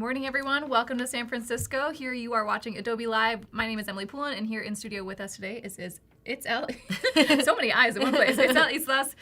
morning, everyone. Welcome to San Francisco. Here you are watching Adobe Live. My name is Emily Poulin, and here in studio with us today is Itzel. So many eyes in one place. Itzel Islas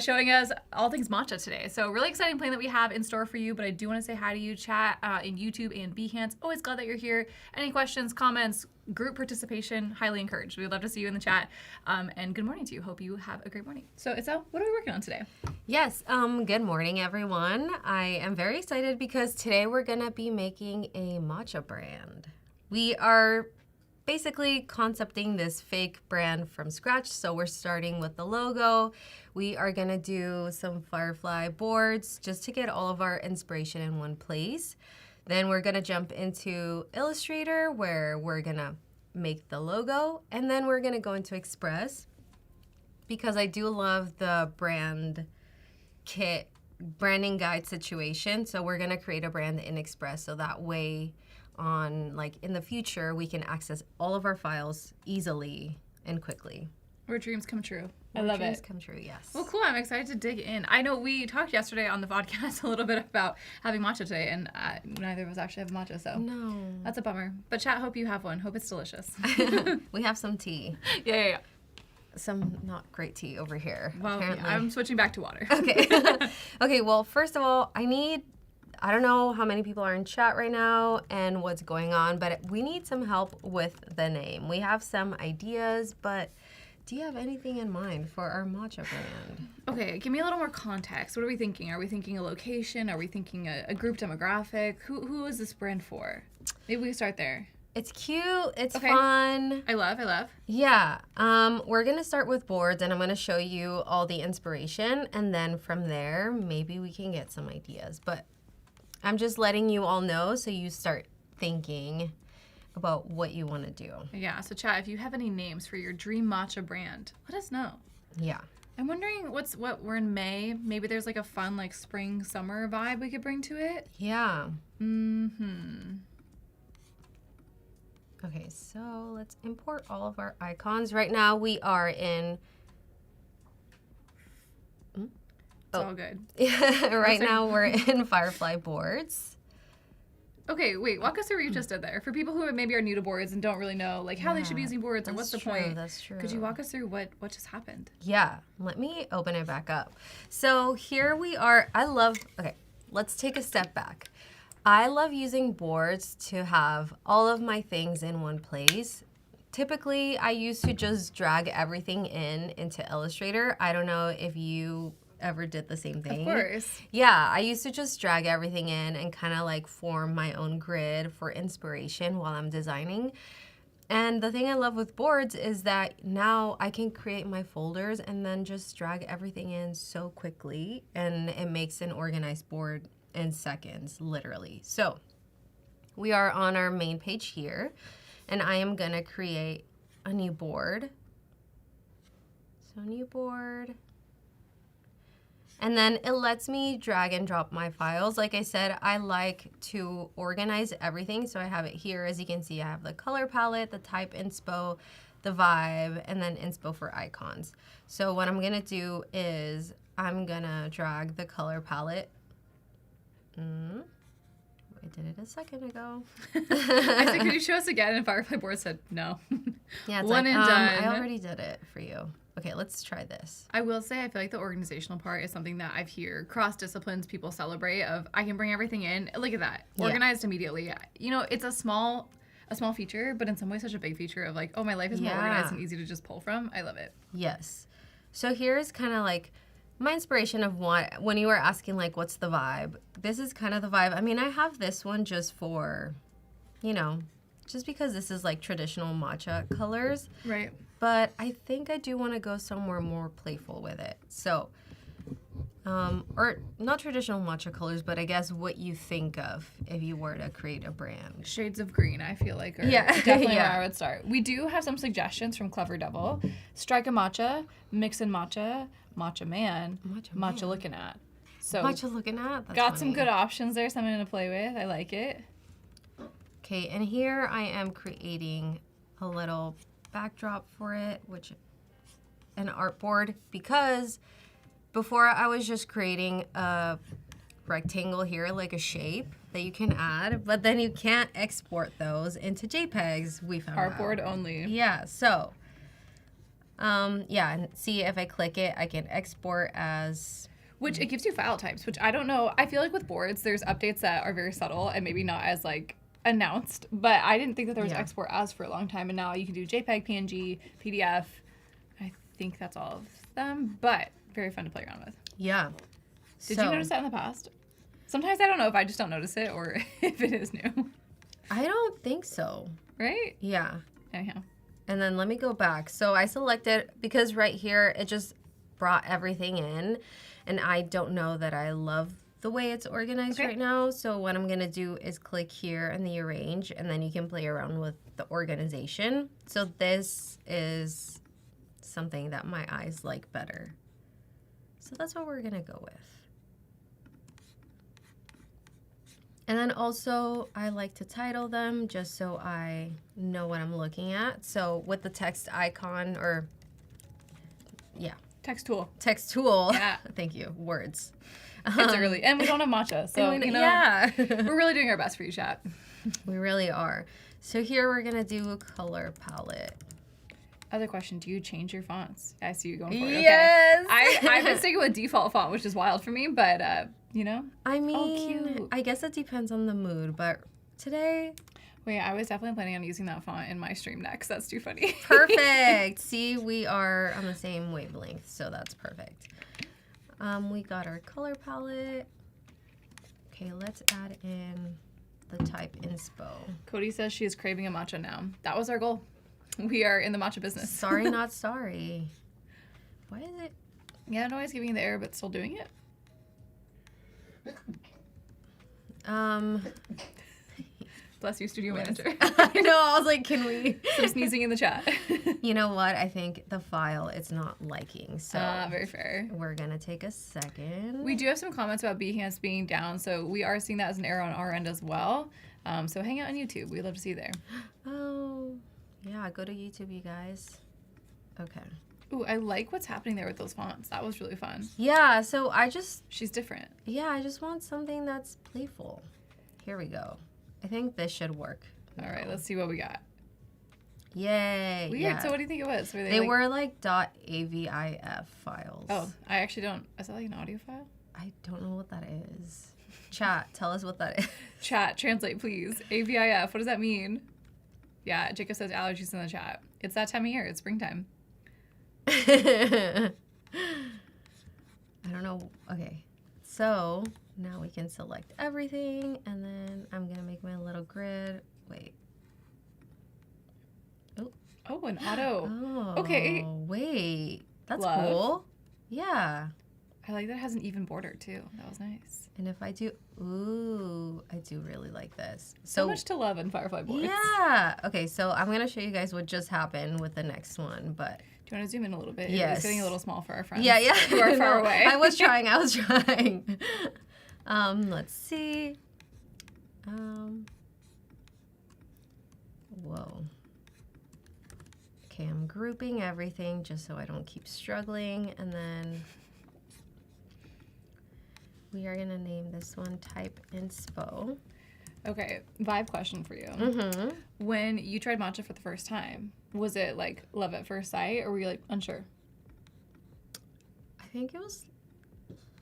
showing us all things matcha today. So really exciting plan that we have in store for you, but I do want to say hi to you, chat in YouTube and Behance. Always glad that you're here. Any questions, comments, group participation, highly encouraged. We'd love to see you in the chat. And good morning to you. Hope you have a great morning. So Itzel, what are we working on today? Yes, good morning, everyone. I am very excited because today we're going to be making a matcha brand. We are basically concepting this fake brand from scratch. So we're starting with the logo. We are going to do some Firefly boards just to get all of our inspiration in one place. Then we're going to jump into Illustrator where we're going to make the logo. And then we're going to go into Express because I do love the brand kit branding guide situation. So we're going to create a brand in Express so that way in the future we can access all of our files easily and quickly. Where dreams come true. I love it. Dreams come true, yes. Well, cool. I'm excited to dig in. I know we talked yesterday on the podcast a little bit about having matcha today, and neither of us actually have matcha, so no, that's a bummer. But chat, hope you have one. Hope it's delicious. We have some tea. Yeah. Some not great tea over here. Well, apparently. I'm switching back to water. Okay. Okay, well, first of all, I don't know how many people are in chat right now and what's going on, but we need some help with the name. We have some ideas, but do you have anything in mind for our matcha brand? Okay, give me a little more context. What are we thinking? Are we thinking a location? Are we thinking a group demographic? Who is this brand for? Maybe we start there. It's cute. It's fun. I love. Yeah. We're going to start with boards, and I'm going to show you all the inspiration, and then from there, maybe we can get some ideas. But I'm just letting you all know so you start thinking about what you want to do. Yeah, so chat, if you have any names for your dream matcha brand, let us know. Yeah. I'm wondering we're in May. Maybe there's like a fun like spring, summer vibe we could bring to it. Yeah. Okay, so let's import all of our icons. Right now we are in... It's all good. Right now we're in Firefly Boards. Okay, wait, walk us through what you just did there. For people who maybe are new to boards and don't really know like how they should be using boards or what's the point. That's true. Could you walk us through what just happened? Yeah, let me open it back up. So here we are. Okay, let's take a step back. I love using boards to have all of my things in one place. Typically, I used to just drag everything into Illustrator. I don't know if you ever did the same thing. Of course. Yeah, I used to just drag everything in and kind of like form my own grid for inspiration while I'm designing. And the thing I love with boards is that now I can create my folders and then just drag everything in so quickly, and it makes an organized board in seconds, literally. So we are on our main page here, and I am gonna create a new board. So new board. And then it lets me drag and drop my files. Like I said, I like to organize everything. So I have it here. As you can see, I have the color palette, the type inspo, the vibe, and then inspo for icons. So what I'm gonna do is I'm gonna drag the color palette. I did it a second ago. I said, could you show us again? And Firefly Boards said no. Yeah, it's one and done. I already did it for you. Okay, let's try this. I will say I feel like the organizational part is something that I've heard cross disciplines people celebrate of I can bring everything in. Look at that. Organized immediately. You know, it's a small feature, but in some ways such a big feature of like, oh, my life is more organized and easy to just pull from. I love it. Yes. So here's kind of like my inspiration of when you were asking like what's the vibe. This is kind of the vibe. I mean, I have this one just for, just because this is like traditional matcha colors. Right. But I think I do want to go somewhere more playful with it. So, or not traditional matcha colors, but I guess what you think of if you were to create a brand. Shades of green, I feel like, are definitely where I would start. We do have some suggestions from Clever Devil. Strike a matcha, mix in matcha, matcha man, matcha looking at. So matcha looking at? That's got funny. some good options there, something to play with. I like it. Okay, and here I am creating a little backdrop for it, an artboard, because before I was just creating a rectangle here, like a shape, that you can add, but then you can't export those into JPEGs, we found out. Artboard only. Yeah, so, yeah, and see if I click it, I can export as... Which it gives you file types, which I don't know. I feel like with boards, there's updates that are very subtle and maybe not as like announced, but I didn't think that there was export as for a long time, and now you can do JPEG, PNG, PDF. I think that's all of them, but very fun to play around with. Yeah. Did you notice that in the past? Sometimes I don't know if I just don't notice it or if it is new. I don't think so. Right? Yeah. Anyhow. And then let me go back. So I selected, because right here, it just brought everything in, and I don't know that I love the way it's organized right now. So what I'm gonna do is click here in the arrange, and then you can play around with the organization. So this is something that my eyes like better. So that's what we're gonna go with. And then also, I like to title them just so I know what I'm looking at. So with the text icon, or, yeah. Text tool. Text tool. Yeah. Thank you. Words. It's early. And we don't have matcha, so, you know, yeah. we're really doing our best for you, chat. We really are. So here we're going to do a color palette. Other question, do you change your fonts? I see you going for it. Yes. Okay. I've been sticking with default font, which is wild for me, but, you know. I mean, cute. I guess it depends on the mood, but today... Wait, I was definitely planning on using that font in my stream next. That's too funny. Perfect. See, we are on the same wavelength, so that's perfect. We got our color palette. Okay, let's add in the type inspo. Cody says she is craving a matcha now. That was our goal. We are in the matcha business. Sorry, not sorry. Why is it? Yeah, no, it's giving you the error, but still doing it. Bless you, studio manager. I know, I was like, can we? Some sneezing in the chat. You know what? I think the file it's not liking, so. Very fair. We're gonna take a second. We do have some comments about Behance being down, so we are seeing that as an error on our end as well. So hang out on YouTube. We'd love to see you there. Oh, yeah, go to YouTube, you guys. Okay. Ooh, I like what's happening there with those fonts. That was really fun. Yeah, so She's different. Yeah, I just want something that's playful. Here we go. I think this should work. All right, let's see what we got. Yay. Weird. Yeah. So what do you think it was? They were like .avif files. Oh, I actually don't. Is that like an audio file? I don't know what that is. Chat, tell us what that is. Chat, translate, please. AVIF, what does that mean? Yeah, Jacob says allergies in the chat. It's that time of year. It's springtime. I don't know. Okay. So now we can select everything, and then I'm going to make my little grid. Wait. Oh, an auto. Oh, okay. Wait. That's Love. cool. Yeah. I like that it has an even border, too. That was nice. And if I do, ooh, I do really like this. So much to love in Firefly Boards. Yeah. Okay, so I'm going to show you guys what just happened with the next one, but. Do you want to zoom in a little bit? Yes. It's getting a little small for our friends. Yeah. Who are far away. I was trying. Let's see. Whoa. Okay, I'm grouping everything just so I don't keep struggling. And then we are going to name this one Type Inspo. Okay, vibe question for you. Mm-hmm. When you tried matcha for the first time, was it like love at first sight, or were you like unsure? I think it was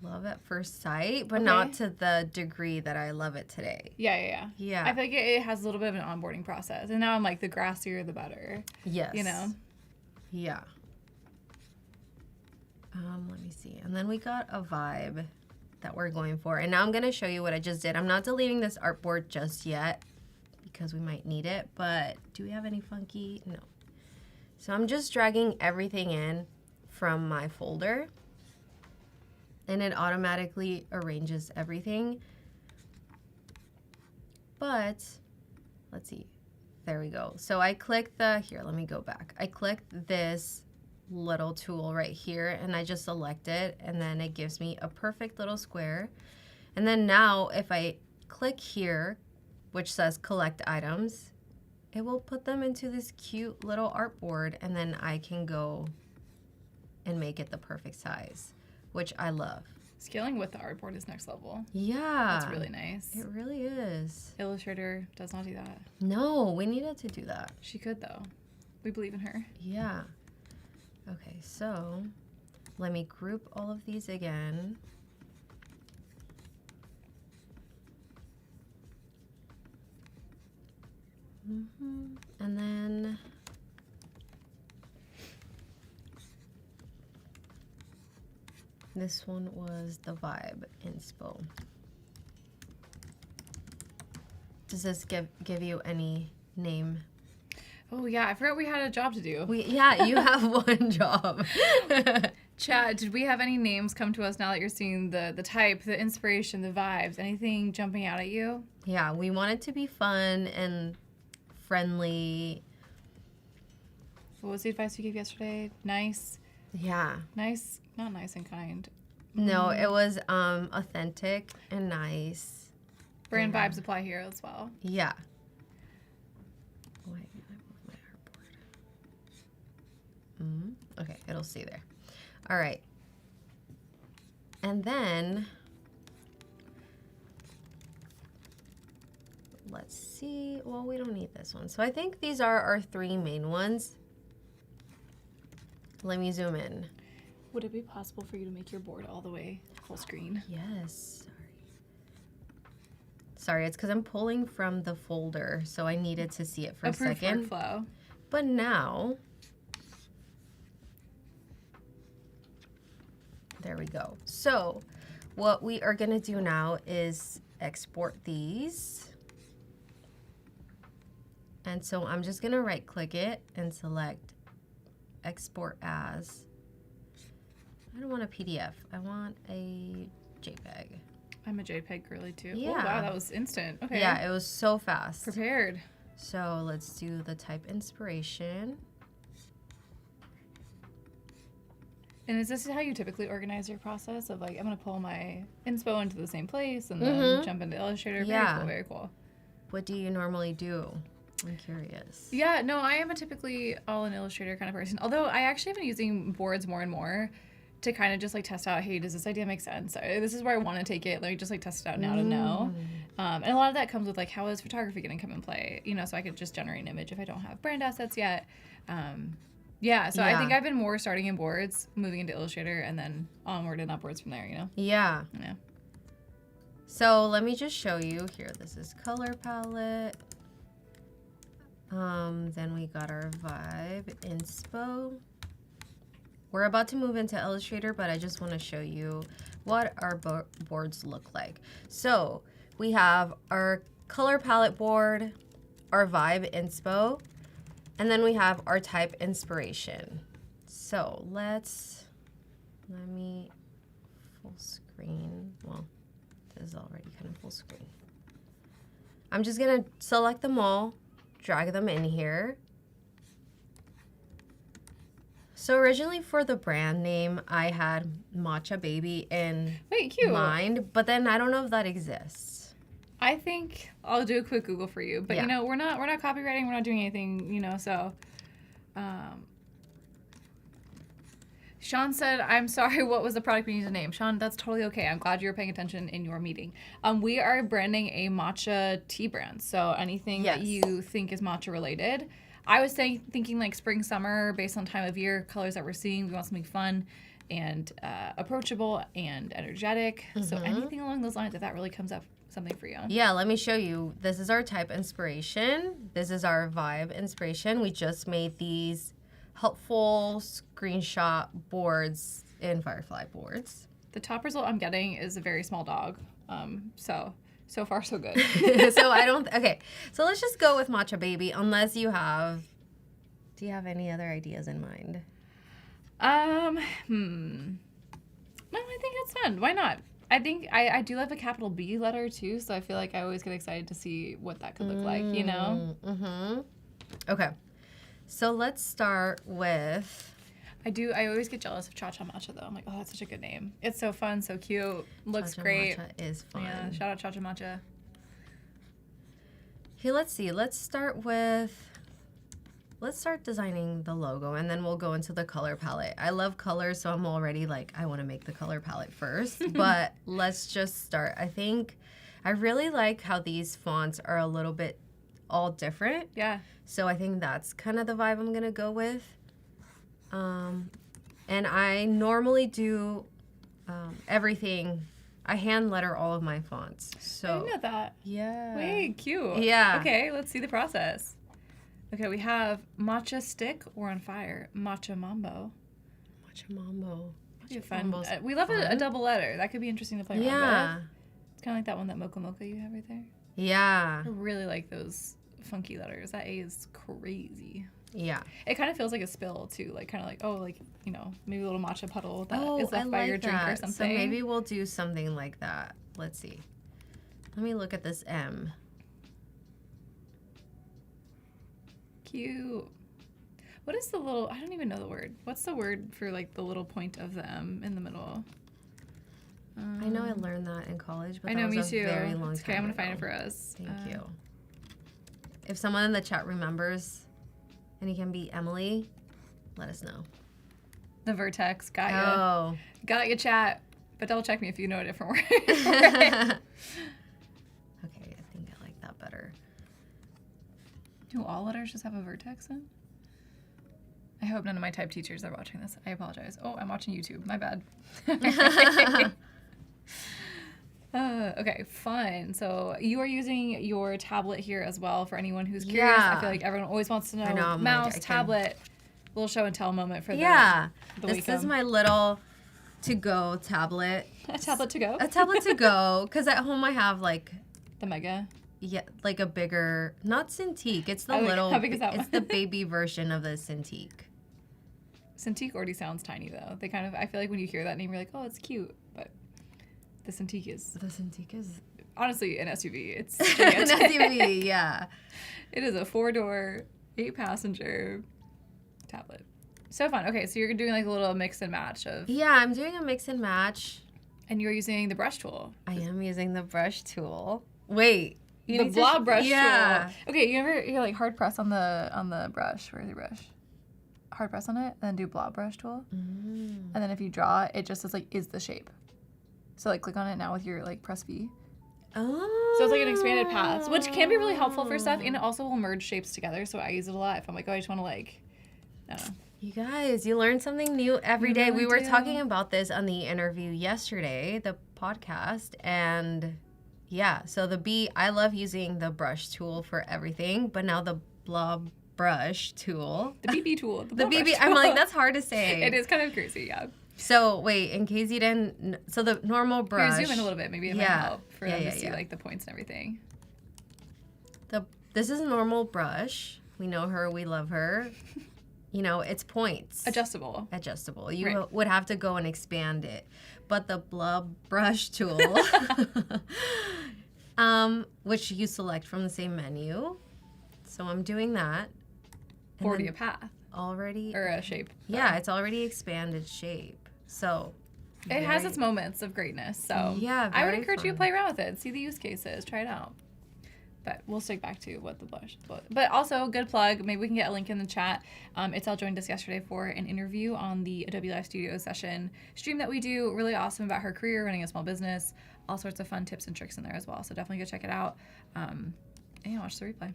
love at first sight, but not to the degree that I love it today. Yeah. Yeah. I feel like it has a little bit of an onboarding process, and now I'm like, the grassier the better. Yes. You know? Yeah. Let me see. And then we got a vibe that we're going for. And now I'm going to show you what I just did. I'm not deleting this artboard just yet because we might need it, but do we have any funky? No. So I'm just dragging everything in from my folder, and it automatically arranges everything. But let's see. There we go. So I clicked here, let me go back. I clicked this little tool right here, and I just select it, and then it gives me a perfect little square. And then now if I click here, which says collect items, it will put them into this cute little artboard, and then I can go and make it the perfect size, which I love. Scaling with the artboard is next level. Yeah. That's really nice. It really is. Illustrator does not do that. No, we needed to do that. She could, though. We believe in her. Yeah. Okay, so let me group all of these again. And then this one was the Vibe Inspo. Does this give you any name? Oh, yeah. I forgot we had a job to do. Yeah, you have one job. Chad, did we have any names come to us now that you're seeing the type, the inspiration, the vibes? Anything jumping out at you? Yeah, we want it to be fun and friendly. What was the advice you gave yesterday? Nice? Yeah. Nice? Not nice and kind. No, it was authentic and nice. Brand vibes apply here as well. Yeah. Wait, I moved my artboard. Okay, it'll stay there. All right. And then let's see. Well, we don't need this one. So I think these are our 3 main ones. Let me zoom in. Would it be possible for you to make your board all the way full screen? Yes. Sorry, it's because I'm pulling from the folder, so I needed to see it for a second. Workflow. But now, there we go. So what we are gonna do now is export these. And so I'm just gonna right click it and select export as. I don't want a PDF, I want a JPEG. I'm a JPEG girly too. Yeah. Oh, wow, that was instant. Okay. Yeah, it was so fast. Prepared. So let's do the type inspiration. And is this how you typically organize your process of like, I'm going to pull my inspo into the same place and then jump into Illustrator? Yeah. Very cool, very cool. What do you normally do? I'm curious. Yeah, no, I am a typically all in Illustrator kind of person. Although I actually have been using boards more and more to kind of just like test out, hey, does this idea make sense? This is where I want to take it. Let me just like test it out now to know. And a lot of that comes with like, how is photography going to come and play? You know, so I could just generate an image if I don't have brand assets yet. So I think I've been more starting in boards, moving into Illustrator, and then onward and upwards from there, you know? Yeah. Yeah. So let me just show you here. This is color palette. Then we got our Vibe Inspo. We're about to move into Illustrator, but I just want to show you what our boards look like. So we have our color palette board, our Vibe Inspo, and then we have our type inspiration. So let me full screen. Well, this is already kind of full screen. I'm just gonna select them all, drag them in here. So originally for the brand name, I had Matcha Baby in mind, but then I don't know if that exists. I think I'll do a quick Google for you, but you know, we're not copywriting, we're not doing anything, you know, so. Sean said, I'm sorry, what was the product we need to name? Sean, that's totally okay. I'm glad you're paying attention in your meeting. We are branding a matcha tea brand, so anything that you think is matcha related. I was thinking like spring, summer, based on time of year, colors that we're seeing. We want something fun and approachable and energetic. So anything along those lines, if that really comes up something for you. Yeah, let me show you. This is our type inspiration. This is our Vibe inspiration. We just made these helpful screenshot boards in Firefly Boards. The top result I'm getting is a very small dog. So far, so good. Okay, so let's just go with Matcha Baby, unless you have, do you have any other ideas in mind? No, I think that's fun. Why not? I think I do love a capital B letter too, so I feel like I always get excited to see what that could look like, you know? Okay, so let's start with... I always get jealous of Cha-Cha Matcha though. I'm like, oh, that's such a good name. It's so fun, so cute, looks Cha-Cha great. Matcha is fun. Yeah, shout out Cha-Cha Matcha. Okay, let's see. Let's start with let's start designing the logo, and then we'll go into the color palette. I love colors, so I'm already like, I want to make the color palette first. But let's just start. I think I really like how these fonts are a little bit all different. Yeah. So I think that's kind of the vibe I'm going to go with. And I normally do everything. I hand letter all of my fonts. So I didn't know that. Yeah. Wait, cute. Yeah. Okay, let's see the process. Okay, we have matcha stick or on fire. Matcha mambo. Matcha mambo. Be fun. We love a double letter. That could be interesting to play around with. Yeah. It's kind of like that one that Mocha Mocha you have right there. Yeah. I really like those funky letters. That A is crazy. Yeah. It kind of feels like a spill too, like kind of like, oh, like, you know, maybe a little matcha puddle that is left I by like your drink or that. something. So maybe we'll do something like that. Let's see. Let me look at this M. Cute. What is the little, I don't even know the word. What's the word for like the little point of the M in the middle? I know I learned that in college, but I know, that was me a too. very long It's okay, time I'm going to find ago. it for us. Thank you. If someone in the chat remembers, and it can be Emily, let us know. The vertex, got ya. Oh. Got ya, chat. But double check me if you know a different word. Okay, I think I like that better. Do all letters just have a vertex in? I hope none of my type teachers are watching this. I apologize. Oh, I'm watching YouTube. My bad. Okay, fun. So you are using your tablet here as well for anyone who's curious. Yeah. I feel like everyone always wants to know. I know, Mouse, tablet, little show and tell moment for Yeah. the This is my little to-go tablet. A tablet to go? A tablet to go, because at home I have like The Mega. Yeah, like a bigger, not Cintiq. It's the How big is that it's one? the baby version of the Cintiq. Cintiq already sounds tiny though. They kind of, I feel like when you hear that name, you're like, oh, it's cute. But the Cintiq is The Cintiq is honestly an SUV. It's an gigantic. SUV, yeah. It is a 4-door, 8-passenger tablet. So fun. Okay, so you're doing like a little mix and match of, Yeah, I'm doing a mix and match. and you're using the brush tool. I am using the brush tool. Wait, you The need Blob brush yeah. tool. Okay, you like hard press on the brush. Where's your brush? Hard press on it, and then do Blob brush tool. And then if you draw, it just says like is the shape. So like click on it now with your like press V. Oh. So it's like an expanded path, which can be really helpful for stuff, and it also will merge shapes together. So I use it a lot if I'm like, oh, I just want to like, I don't know. You guys, you learn something new every day. really We were do. talking about this on the interview yesterday, the podcast, and yeah, so the B, I love using the brush tool for everything, but now the Blob brush tool. The BB tool. The Blob brush BB, I'm tool. like, that's hard to say. It is kind of crazy, yeah. So wait, in case you didn't, so the normal brush. Here, zoom in a little bit. Maybe it might Yeah. help for Yeah, them yeah, to see yeah. like the points and everything. This is a normal brush. We know her, we love her. You know, it's points. Adjustable. Adjustable. You Right. would have to go and expand it. But the Blob brush tool, which you select from the same menu. So I'm doing that. And Already then a path already. or a shape. Yeah, it's already expanded shape. So It has its moments of greatness. So Yeah, I would very encourage you to fun. play around with it. See the use cases. Try it out. But we'll stick back to what the blush. But also, good plug. Maybe we can get a link in the chat. Itzel joined us yesterday for an interview on the Adobe Live Studio session stream that we do. Really awesome about her career, running a small business. All sorts of fun tips and tricks in there as well. So definitely go check it out. And yeah, watch the replay.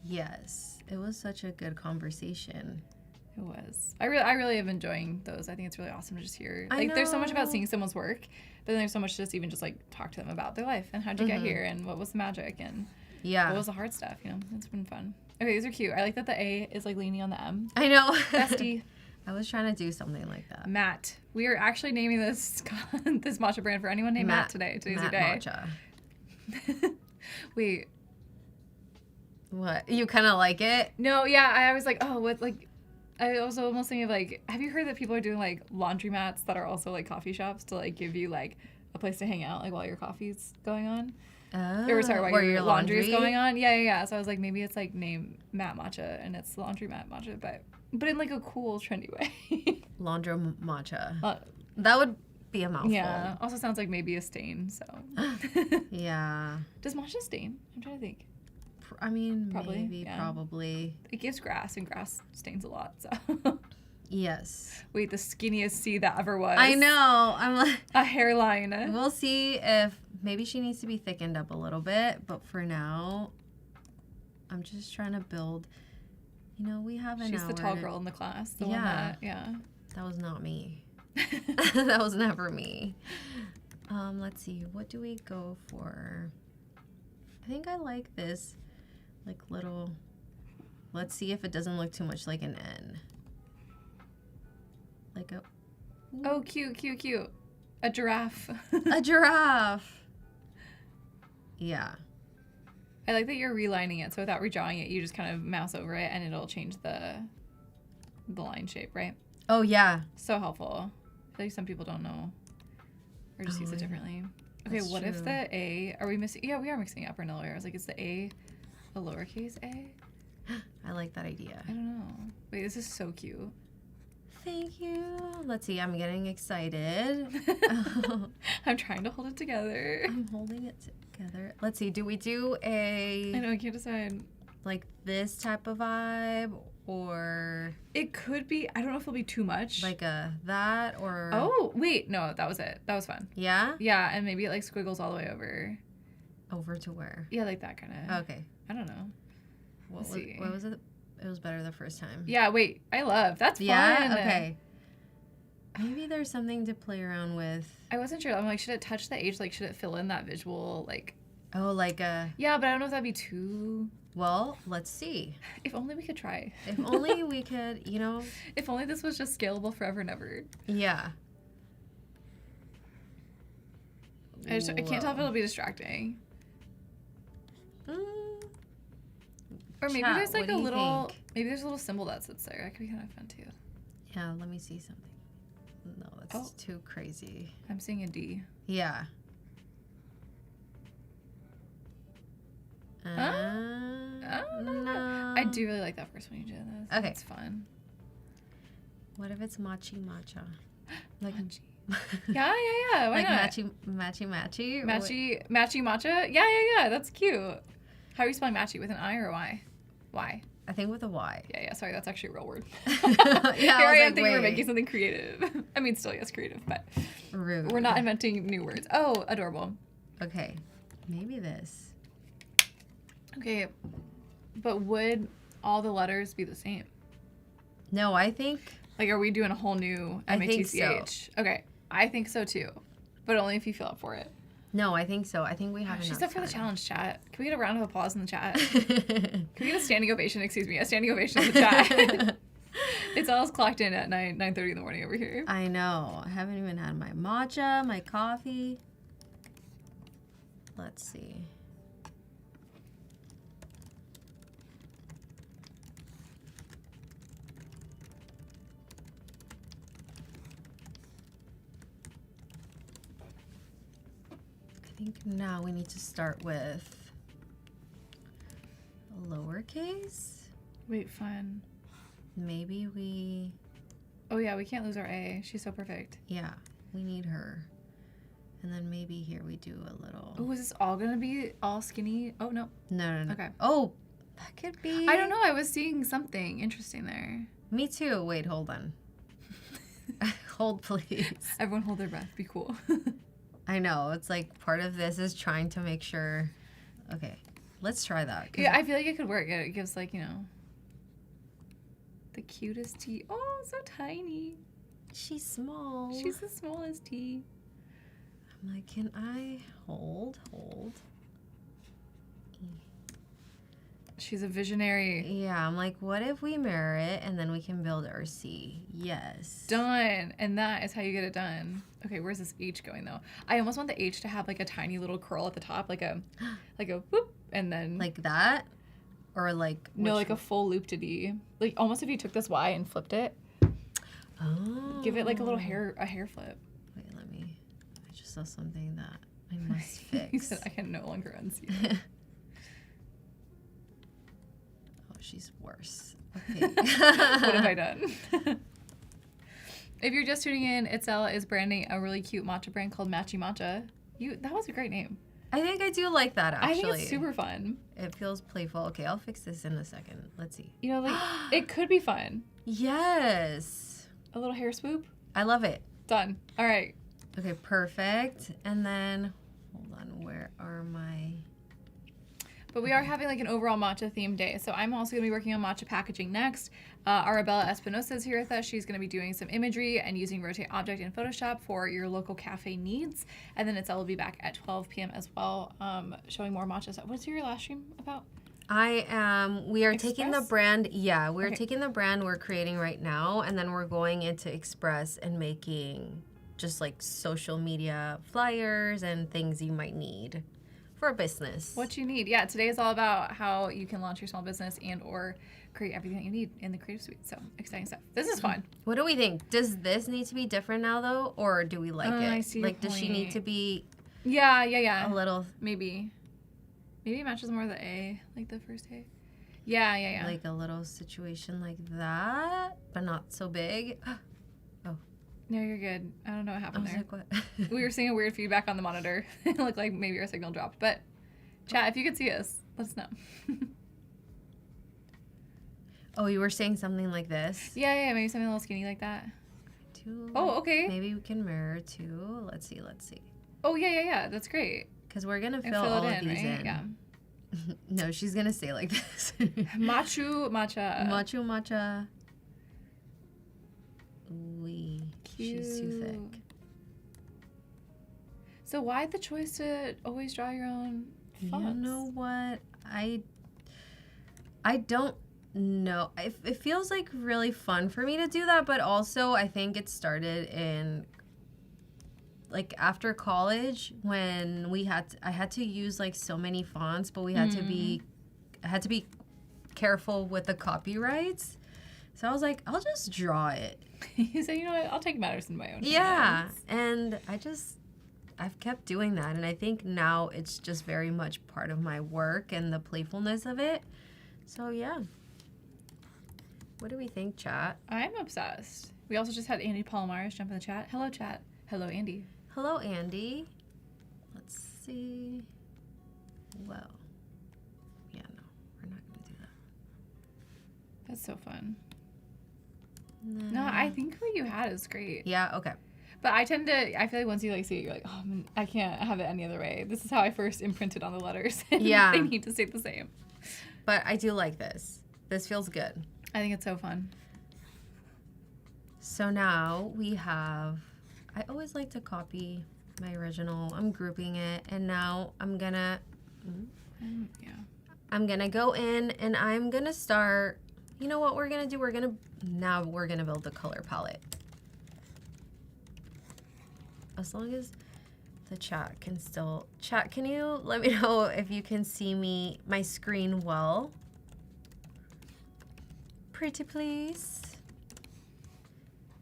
yes, it was such a good conversation. It was. I really am enjoying those. I think it's really awesome to just hear. I Like, there's so much about know. seeing someone's work, but then there's so much to just even just like talk to them about their life and how'd you get here and what was the magic and Yeah. what was the hard stuff. You know, it's been fun. Okay, these are cute. I like that the A is like leaning on the M. I know. Bestie. I was trying to do something like that. Matt. We are actually naming this this matcha brand for anyone named Matt today. Today's your day. Matcha. Wait. What? You kind of like it? No, yeah, I was like, oh, what, like, I was almost thinking of, like, have you heard that people are doing, like, laundromats that are also, like, coffee shops to, like, give you, like, a place to hang out, like, while your coffee's going on? Oh, Or, sorry, while where your laundry is laundry? going on? Yeah. So I was like, maybe it's, like, named Matt Matcha, and it's laundromat matcha, but in, like, a cool, trendy way. Laundro matcha. Uh, That would be a mouthful. yeah. Also sounds like maybe a stain, so. Yeah. Does matcha stain? I'm trying to think. I mean, Probably, maybe, yeah. probably. It gives grass, and grass stains a lot, so. Yes. Wait, the skinniest C that ever was. I know. I'm like, A hairline. we'll see if maybe she needs to be thickened up a little bit, but for now, I'm just trying to build. You know, we have an She's hour. the tall girl in the class. The one Yeah. that, yeah. That was not me. That was never me. Let's see. What do we go for? I think I like this, like little. Let's see if it doesn't look too much like an N. Like a. Oh, cute, cute, cute. A giraffe. A giraffe. Yeah. I like that you're relining it, so without redrawing it, you just kind of mouse over it, and it'll change the line shape, right? Oh yeah. So helpful. I feel like some people don't know, or just use it differently. Okay, That's what if true. the A, are we missing? Yeah, we are mixing upper and lower. I was like, is the A a lowercase a? I like that idea. I don't know. Wait, this is so cute. Thank you. Let's see. I'm getting excited. I'm trying to hold it together. I'm holding it together. Let's see. Do we do a I know, I can't decide. like this type of vibe or It could be, I don't know if it'll be too much. like a that or Oh, wait, no, that was it. That was fun. yeah? Yeah, and maybe it like squiggles all the way over. Over to where? Yeah, like that kind of. Okay. I don't know. What Let's see. was it? It was better the first time. Yeah, wait, I love. That's fun. Yeah? Okay. Maybe there's something to play around with. I wasn't sure. I'm like, should it touch the H? Like, should it fill in that visual? Like, Oh, like a yeah, but I don't know if that'd be too. well, let's see. If only we could try. If only we could, you know. If only this was just scalable forever and ever. Yeah. I can't tell if it'll be distracting. Or maybe Chat, there's like what a do you little, think? maybe there's a little symbol that sits there. That could be kind of fun too. Yeah, let me see something. No, that's Oh. too crazy. I'm seeing a D. Yeah. No. I do really like that first one you did. Okay. It's fun. What if it's matcha? Like Matchy. Yeah. Why like not? matchy. Matchy matcha? Yeah. That's cute. How are you spelling matchy? With an I or a Y? Y. I think with a Y. Yeah. Sorry, that's actually a real word. Yeah, Here I am thinking we're wait. making something creative. I mean, still, yes, creative, but Rude. we're not inventing new words. Oh, adorable. Okay. Maybe this. Okay, but would all the letters be the same? No, I think Like, are we doing a whole new I think MATCH? Okay, I think so too, but only if you feel up for it. no, I think so. I think we have enough. She's up for the time. challenge, chat. Can we get a round of applause in the chat? Can we get a standing ovation? Excuse me, a standing ovation in the chat. It's all clocked in at 9:30 in the morning over here. I know. I haven't even had my matcha, my coffee. Let's see. I think now we need to start with lowercase. Wait, fun. Maybe we, Oh yeah, we can't lose our A. She's so perfect. yeah, we need her. And then maybe here we do a little. Oh, is this all gonna be all skinny? Oh no. No. Okay. Oh, that could be. I don't know. I was seeing something interesting there. Me too. Wait, hold on. Hold, please. Everyone hold their breath. Be cool. I know. It's like part of this is trying to make sure. Okay, let's try that. 'Cause Yeah, I feel like it could work. It gives like, the cutest tea. Oh, so tiny. she's small. She's the smallest tea. I'm like, can I hold? She's a visionary. Yeah, I'm like, what if we mirror it and then we can build our C? Yes. Done. And that is how you get it done. Okay, where's this H going though? I almost want the H to have like a tiny little curl at the top, like a whoop, and then Like that? Or like. no, which like a full loop to D. Like almost if you took this Y and flipped it, Oh. give it like a hair flip. Wait, let me. I just saw something that I must You fix. said I can no longer unsee Oh, it. she's worse. Okay. What have I done? If you're just tuning in, Itzel is branding a really cute matcha brand called Matcha. That was a great name. I think I do like that, actually. I think it's super fun. It feels playful. Okay, I'll fix this in a second. Let's see. You know, like, it could be fun. Yes. A little hair swoop. I love it. Done. All right. Okay, perfect. And then, hold on, where are my... But we are having like an overall matcha themed day. So I'm also going to be working on matcha packaging next. Arabela Espinoza is here with us. She's going to be doing some imagery and using Rotate Object in Photoshop for your local cafe needs. And then Itzel will be back at 12 p.m. as well, showing more matcha stuff. What's your last stream about? We are taking the Express? brand, we're Okay. taking the brand we're creating right now, and then we're going into Express and making just like social media flyers and things you might need for a business. What you need. Yeah, today is all about how you can launch your small business and or create everything that you need in the Creative Suite. So exciting stuff. This is fun. What do we think? Does this need to be different now though, or do we like it? I see your Like, does she need point. to be Yeah. a little Maybe it matches more the A, like the first A. Yeah. like a little situation like that, but not so big? No, you're good. I don't know what I happened was there. like, what? We were seeing a weird feedback on the monitor. It looked like maybe our signal dropped. But chat, if you could see us, let us know. Oh, you were saying something like this? Yeah, maybe something a little skinny like that. Too. Oh, okay. Maybe we can mirror too. Let's see. Oh, yeah. That's great. Because we're gonna And fill all it of these right? in. Yeah. No, she's gonna say like this. Matcha. Matcha. She's too thick. So why the choice to always draw your own fonts? You know what? I don't know. It feels like really fun for me to do that, but also I think it started in like after college when I had to use like so many fonts, but I had to be careful with the copyrights. So I was like, I'll just draw it. You said, you know what? I'll take matters in my own Yeah, hands. and I've kept doing that, and I think now it's just very much part of my work and the playfulness of it. So yeah. What do we think, chat? I'm obsessed. We also just had Andy Palomars jump in the chat. Hello, chat. Hello, Andy. Hello, Andy. Let's see. Well, yeah, no, we're not gonna do that. That's so fun. No, I think what you had is great. Yeah, okay. But I feel like once you like see it, you're like, oh, man, I can't have it any other way. This is how I first imprinted on the letters. Yeah. They need to stay the same. But I do like this. This feels good. I think it's so fun. So now we have, I always like to copy my original. I'm grouping it, and now I'm gonna go in and I'm gonna start, you know what we're gonna do? We're gonna build the color palette. As long as the chat can still, can you let me know if you can see my screen well? Pretty please.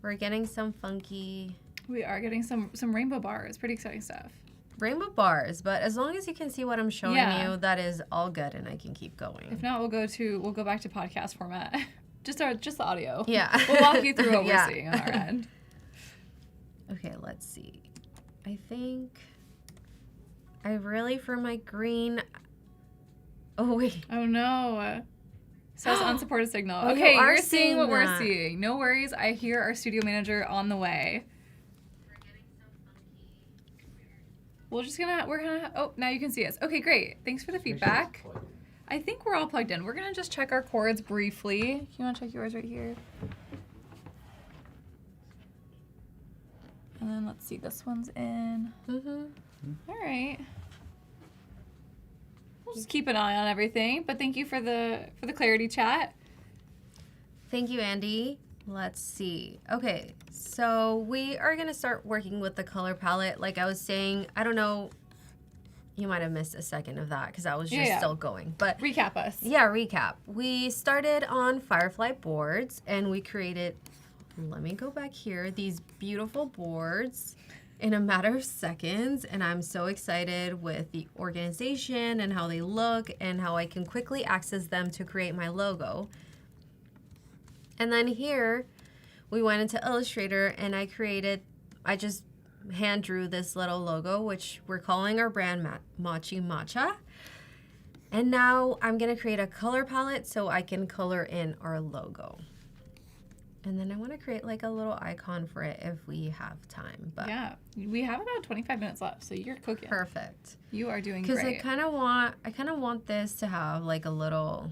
We're getting some funky We are getting some rainbow bars. Pretty exciting stuff. rainbow bars, but as long as you can see what I'm showing Yeah. you, that is all good, and I can keep going. If not, we'll go back to podcast format. just the audio. Yeah. We'll walk you through what Yeah. we're seeing on our end. Okay, let's see. I think for my green. Oh wait. Oh no. Says unsupported signal. Oh, you Okay, are you're seeing what we're that. seeing. No worries. I hear our studio manager on the way. We're gonna. Oh, now you can see us. Okay, great. Thanks for the feedback. I think we're all plugged in. We're gonna just check our cords briefly. You wanna check yours right here? And then let's see. This one's in. Mm-hmm. All right. We'll just keep an eye on everything. But thank you for the clarity, chat. Thank you, Andy. Let's see. Okay, so we are gonna start working with the color palette. Like I was saying, I don't know. You might have missed a second of that because I was just still going. But Recap us. yeah, recap. We started on Firefly Boards and we created, let me go back here, these beautiful boards in a matter of seconds. And I'm so excited with the organization and how they look and how I can quickly access them to create my logo. And then here we went into Illustrator and I just hand drew this little logo, which we're calling our brand Mochi Matcha. And now I'm going to create a color palette so I can color in our logo. And then I want to create like a little icon for it if we have time. But yeah, we have about 25 minutes left, so you're cooking. Perfect. You are doing great. Because I kind of want this to have like a little,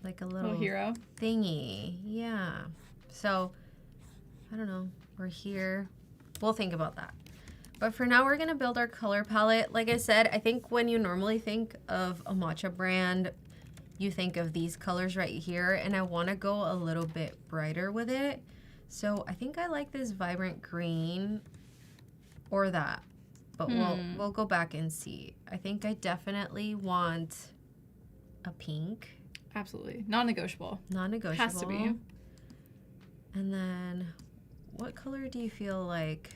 like a little hero thingy. Yeah. So I don't know. We're here. We'll think about that. But for now, we're gonna build our color palette. Like I said, I think when you normally think of a matcha brand, you think of these colors right here, and I want to go a little bit brighter with it. So I think I like this vibrant green or that, but we'll go back and see. I think I definitely want a pink. Absolutely. Non-negotiable. Non-negotiable. Has to be. And then what color do you feel like?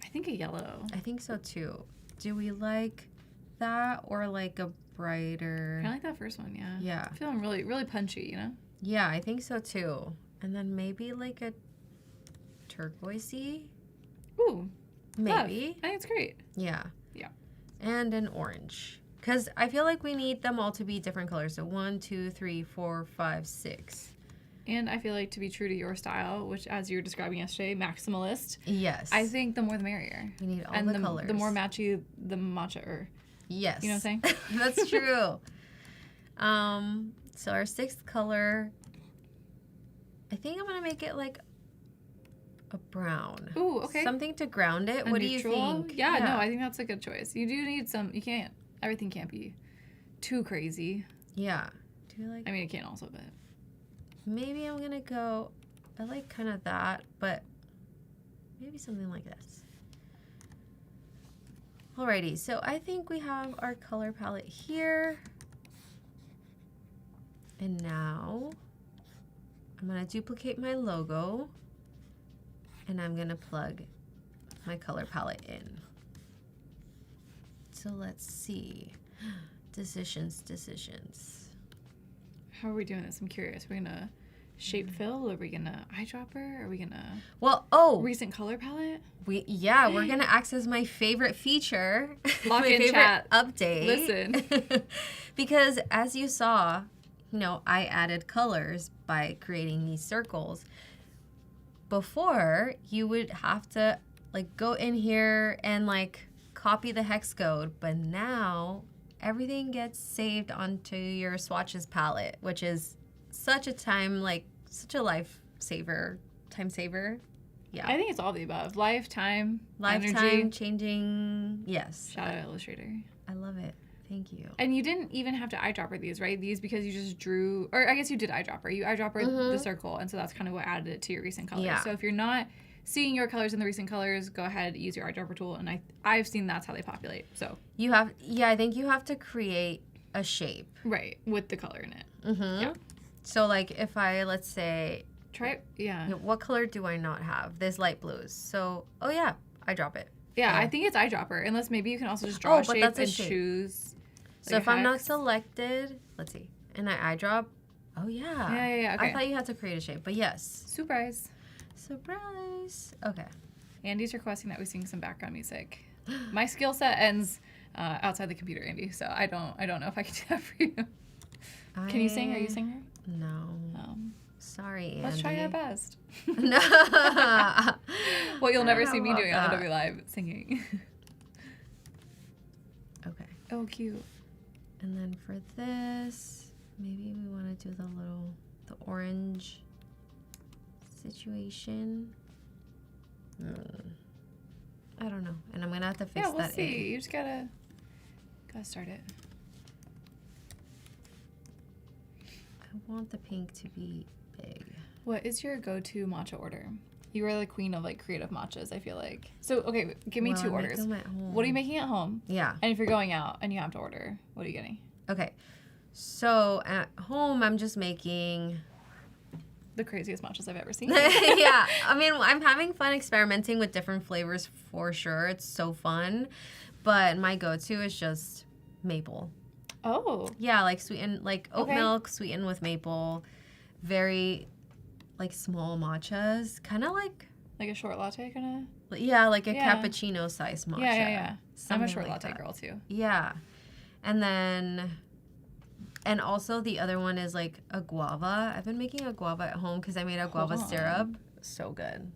I think a yellow. I think so too. Do we like that or like a brighter? I like that first one, yeah. Yeah. I'm feeling really, really punchy, you know? Yeah, I think so too. And then maybe like a turquoisey? Ooh. Maybe. I think it's great. Yeah. Yeah. And an orange. Because I feel like we need them all to be different colors. So 1, 2, 3, 4, 5, 6. And I feel like to be true to your style, which as you were describing yesterday, maximalist. Yes. I think the more the merrier. We need all and the colors. The more matchy, the matcha. Yes. You know what I'm saying? That's true. So our 6th color, I think I'm going to make it like a brown. Ooh, okay. Something to ground it. What neutral? Do you think? Yeah, no, I think that's a good choice. You do need everything can't be too crazy. Yeah. Do you like? I mean, it can also, but. Maybe I'm going to go, I like kind of that, but maybe something like this. Alrighty, so I think we have our color palette here. And now I'm going to duplicate my logo and I'm going to plug my color palette in. So let's see. Decisions. How are we doing this? I'm curious. We're going to shape fill? Are we going to eyedropper? Are we going to recent color palette? We're going to access my favorite feature. Lock my in favorite chat. Update. Listen. Because as you saw, I added colors by creating these circles. Before, you would have to go in here and copy the hex code, but now everything gets saved onto your Swatches palette, which is such a such a lifesaver, time saver. Yeah. I think it's all the above. Lifetime, energy. Changing. Yes. Shout out Illustrator. I love it. Thank you. And you didn't even have to eyedropper these, right? These because you just drew, or I guess you did eyedropper. You eyedroppered the circle, and so that's kind of what added it to your recent colors. Yeah. So if you're not seeing your colors in the recent colors, go ahead, use your eyedropper tool, and I've seen that's how they populate. So you have, I think you have to create a shape. Right, with the color in it. Mm-hmm. Yeah. So if I, let's say, try it, yeah. What color do I not have? This light blues. So, I drop it. Yeah, I think it's eyedropper, unless maybe you can also just draw a shape and choose. So if I'm not selected, let's see, and I eyedrop, Yeah, okay. I thought you had to create a shape, but yes. Surprise. Okay. Andy's requesting that we sing some background music. My skill set ends outside the computer, Andy, so I don't know if I can do that for you. Can you sing? Are you a singer? No. Sorry, Andy. Let's try our best. No. What you'll never see me doing on Adobe Live, singing. Okay. Oh, cute. And then for this, maybe we want to do the orange situation. I don't know. And I'm going to have to fix that. Yeah, we'll see. You just gotta start it. I want the pink to be big. What is your go-to matcha order? You are the queen of creative matchas, I feel like. So, okay, give me 2 orders. Make them at home. What are you making at home? Yeah. And if you're going out and you have to order, what are you getting? Okay. So at home, I'm just making the craziest matchas I've ever seen. Yeah. I mean, I'm having fun experimenting with different flavors for sure. It's so fun. But my go-to is just maple. Oh. Yeah, sweetened, oat milk sweetened with maple. Very, small matchas. Kind of like a short latte, kind Yeah, like a Yeah. cappuccino size matcha. Yeah. I'm a Something short like latte that. girl too. Yeah. And then, and also the other one is like a guava. I've been making a guava at home because I made a guava on. syrup. So good.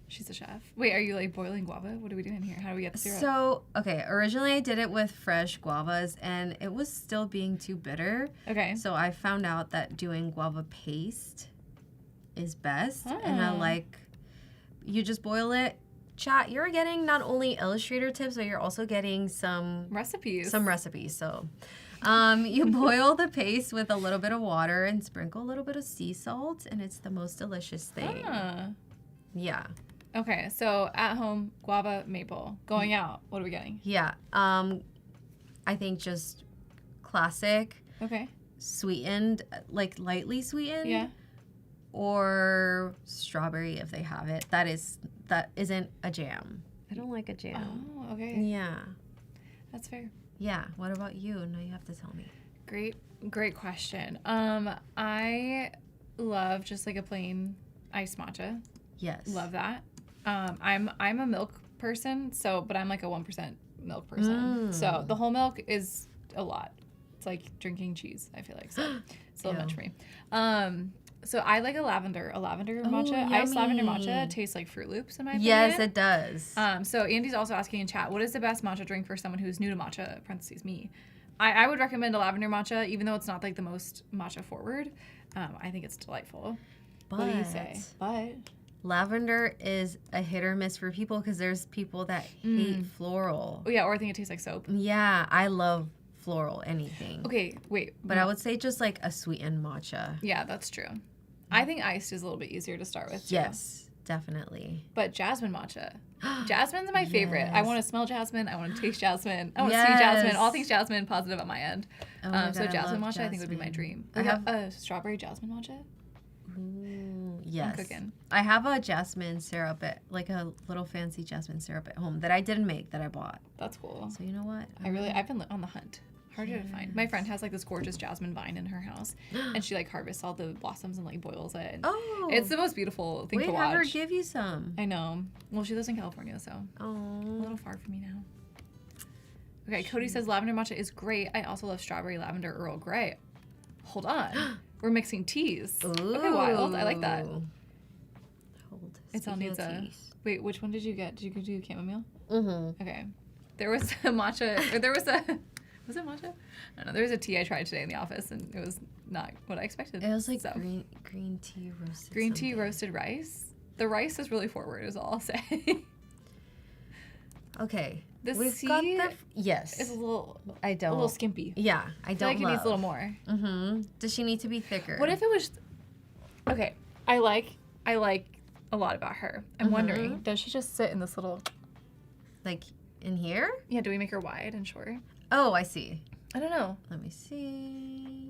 She's a chef. Wait, are you like boiling guava? What are we doing here? How do we get the syrup? So, okay, originally I did it with fresh guavas and it was still being too bitter. Okay. So I found out that doing guava paste is best. And I Oh. like, you just boil it. Chat, you're getting not only Illustrator tips, but you're also getting some Recipes. So, you boil the paste with a little bit of water and sprinkle a little bit of sea salt, and it's the most delicious thing. Ah. Yeah. Okay, so at home, guava, maple. Going out, what are we getting? Yeah. I think just classic, Okay. sweetened, like lightly sweetened. Yeah. Or strawberry if they have it. That isn't a jam. I don't like a jam. Oh, okay. Yeah. That's fair. Yeah. What about you? Now you have to tell me. Great question. I love just like a plain iced matcha. Yes. Love that. I'm a milk person, but I'm like a 1% milk person. So the whole milk is a lot. It's like drinking cheese, I feel like. So it's a little much for me. So I like a lavender matcha. Iced lavender matcha tastes like Fruit Loops in my opinion. Yes, it does. So Andy's also asking in chat, what is the best matcha drink for someone who's new to matcha, parentheses me? I would recommend a lavender matcha, even though it's not like the most matcha forward. I think it's delightful. What do you say? But lavender is a hit or miss for people because there's people that hate floral. oh yeah, or I think it tastes like soap. Yeah, I love floral anything. Okay, wait. But I would say just like a sweetened matcha. Yeah, that's true. I think iced is a little bit easier to start with too. Yes, definitely. But jasmine matcha. Jasmine's my favorite. Yes. I want to smell jasmine. I want to taste jasmine. I want to see jasmine. All things jasmine, positive on my end. Oh my So God, jasmine love matcha, I think would be my dream. I have a strawberry jasmine matcha. Ooh, yes. I'm cooking. I have a jasmine syrup like a little fancy jasmine syrup at home that I didn't make, that I bought. That's cool. So you know what? I've been on the hunt. Harder to find. My friend has like this gorgeous jasmine vine in her house, and she like harvests all the blossoms and like boils it. And Oh, it's the most beautiful thing to watch. have her give you some. I know. Well, she lives in California, so a Oh, little far for me now. Okay, Cody says lavender matcha is great. I also love strawberry lavender Earl Grey. Hold on, we're mixing teas. Okay, wild. I like that. Hold. Itzel needs a. Wait, which one did you get? Did you do chamomile? Mm-hmm. Okay. There was a matcha, or there was a. Was it matcha? I don't know. There was a tea I tried today in the office, and it was not what I expected. It was like green tea roasted. Green tea roasted rice. The rice is really forward, is all I'll say. Okay. We've got the yes. It's a little. I don't. A little skimpy. Yeah, I I don't. feel like it love. needs a little more. Mm-hmm. Does she need to be thicker? What if it was? Okay, I like a lot about her. I'm wondering, does she just sit in this little? Like in here? Yeah. Do we make her wide and short? Oh, I see. I don't know. Let me see.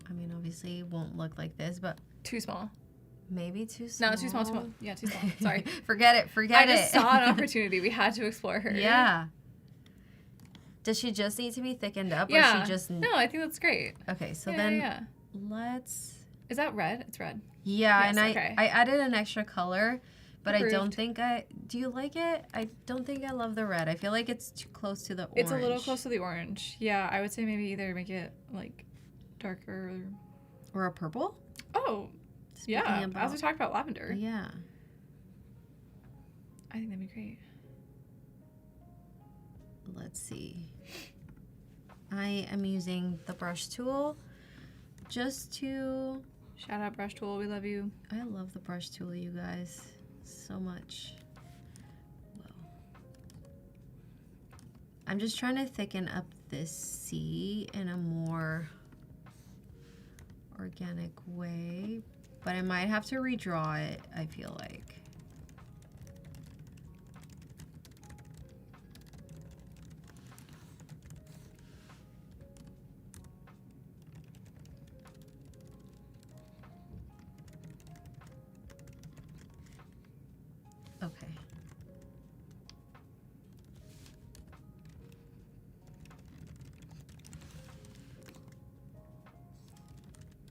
I mean, obviously, it won't look like this, but Too small. maybe too small. No, too small. Too small. Yeah, too small. Sorry. Forget it. I just saw an opportunity. We had to explore her. Yeah. Does she just need to be thickened up, Yeah. or she just? No, I think that's great. Okay, so Yeah, then yeah. let's. Is that red? It's red. Yeah, Yes, and okay. I added an extra color, but I don't Approved. think do you like it? I don't think I love the red. I feel like it's too close to the orange. It's a little close to the orange. Yeah, I would say maybe either make it like darker. Or a purple? Oh, Speaking yeah. about- As we talked about lavender. Yeah. I think that'd be great. Let's see. I am using the brush tool just to... Shout out Brush Tool. We love you. I love the brush tool, you guys, so much. Whoa. I'm just trying to thicken up this C in a more organic way, but I might have to redraw it, I feel like. Okay.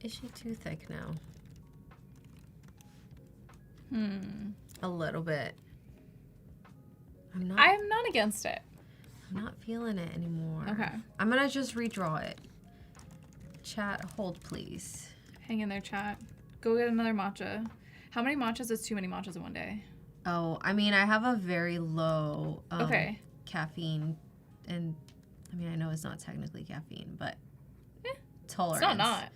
Is she too thick now? A little bit. I'm not against it. I'm not feeling it anymore. Okay. I'm gonna just redraw it. Chat, hold please. Hang in there, chat. Go get another matcha. How many matchas is too many matchas in one day? Oh, I mean, I have a very low Okay. caffeine, and I mean, I know it's not technically caffeine, but tolerance. It's not.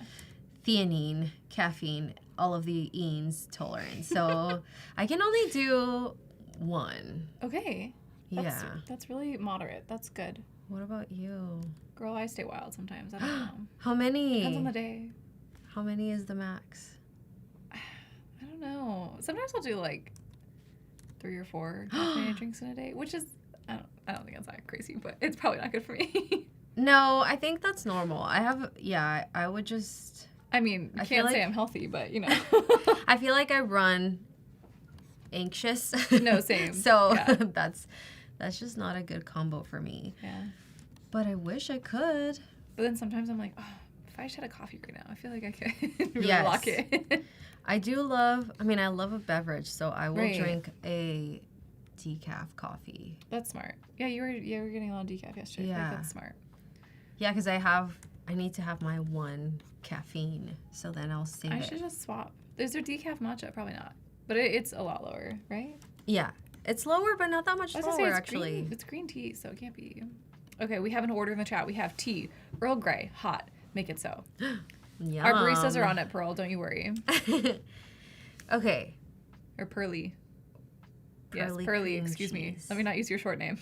Theanine, caffeine, all of the enes tolerance. So I can only do one. Okay. Yeah. That's really moderate. That's good. What about you? Girl, I stay wild sometimes. I don't know. How many? Depends on the day. How many is the max? I don't know. Sometimes I'll do like 3 or 4 caffeinated drinks in a day, which is, I don't think that's that crazy, but it's probably not good for me. No, I think that's normal. I would just... I mean, you can't say I'm healthy, but, you know. I feel like I run anxious. No, same. So yeah. that's just not a good combo for me. Yeah. But I wish I could. But then sometimes I'm like, oh, if I just had a coffee right now, I feel like I could really Yes. lock it. I love a beverage, so I will Right. drink a decaf coffee. That's smart. Yeah, you were getting a lot of decaf yesterday. I Yeah. think that's smart. Yeah, because I need to have my one caffeine, so then I'll save I it. should just swap. Is there decaf matcha? Probably not. But it's a lot lower, right? Yeah, it's lower, but not that much I was gonna lower, say actually. It's green tea, so it can't be. Okay, we have an order in the chat. We have tea, Earl Grey, hot. Make it so. Yum. Our baristas are on it, Pearl. Don't you worry. Okay. Or Pearly. Pearly Yes, Pearly. cream Excuse me. cheese. Let me not use your short name.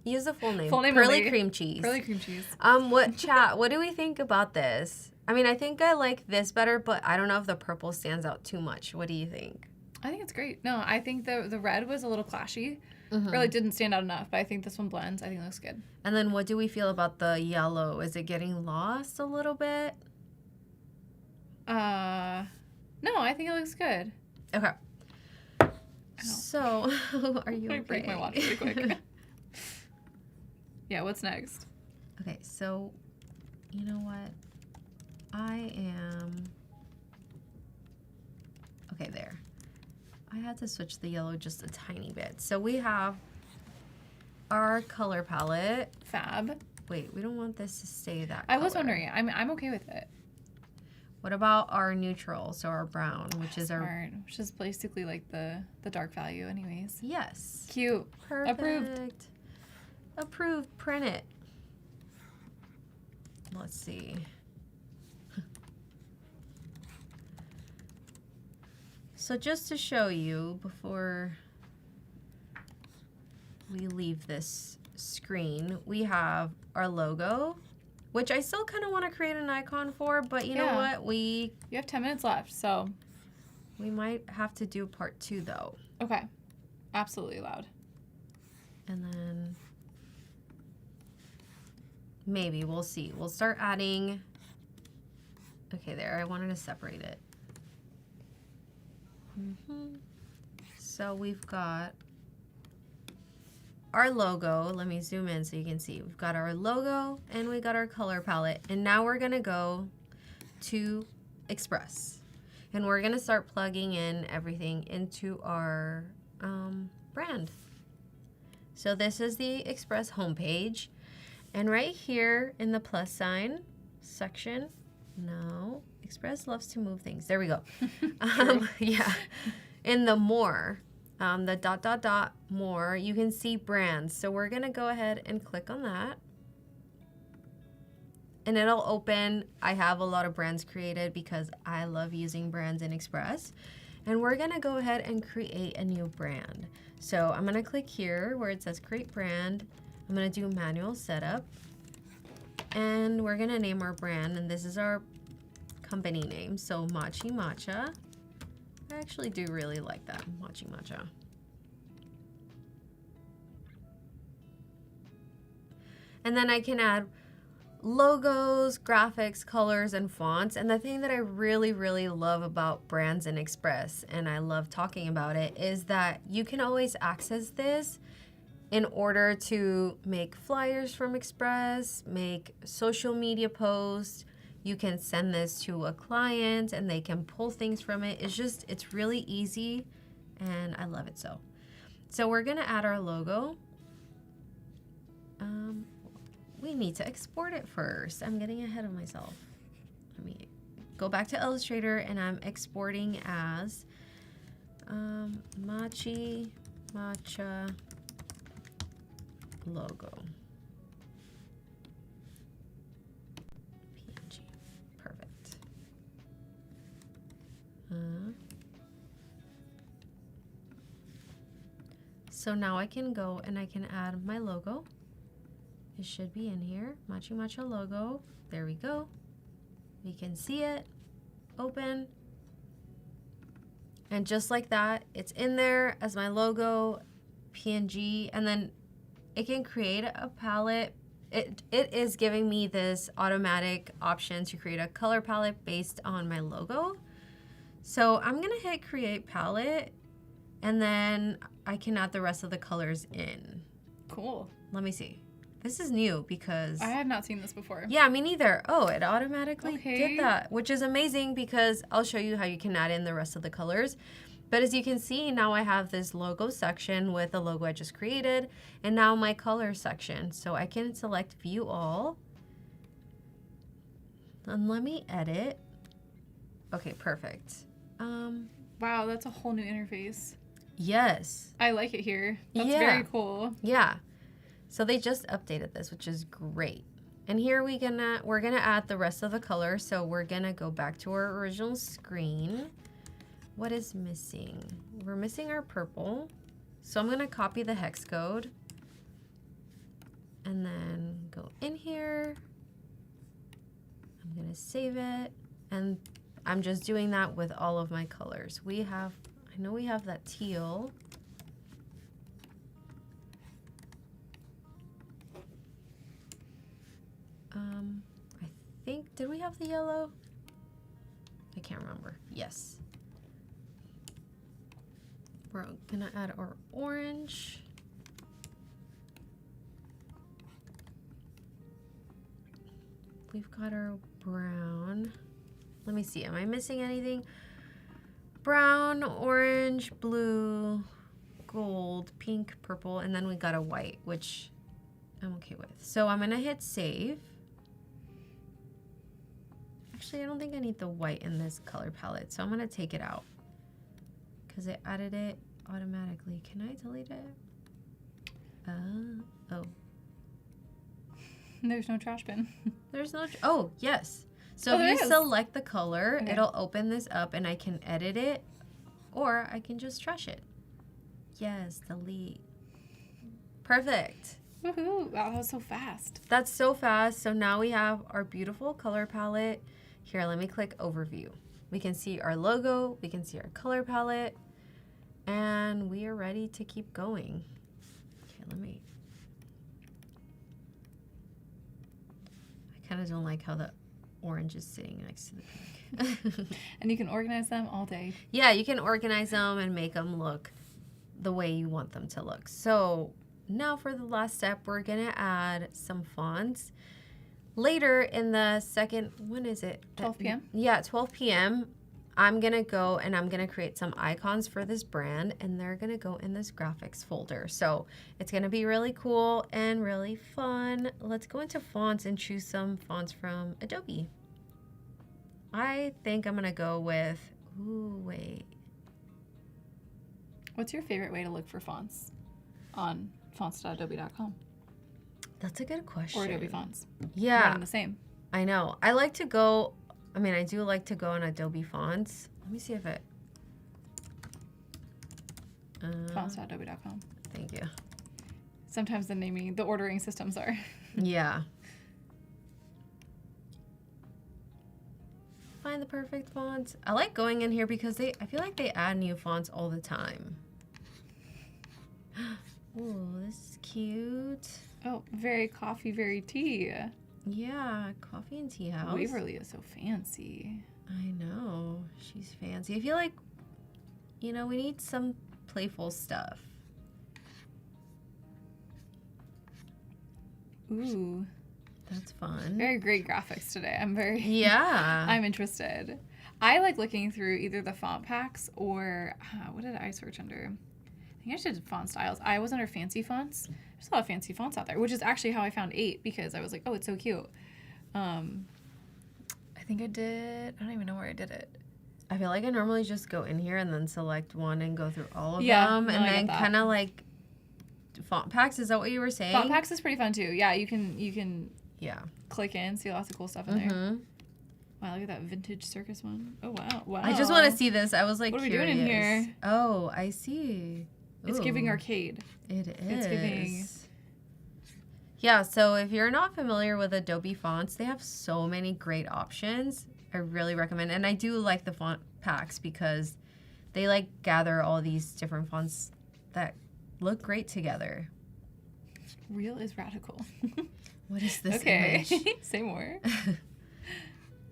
Use the full name. Full name Pearly only. cream cheese. Pearly cream cheese. What do we think about this? I mean, I think I like this better, but I don't know if the purple stands out too much. What do you think? I think it's great. No, I think the red was a little clashy. Mm-hmm. Really didn't stand out enough, but I think this one blends. I think it looks good. And then what do we feel about the yellow? Is it getting lost a little bit? No, I think it looks good. Okay. So, are you Let me break my watch really quick. Yeah, what's next? Okay, so, you know what? Okay, there. I had to switch the yellow just a tiny bit. So we have our color palette. Fab. Wait, we don't want this to stay that I was color. wondering. I'm okay with it. What about our neutral, so our brown, which is our... Smart. Which is basically like the dark value anyways. Yes. Cute. Perfect. Approved. Approved. Print it. Let's see. So just to show you before we leave this screen, we have our logo, which I still kind of want to create an icon for, but you know Yeah. what? You have 10 minutes left, so. We might have to do part 2 though. Okay. Absolutely allowed. And then maybe we'll see. We'll start adding. Okay, there. I wanted to separate it. So we've got our logo. Let me zoom in so you can see. We've got our logo and we got our color palette. And now we're going to go to Express. And we're going to start plugging in everything into our brand. So this is the Express homepage. And right here in the plus sign section, no, Express loves to move things. There we go. Yeah. In the more, the ... more, you can see brands. So we're going to go ahead and click on that. And it'll open. I have a lot of brands created because I love using brands in Express. And we're going to go ahead and create a new brand. So I'm going to click here where it says create brand. I'm going to do manual setup. And we're going to name our brand. And this is our company name. So Machi Matcha. I actually do really like that. Machi Matcha. And then I can add logos, graphics, colors, and fonts. And the thing that I really, really love about brands in Express, and I love talking about it, is that you can always access this in order to make flyers from Express, make social media posts. You can send this to a client and they can pull things from it. It's really easy and I love it so. So we're gonna add our logo we need to export it first. I'm getting ahead of myself. Let me go back to Illustrator, and I'm exporting as matcha logo. PNG. Perfect. So now I can go and I can add my logo. It should be in here. Matcha logo. There we go. We can see it. Open. And just like that, it's in there as my logo, PNG, and then it can create a palette. It is giving me this automatic option to create a color palette based on my logo. So I'm gonna hit create palette, and then I can add the rest of the colors in. Cool. Let me see. This is new because I have not seen this before. yeah, me neither. Oh, it automatically did that, which is amazing because I'll show you how you can add in the rest of the colors. But as you can see, now I have this logo section with the logo I just created, and now my color section. So I can select view all. And let me edit. Okay, perfect. Wow, that's a whole new interface. Yes. I like it here. That's Yeah. very cool. Yeah. So they just updated this, which is great. And here we're gonna add the rest of the color. So we're gonna go back to our original screen. What is missing? We're missing our purple. So I'm gonna copy the hex code and then go in here. I'm gonna save it. And I'm just doing that with all of my colors. I know we have that teal. I think, did we have the yellow? I can't remember. Yes. We're gonna add our orange. We've got our brown. Let me see, am I missing anything? Brown, orange, blue, gold, pink, purple, and then we got a white, which I'm okay with. So I'm gonna hit save. Actually, I don't think I need the white in this color palette, so I'm gonna take it out because it added it automatically. Can I delete it? Oh. There's no trash bin. There's no, oh, yes. So if you select the color, it'll open this up and I can edit it, or I can just trash it. Yes, delete. Perfect. Woohoo! Wow, that was so fast. That's so fast. So now we have our beautiful color palette. Here, let me click overview. We can see our logo, we can see our color palette, and we are ready to keep going. Okay, I kind of don't like how the orange is sitting next to the pink. And you can organize them all day. Yeah, you can organize them and make them look the way you want them to look. So now for the last step, we're gonna add some fonts. Later in the second, when is it? 12 p.m.? Yeah, 12 p.m. I'm gonna go and I'm gonna create some icons for this brand, and they're gonna go in this graphics folder. So it's gonna be really cool and really fun. Let's go into fonts and choose some fonts from Adobe. I think I'm gonna go with, What's your favorite way to look for fonts on fonts.adobe.com? That's a good question. Or Adobe Fonts. Yeah. One and the same. I know. I do like to go on Adobe Fonts. Let me see if it... Fonts.adobe.com. Thank you. Sometimes the ordering systems are. Yeah. Find the perfect fonts. I like going in here because I feel like they add new fonts all the time. Ooh, this is cute. Oh, very coffee, very tea. Yeah, coffee and tea house. Waverly is so fancy. I know. She's fancy. I feel like, we need some playful stuff. Ooh. That's fun. Very great graphics today. Yeah. I'm interested. I like looking through either the font packs or, what did I search under? I think I just did font styles. I was under fancy fonts. There's a lot of fancy fonts out there, which is actually how I found 8 because I was like, oh, it's so cute. I think I don't even know where I did it. I feel like I normally just go in here and then select one and go through all of Yeah, them. no, And I get then that. kind of like font packs. Is that what you were saying? Font packs is pretty fun too. Yeah, you can Yeah. click in, see lots of cool stuff in there. Wow, look at that vintage circus one. Oh, wow. Wow. I just want to see this. I was like, What are we curious. doing in here? Oh, I see. It's giving Ooh, arcade. It is. It's giving. Yeah, so if you're not familiar with Adobe fonts, they have so many great options. I really recommend. And I do like the font packs because they like gather all these different fonts that look great together. Real is radical. What is this Okay. image? Say more.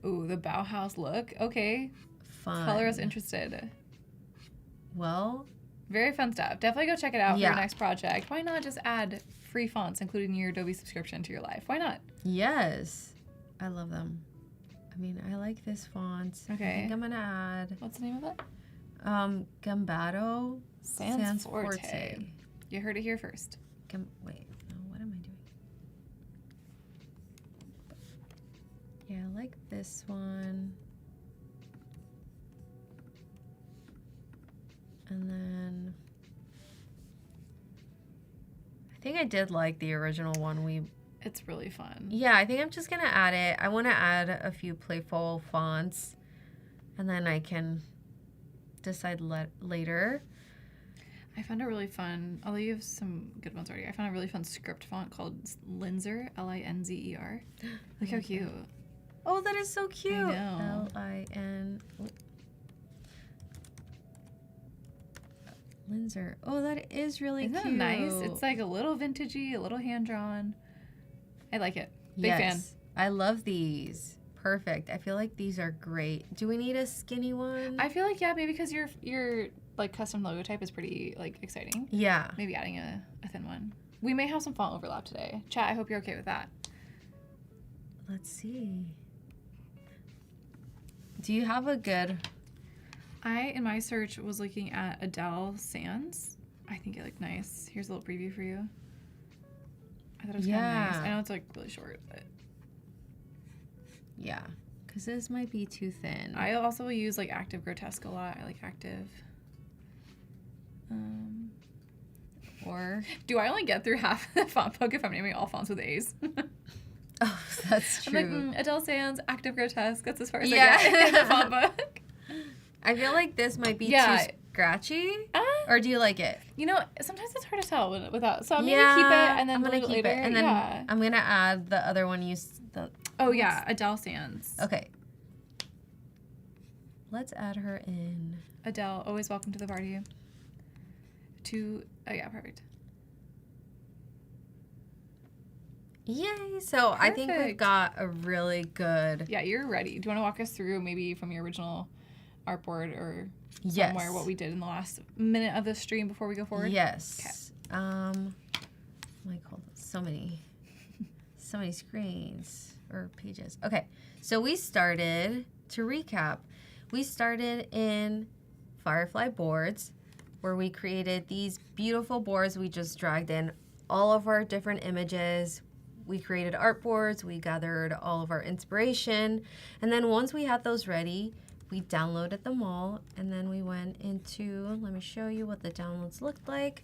Ooh, the Bauhaus look. Okay. Fun. Color us interested. Well, Very fun stuff. Definitely go check it out for Yeah. your next project. Why not just add free fonts, including your Adobe subscription, to your life? Why not? yes. I love them. I mean, I like this font. I Okay. think I'm going to add What's the name of it? Gambado Sans Forte. You heard it here first. Wait, no, what am I doing? Yeah, I like this one. And then I think I did like the original one. It's really fun. Yeah, I think I'm just gonna add it. I want to add a few playful fonts, and then I can decide later. I found a really fun, although you have some good ones already, I found a really fun script font called Linzer, Linzer. Look how cute. Oh, that is so cute. I know. Lin. Linzer. Oh, that is really Isn't cute. that nice? It's like a little vintagey, a little hand-drawn. I like it. Big fan. I love these. Perfect. I feel like these are great. Do we need a skinny one? I feel like, yeah, maybe because your like custom logo type is pretty like exciting. Yeah. Maybe adding a thin one. We may have some font overlap today. Chat, I hope you're okay with that. Let's see. Do you have a good... In my search, was looking at Adele Sands. I think it looked nice. Here's a little preview for you. I thought it was kind of nice. I know it's like really short, but... Yeah, because this might be too thin. I also use like Active Grotesque a lot. I like Active. Or... Do I only get through half the font book if I'm naming all fonts with A's? Oh, that's I'm true. like, Adele Sands, Active Grotesque. That's as far as Yeah. I get in the font book. I feel like this might be Yeah. too scratchy. Or do you like it? You know, sometimes it's hard to tell without. So I'm Yeah, gonna keep it and then I'm gonna delete keep later. it, and then yeah. I'm gonna add the other one. Oh yeah, Adele Sands. Okay. Let's add her in. Adele, always welcome to the party. Oh yeah, perfect. Yay! So I think we've Perfect. got a really good. Yeah, you're ready. Do you want to walk us through maybe from your original artboard or Yes. somewhere what we did in the last minute of the stream before we go forward? Yes. Like hold on, so many screens or pages. Okay, so we started, to recap, we started in Firefly Boards, where we created these beautiful boards. We just dragged in all of our different images. We created artboards, we gathered all of our inspiration, and then once we had those ready, we downloaded them all, and then we went into, let me show you what the downloads looked like.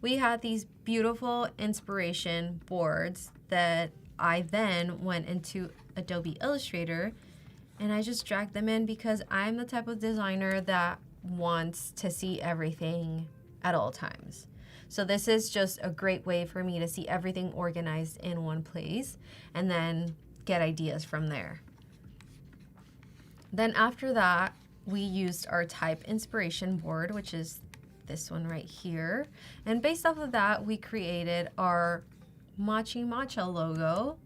We had these beautiful inspiration boards that I then went into Adobe Illustrator, and I just dragged them in because I'm the type of designer that wants to see everything at all times. So this is just a great way for me to see everything organized in one place and then get ideas from there. Then after that, we used our type inspiration board, which is this one right here. And based off of that, we created our matcha logo.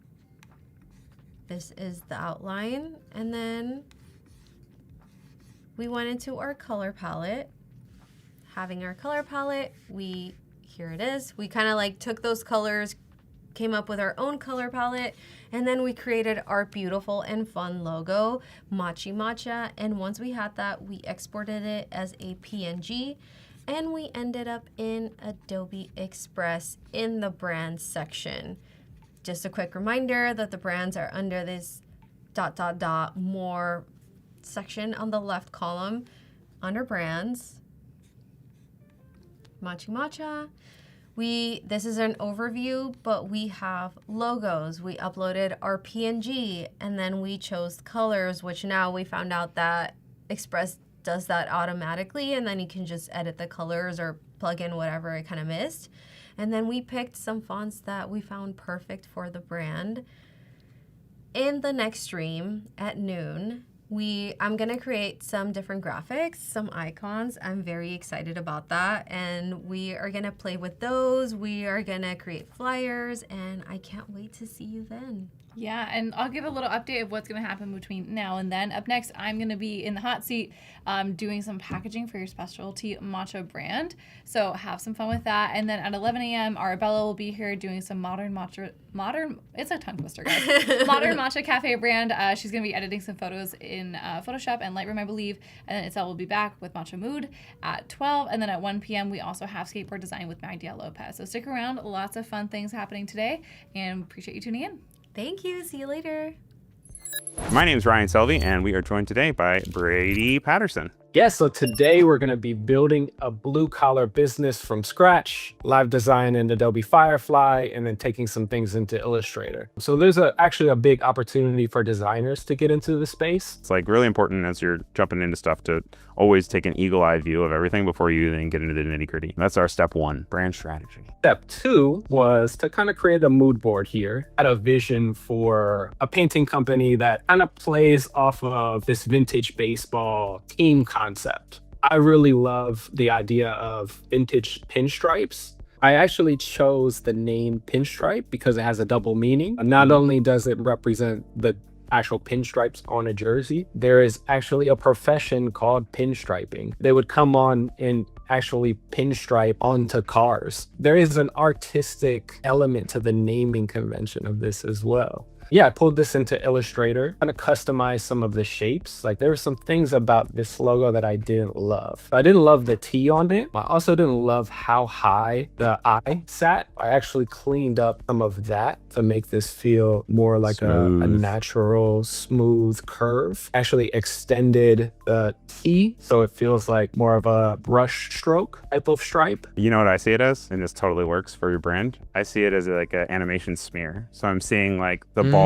This is the outline. And then we went into our color palette. Having our color palette, here it is. We kind of like took those colors, came up with our own color palette, and then we created our beautiful and fun logo, Matcha. And once we had that, we exported it as a PNG, And we ended up in Adobe Express in the brands section. Just a quick reminder that the brands are under this ... more section on the left column under brands. Matcha. This is an overview, but we have logos. We uploaded our PNG, and then we chose colors, which now we found out that Express does that automatically, and then you can just edit the colors or plug in whatever I kind of missed. And then we picked some fonts that we found perfect for the brand. In the next stream at noon, I'm gonna create some different graphics, some icons. I'm very excited about that, and we are gonna play with those. We are gonna create flyers, and I can't wait to see you then. Yeah, and I'll give a little update of what's going to happen between now and then. Up next, I'm going to be in the hot seat doing some packaging for your specialty matcha brand. So have some fun with that. And then at 11 a.m., Arabela will be here doing some modern, it's a tongue twister, guys. Modern matcha cafe brand. She's going to be editing some photos in Photoshop and Lightroom, I believe. And then Itzel will be back with Matcha Mood at 12. And then at 1 p.m., we also have skateboard design with Magdia Lopez. So stick around. Lots of fun things happening today, and appreciate you tuning in. Thank you. See you later. My name is Ryan Selvey, and we are joined today by Brady Patterson. Yeah, so today we're going to be building a blue-collar business from scratch, live design in Adobe Firefly, and then taking some things into Illustrator. So there's actually a big opportunity for designers to get into the space. It's like really important as you're jumping into stuff to always take an eagle-eye view of everything before you then get into the nitty-gritty. That's our step one, brand strategy. Step two was to kind of create a mood board here. I had a vision for a painting company that kind of plays off of this vintage baseball team concept. I really love the idea of vintage pinstripes. I actually chose the name pinstripe because it has a double meaning. Not only does it represent the actual pinstripes on a jersey, there is actually a profession called pinstriping. They would come on and actually pinstripe onto cars. There is an artistic element to the naming convention of this as well. Yeah, I pulled this into Illustrator, kind of customized some of the shapes. Like there were some things about this logo that I didn't love. I didn't love the T on it. I also didn't love how high the I sat. I actually cleaned up some of that to make this feel more like a natural, smooth curve. Actually extended the T so it feels like more of a brush stroke type of stripe. You know what I see it as? And this totally works for your brand. I see it as like an animation smear. So I'm seeing like the ball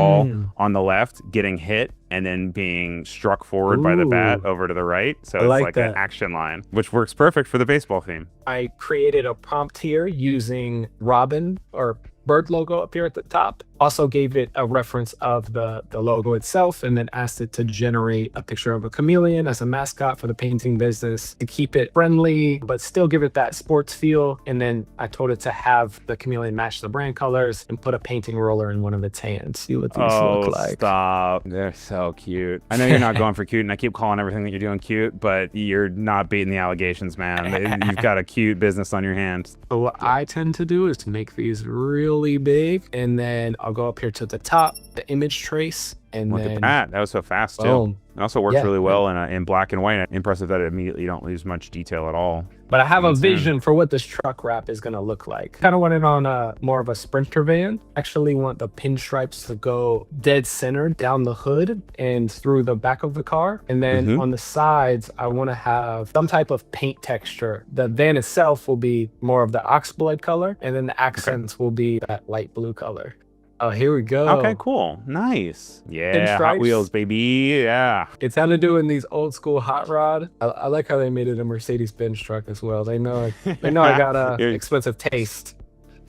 on the left getting hit and then being struck forward by the bat over to the right. So it's like an action line, which works perfect for the baseball theme. I created a prompt here using Robin or bird logo up here at the top. Also gave it a reference of the logo itself, and then asked it to generate a picture of a chameleon as a mascot for the painting business to keep it friendly, but still give it that sports feel. And then I told it to have the chameleon match the brand colors and put a painting roller in one of its hands. See what these look like. Stop. They're so cute. I know you're not going for cute, and I keep calling everything that you're doing cute, but you're not beating the allegations, man. You've got a cute business on your hands. So what I tend to do is to make these really big, and then I'll go up here to the top, the image trace, and Look then at that. That was so fast, boom. too. It also works really well in black and white. Impressive that it immediately don't lose much detail at all. But I have a vision for what this truck wrap is going to look like. Kind of want it on more of a Sprinter van. Actually want the pinstripes to go dead center down the hood and through the back of the car. And then on the sides, I want to have some type of paint texture. The van itself will be more of the oxblood color, and then the accents will be that light blue color. Oh, here we go. Okay, cool. Nice. Yeah, Pinstripes. Hot Wheels, baby. Yeah. It's how to do in these old school hot rod. I like how they made it a Mercedes-Benz truck as well. They know I got a expensive taste.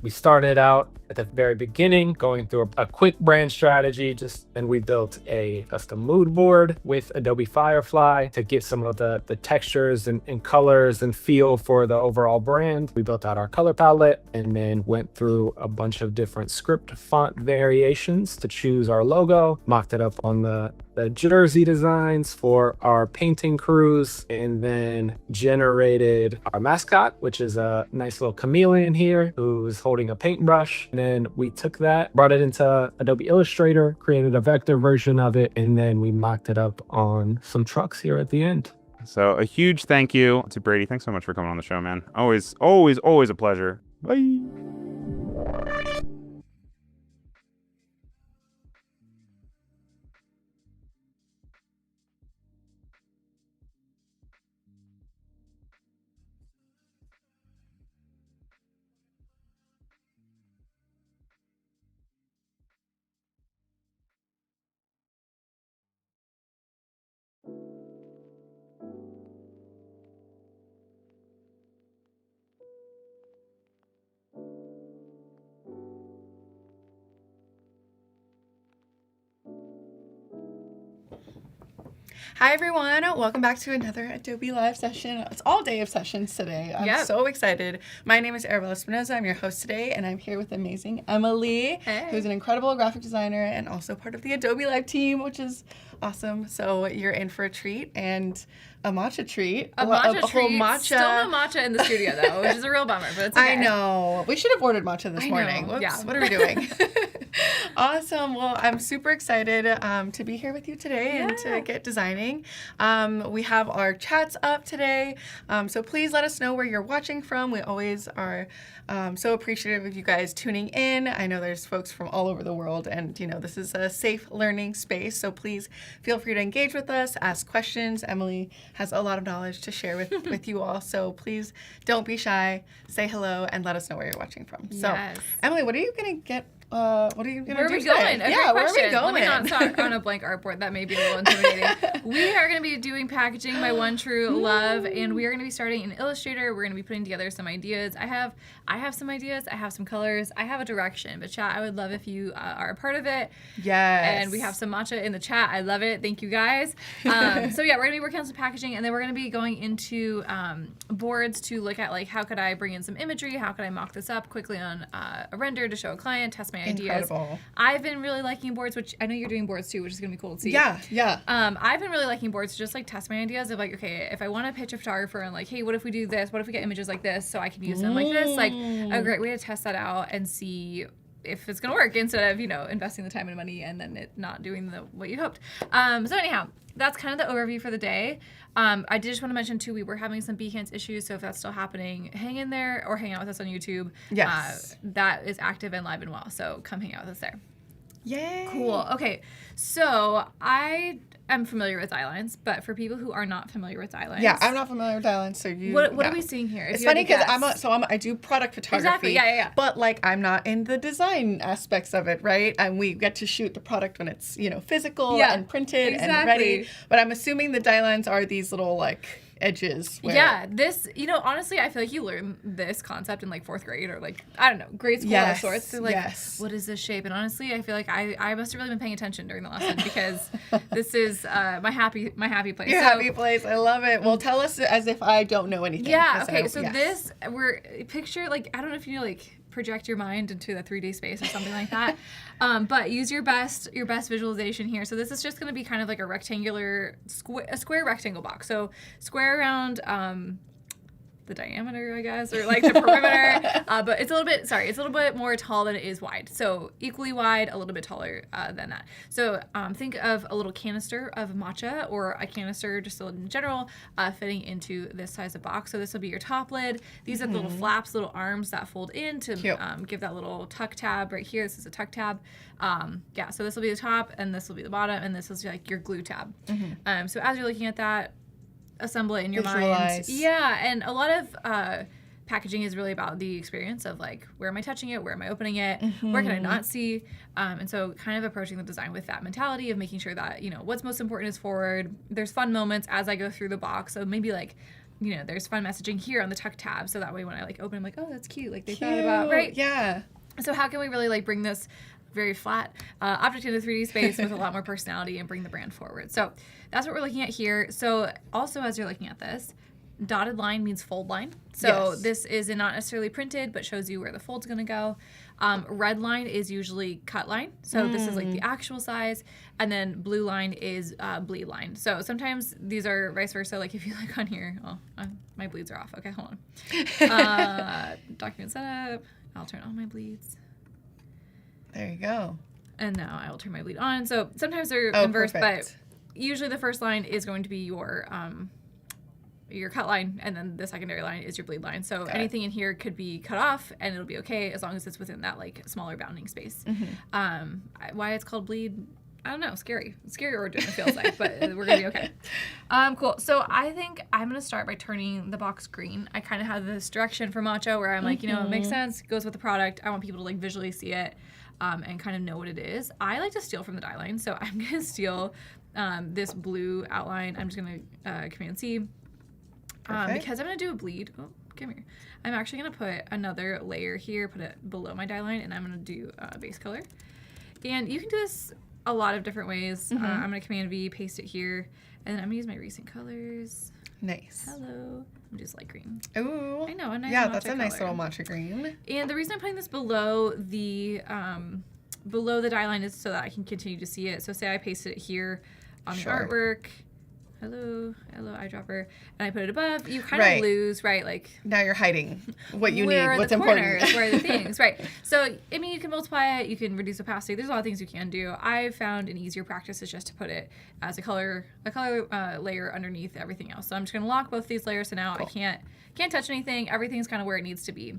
We started out at the very beginning, going through a quick brand strategy, and we built a custom mood board with Adobe Firefly to get some of the textures and colors and feel for the overall brand. We built out our color palette and then went through a bunch of different script font variations to choose our logo, mocked it up on the jersey designs for our painting crews, and then generated our mascot, which is a nice little chameleon here who's holding a paintbrush. And then we took that, brought it into Adobe Illustrator, created a vector version of it, and then we mocked it up on some trucks here at the end. So a huge thank you to Brady. Thanks so much for coming on the show, man. Always a pleasure. Bye. Hi everyone, welcome back to another Adobe Live session. It's all day of sessions today. I'm so excited. My name is Arabela Espinoza. I'm your host today, and I'm here with amazing Emily, who's an incredible graphic designer and also part of the Adobe Live team, which is awesome. So you're in for a treat and a matcha treat. A matcha whole treat. Matcha. Still no matcha in the studio though, which is a real bummer, but it's okay. I know. We should have ordered matcha this morning. Whoops. Yeah. What are we doing? Awesome. Well, I'm super excited to be here with you today and to get designing. We have our chats up today, so please let us know where you're watching from. We always are so appreciative of you guys tuning in. I know there's folks from all over the world, and this is a safe learning space, so please feel free to engage with us, ask questions. Emily has a lot of knowledge to share with you all, so please don't be shy, say hello, and let us know where you're watching from. So, Emily, what are you going to get? What are you going to do today? Where are we going? Yeah, where are we going? Let me not talk on a blank artboard. That may be a little intimidating. We are going to be doing packaging, my one true love, and we are going to be starting in Illustrator. We're going to be putting together some ideas. I have some ideas. I have some colors. I have a direction. But chat, I would love if you are a part of it. Yes. And we have some matcha in the chat. I love it. Thank you guys. So yeah, we're going to be working on some packaging, and then we're going to be going into boards to look at like how could I bring in some imagery? How could I mock this up quickly on a render to show a client, test my ideas. Incredible. I've been really liking boards, which I know you're doing boards too, which is going to be cool to see. Yeah. I've been really liking boards to just like test my ideas of like, okay, if I want to pitch a photographer and like, hey, what if we do this? What if we get images like this so I can use them like this? Like a great way to test that out and see if it's going to work instead of, investing the time and money and then it not doing what you hoped. So anyhow, that's kind of the overview for the day. I did just want to mention too, we were having some Behance issues, so if that's still happening, hang in there or hang out with us on YouTube. Yes. That is active and live and well, so come hang out with us there. Yay. Cool. Okay, so I am familiar with dielines, but for people who are not familiar with dielines. Yeah, I'm not familiar with dielines, so you. What are we seeing here? It's funny because I do product photography. Exactly. Yeah. But like I'm not in the design aspects of it, right? And we get to shoot the product when it's physical and printed and ready. But I'm assuming the dielines are these little like edges. This, honestly, I feel like you learn this concept in like 4th grade or like, I don't know, grade school of sorts. So like, what is this shape? And honestly, I feel like I must have really been paying attention during the lesson because this is my happy place. Your happy place. I love it. Well, tell us as if I don't know anything. Yeah. Okay. So this, picture like, I don't know if you like project your mind into the 3D space or something like that. But use your best visualization here. So this is just going to be kind of like a rectangular, a square rectangle box. So square around the diameter, I guess, or like the perimeter. But it's a little bit more tall than it is wide. So equally wide, a little bit taller than that. So think of a little canister of matcha or a canister just in general fitting into this size of box. So this will be your top lid. These are the little flaps, little arms that fold in to give that little tuck tab right here. This is a tuck tab. So this will be the top and this will be the bottom and this is like your glue tab. So as you're looking at that, assemble it in your mind. Yeah, and a lot of packaging is really about the experience of like, where am I touching it? Where am I opening it? Where can I not see? And so kind of approaching the design with that mentality of making sure that, what's most important is forward. There's fun moments as I go through the box. So maybe like, there's fun messaging here on the tuck tab. So that way when I like open, I'm like, oh, that's cute. Like they thought about, right? Yeah. So how can we really like bring this very flat object into 3D space with a lot more personality and bring the brand forward? So that's what we're looking at here. So also as you're looking at this, dotted line means fold line. So this is not necessarily printed, but shows you where the fold's gonna go. Red line is usually cut line. So this is like the actual size. And then blue line is bleed line. So sometimes these are vice versa. Like if you look on here, my bleeds are off. Okay, hold on. Document setup. I'll turn on my bleeds. There you go. And now I will turn my bleed on. So sometimes they're inverse, but usually the first line is going to be your your cut line, and then the secondary line is your bleed line. So Got anything in here could be cut off, and it'll be okay as long as it's within that like smaller bounding space. Why it's called bleed, I don't know. Scary origin, it feels like, but we're gonna be okay. Cool. So I think I'm gonna start by turning the box green. I kind of have this direction for matcha where I'm like, it makes sense, goes with the product. I want people to like visually see it and kind of know what it is. I like to steal from the die line, so I'm gonna steal this blue outline. I'm just gonna Command C. Because I'm going to do a bleed. Oh, come here. I'm actually going to put another layer here, put it below my die line, and I'm going to do base color. And you can do this a lot of different ways. I'm going to Command V, paste it here, and then I'm going to use my recent colors. Nice. Hello. I'm just light green. Ooh. I know, a nice that's a nice little matcha green. And the reason I'm putting this below the die line is so that I can continue to see it. So say I pasted it here on the artwork. Hello, eyedropper, and I put it above. You kind of lose, right? Like now you're hiding what you need, what's the important. Corners, where are the things, right? So I mean, you can multiply it, you can reduce opacity. There's a lot of things you can do. I've found an easier practice is just to put it as a color layer underneath everything else. So I'm just gonna lock both these layers. So now I can't touch anything. Everything's kind of where it needs to be.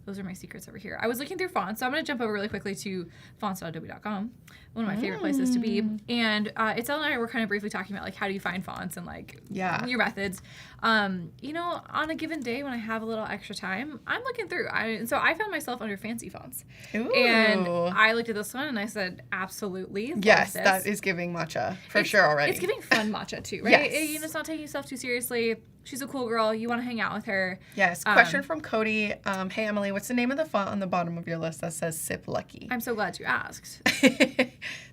Those are my secrets over here. I was looking through fonts, so I'm going to jump over really quickly to fonts.adobe.com, one of my favorite places to be. And Itzel and I were kind of briefly talking about like how do you find fonts and like your methods. On a given day when I have a little extra time, I'm looking through. So I found myself under fancy fonts. Ooh. And I looked at this one and I said, absolutely. Yes, that is giving matcha for sure already. It's giving fun matcha too, right? Yes. It's not taking yourself too seriously. She's a cool girl. You want to hang out with her. Yes. Question from Cody. Hey, Emily, what's the name of the font on the bottom of your list that says Sip Lucky? I'm so glad you asked.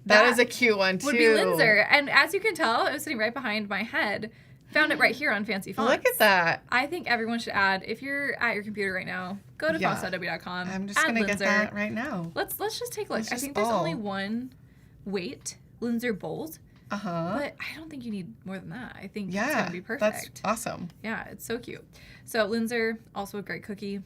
that is a cute one, too. Would be Linzer. And as you can tell, it was sitting right behind my head. Found it right here on Fancy Fonts. Look at that. I think everyone should add, if you're at your computer right now, go to fonts.adobe.com. I'm just going to get that right now. Let's just take a look. I think there's only one weight, Linzer Bold. But I don't think you need more than that. I think it's going to be perfect. That's awesome. Yeah, it's so cute. So Linzer, also a great cookie.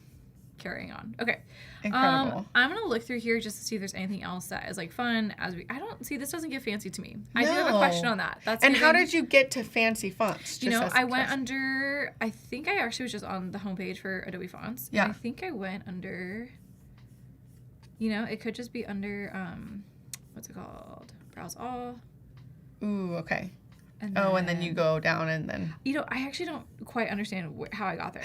Carrying on. Okay. Incredible. I'm going to look through here just to see if there's anything else that is like fun. I don't see, this doesn't get fancy to me. I do have a question on that. How did you get to fancy fonts? I went under, I think I actually was just on the homepage for Adobe Fonts. Yeah. And I think I went under, it could just be under, what's it called? Browse all. Ooh, okay. And then you go down and then... I actually don't quite understand how I got there.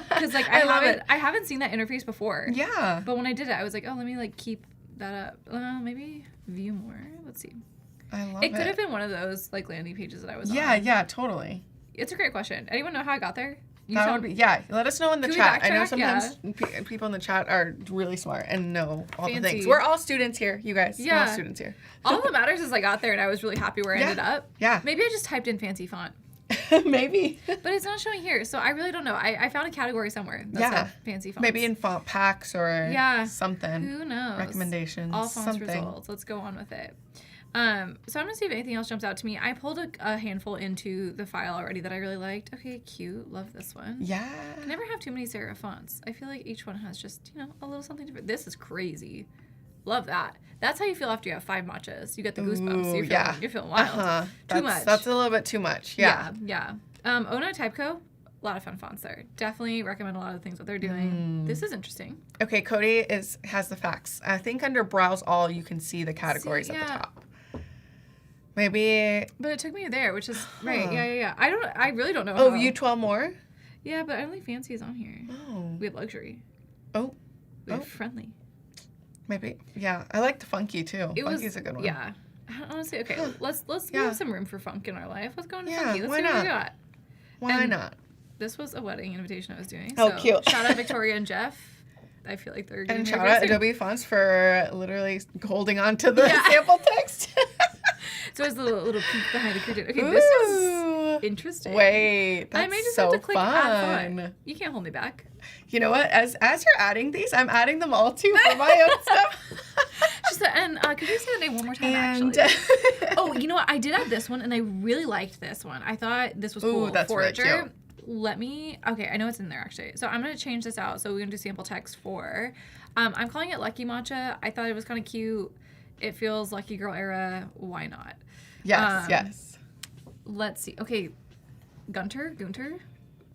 Because, like, I haven't seen that interface before. Yeah. But when I did it, I was like, oh, let me, like, keep that up. Maybe view more. Let's see. I love it. It could have been one of those, like, landing pages that I was on. Yeah, totally. It's a great question. Anyone know how I got there? Let us know in the chat. I know sometimes people in the chat are really smart and know all the things. We're all students here, you guys. Yeah. We're all students here. All that matters is I got there and I was really happy where I ended up. Yeah. Maybe I just typed in fancy font. Maybe. But it's not showing here, so I really don't know. I found a category somewhere that said fancy fonts. Maybe in font packs or something. Who knows? Recommendations. All fonts results. Let's go on with it. So I'm gonna see if anything else jumps out to me. I pulled a handful into the file already that I really liked. Okay, cute. Love this one. Yeah. Can never have too many serif fonts. I feel like each one has just, a little something different. This is crazy. Love that. That's how you feel after you have 5 matchas. You get the goosebumps. So you're feeling wild. Too much. That's a little bit too much. Yeah. Ona Typeco. A lot of fun fonts there. Definitely recommend a lot of the things that they're doing. This is interesting. Okay, Cody has the facts. I think under Browse All, you can see the categories at the top. Maybe. But it took me there, which is right. Yeah. I really don't know. Oh, you 12 more? Yeah, but only fancy is on here. Oh. We have luxury. Oh. We have friendly. Maybe. Yeah. I like the funky too. Funky's a good one. Yeah. Honestly, okay. Let's have some room for funk in our life. Let's go into funky. Let's why see not? what we got. Why not? This was a wedding invitation I was doing. Oh, so cute. Shout out Victoria and Jeff. I feel like they're and shout out Adobe Fonts for literally holding on to the sample text. So it's a little peek behind the curtain. Okay, this is interesting. Wait, that's I may just so have to click add fun. font. You can't hold me back. You know what? As you're adding these, I'm adding them all too for my own stuff. And could you say the name one more time, actually? Oh, you know what? I did add this one, and I really liked this one. I thought this was cool. Ooh, that's Forager. really cute. Okay, I know it's in there, actually. So I'm going to change this out. So we're going to do sample text for, I'm calling it Lucky Matcha. I thought it was kind of cute. It feels Lucky Girl era. Why not? Yes. Let's see. Okay, Gunter.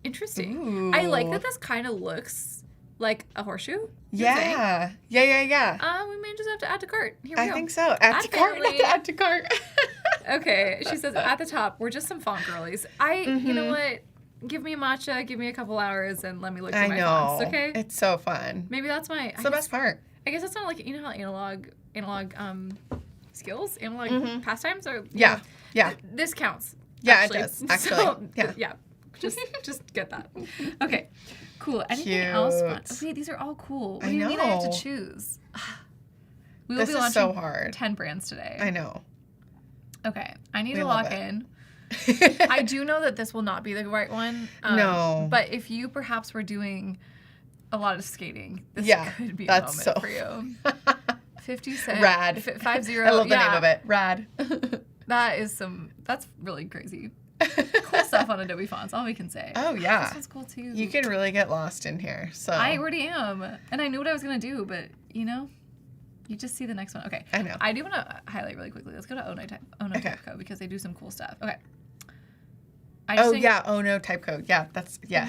Interesting. I like that this kind of looks like a horseshoe. Just saying. Yeah. We may just have to add to cart. Here we go. I think so. Add to cart. Apparently- Add to cart. Okay, she says at the top, we're just some font girlies. You know what? Give me a matcha, give me a couple hours, and let me look through I my know. fonts, okay? It's so fun. Maybe that's my... It's the best part. I guess it's not like, you know how analog skills, analog pastimes are... Yeah. This counts. Yeah, actually. it does. Actually. Yeah. Just get that. Okay, cool. Anything else fun? Okay, these are all cool. What do you mean I have to know. choose? We will This be is launching so hard. 10 brands today. I know. Okay, I need We to love lock it. in. I do know that this will not be the right one. No. But if you perhaps were doing a lot of skating, this could be a that's moment so for you. 50 cents. Rad. 50. I love the name of it. Rad. That's really crazy. Cool stuff on Adobe fonts, all we can say. Oh, yeah. This one's cool too. You can really get lost in here. So I already am. And I knew what I was going to do, but you just see the next one. Okay. I know. I do want to highlight really quickly. Let's go to Ono Typeco because they do some cool stuff. Okay. Oh no, type code. Yeah, that's yes.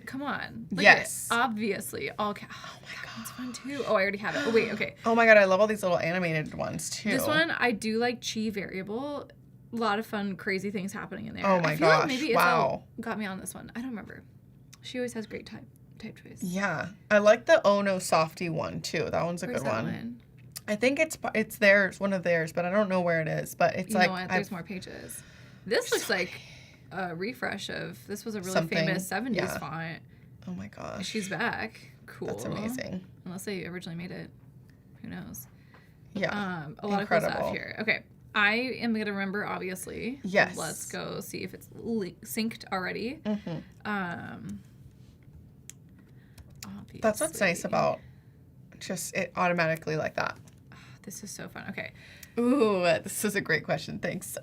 Come on. Look Yes. at it. Obviously, all oh my god, it's fun too. Oh, I already have it. Oh wait, okay. Oh my god, I love all these little animated ones too. This one I do like chi variable. A lot of fun, crazy things happening in there. Oh my I feel like gosh, maybe wow. Itzel got me on this one. I don't remember. She always has great type choice. Yeah, I like the Ono Softy one too. That one's a Where's good that one. I think it's theirs, one of theirs, but I don't know where it is. But it's you like know what? There's more pages. This looks like a refresh of this was a really famous 70s font. Oh my gosh. She's back. Cool. That's amazing. Unless they originally made it. Who knows? Yeah. A lot of cool stuff here. Okay. I am going to remember, obviously. Yes. Let's go see if it's synced already. That's what's nice about just it automatically like that. This is so fun. Okay. Ooh, this is a great question. Thanks.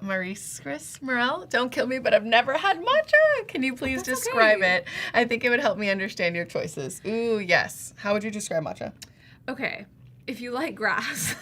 Maurice Chris Morel, don't kill me, but I've never had matcha. Can you please describe it? I think it would help me understand your choices. Ooh, yes. How would you describe matcha? Okay. If you like grass.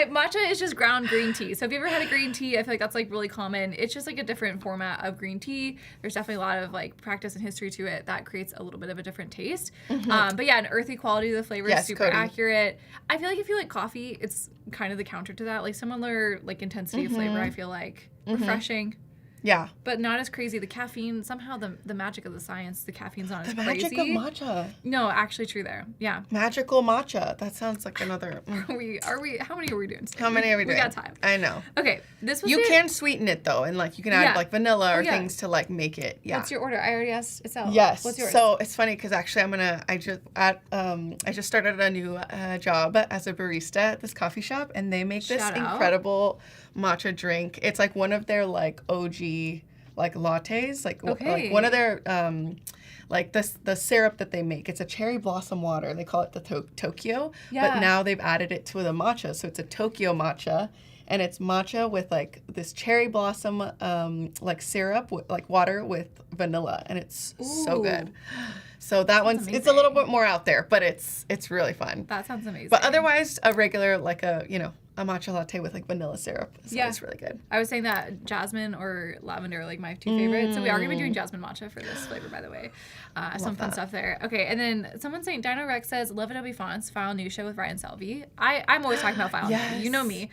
Matcha is just ground green tea. So if you ever had a green tea, I feel like that's like really common. It's just like a different format of green tea. There's definitely a lot of like practice and history to it that creates a little bit of a different taste. But yeah, an earthy quality to the flavor is super accurate. I feel like if you like coffee, it's kind of the counter to that. Like similar like intensity of flavor, I feel like. Refreshing. Yeah. But not as crazy. The caffeine, somehow the magic of the science, the caffeine's not as The crazy. magic of matcha. No, actually true there. Yeah. Magical matcha. That sounds like another. How many are we doing today? How many are we doing? We got time. I know. Okay, this was You can sweeten it though, and like you can add like vanilla or things to like make it. Yeah. What's your order? I already asked Itzel. Yes. What's yours? So it's funny because actually I just started a new job as a barista at this coffee shop, and they make this Shout out. incredible matcha drink. It's like one of their like OG like lattes, like one of their like the syrup that they make. It's a cherry blossom water. They call it the Tokyo. Yeah. But now they've added it to the matcha, so it's a Tokyo matcha. And it's matcha with like this cherry blossom like syrup, like water with vanilla, and it's so good. So that one's it's a little bit more out there, but it's really fun. That sounds amazing. But otherwise, a regular like a matcha latte with like vanilla syrup. So it's really good. I was saying that jasmine or lavender are like my two favorites. So we are going to be doing jasmine matcha for this flavor, by the way. Some fun stuff there. Okay, and then someone saying, Dino Rex says, love Adobe Fonts, file new show with Ryan Selvey. I'm always talking about file new. You know me.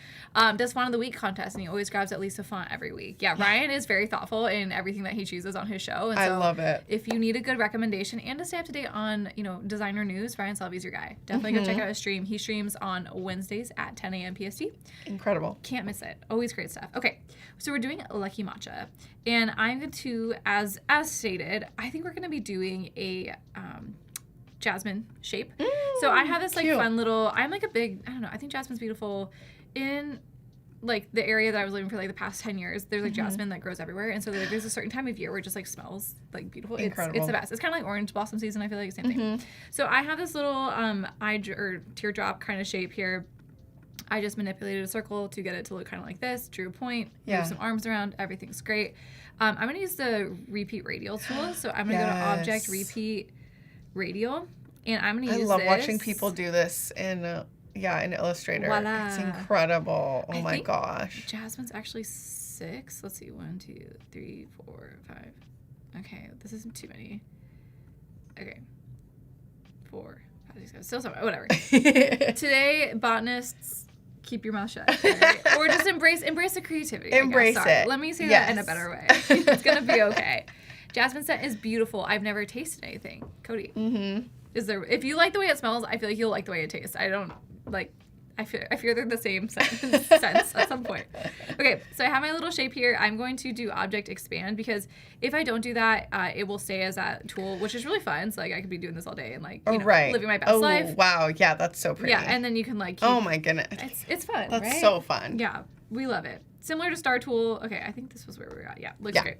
Does font of the week contest, and he always grabs at least a font every week. Yeah, Ryan is very thoughtful in everything that he chooses on his show. And I so love it. If you need a good recommendation and to stay up to date on, designer news, Ryan Selvey's your guy. Definitely go check out his stream. He streams on Wednesdays at 10 a.m. PST. Incredible. Can't miss it. Always great stuff. Okay, so we're doing Lucky Matcha, and I'm going to, as stated, I think we're going to be doing a jasmine shape. So I have this like cute. fun little. I'm like a big. I don't know. I think jasmine's beautiful. In like the area that I was living for like the past 10 years, there's like jasmine that grows everywhere, and so like, there's a certain time of year where it just like smells like beautiful. Incredible. It's the best. It's kind of like orange blossom season. I feel like same thing. So I have this little teardrop kind of shape here. I just manipulated a circle to get it to look kind of like this. Drew a point, moved some arms around. Everything's great. I'm going to use the repeat radial tool. So I'm going to go to Object, Repeat, Radial. And I'm going to use this. I love watching people do this in Illustrator. Voila. It's incredible. Oh my gosh. Jasmine's actually 6. Let's see. 1, 2, 3, 4, 5. Okay, this isn't too many. Okay. 4, 5, 6, 7, still somewhere. Whatever. Today, botanists, keep your mouth shut. Right? Or just embrace the creativity. Embrace it. Let me say that in a better way. It's gonna be okay. Jasmine scent is beautiful. I've never tasted anything. Cody. Mm-hmm. Is there? If you like the way it smells, I feel like you'll like the way it tastes. I don't like. I fear they're the same sense at some point. Okay, so I have my little shape here. I'm going to do Object Expand because if I don't do that, it will stay as that tool, which is really fun. So like I could be doing this all day and like living my best life. Oh wow, yeah, that's so pretty. Yeah, and then you can like. Oh my goodness. It's fun. That's right? so fun. Yeah, we love it. Similar to Star Tool. Okay, I think this was where we were at. Yeah, looks great.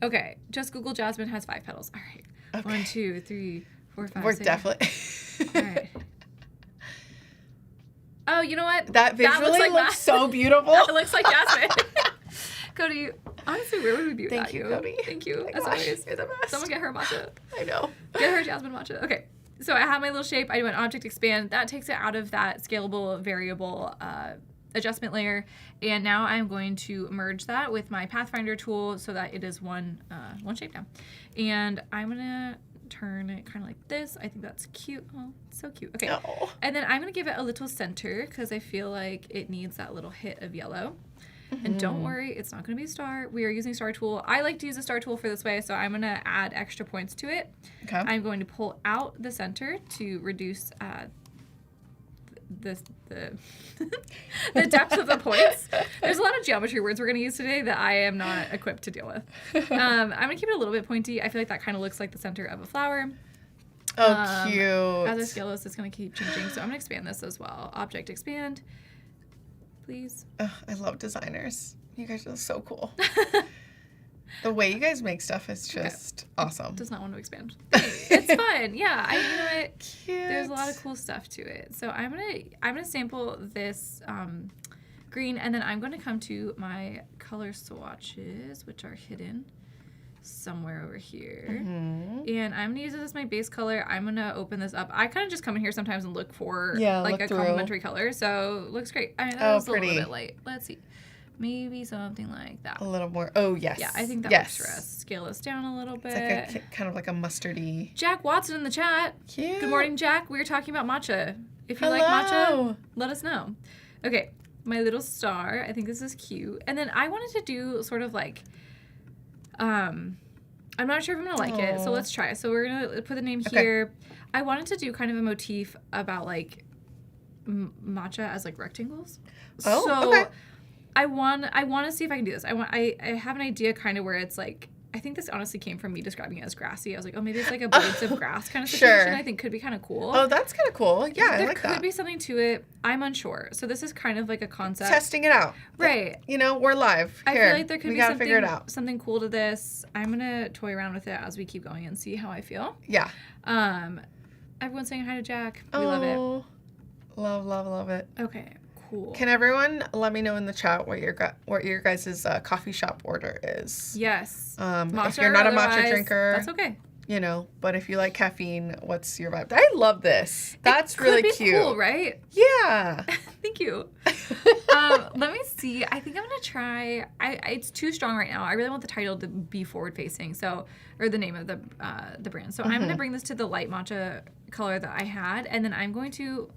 Okay, just Google Jasmine has 5 petals. All right. Okay. 1, 2, 3, 4, 5. We're 6. definitely. All right. Oh, you know what? That visually looks so beautiful. That looks like Jasmine. Cody, honestly, where would we be without you? Cody. Thank you. Oh As always. you're the best. Someone get her matcha. I know. Get her Jasmine matcha. Okay. So I have my little shape. I do an Object Expand. That takes it out of that scalable variable adjustment layer. And now I'm going to merge that with my Pathfinder tool so that it is one shape now. And I'm going to turn it kind of like this. I think that's cute. Oh, so cute. Okay. Oh. And then I'm going to give it a little center because I feel like it needs that little hit of yellow. Mm-hmm. And don't worry, it's not going to be a star. We are using Star Tool. I like to use a Star Tool for this way, so I'm going to add extra points to it. Okay. I'm going to pull out the center to reduce the the depth of the points. There's a lot of geometry words we're going to use today that I am not equipped to deal with. I'm going to keep it a little bit pointy. I feel like that kind of looks like the center of a flower. Oh, cute. As I scale this, it's going to keep changing. So I'm going to expand this as well. Object Expand, please. I love designers. You guys are so cool. The way you guys make stuff is just awesome. Does not want to expand. It's fun. Yeah, you know what? Cute. There's a lot of cool stuff to it. So I'm gonna sample this green, and then I'm gonna come to my color swatches, which are hidden somewhere over here. Mm-hmm. And I'm gonna use it as my base color. I'm gonna open this up. I kind of just come in here sometimes and look for like a complementary color. So it looks great. I mean, that was pretty. a little bit light. Let's see. Maybe something like that. A little more. Oh, yes. Yeah, I think that works for us. Scale this down a little bit. It's like kind of like a mustardy. Jack Watson in the chat. Cute. Good morning, Jack. We were talking about matcha. If you like matcha, let us know. Okay, my little star. I think this is cute. And then I wanted to do sort of like, I'm not sure if I'm going to like it, so let's try. So we're going to put the name here. I wanted to do kind of a motif about like matcha as like rectangles. Oh, so okay. I want to see if I can do this. I have an idea kind of where it's like, I think this honestly came from me describing it as grassy. I was like, oh, maybe it's like a blades of grass kind of situation. I think could be kind of cool. Oh, that's kind of cool. Yeah, I like that. There could be something to it. I'm unsure. So this is kind of like a concept. Testing it out. Right. You know, we're live. I feel like there could be figure it out. something cool to this. I'm going to toy around with it as we keep going and see how I feel. Yeah. Everyone's saying hi to Jack. We love it. Love, love, love it. Okay. Cool. Can everyone let me know in the chat what your guys' coffee shop order is? Yes. If you're not a matcha drinker, that's okay. You know, but if you like caffeine, what's your vibe? I love this. That's really cute. Cool, right? Yeah. Thank you. Let me see. I think I'm gonna try. It's too strong right now. I really want the title to be forward facing. Or the name of the brand. So I'm gonna bring this to the light matcha color that I had, and then I'm going to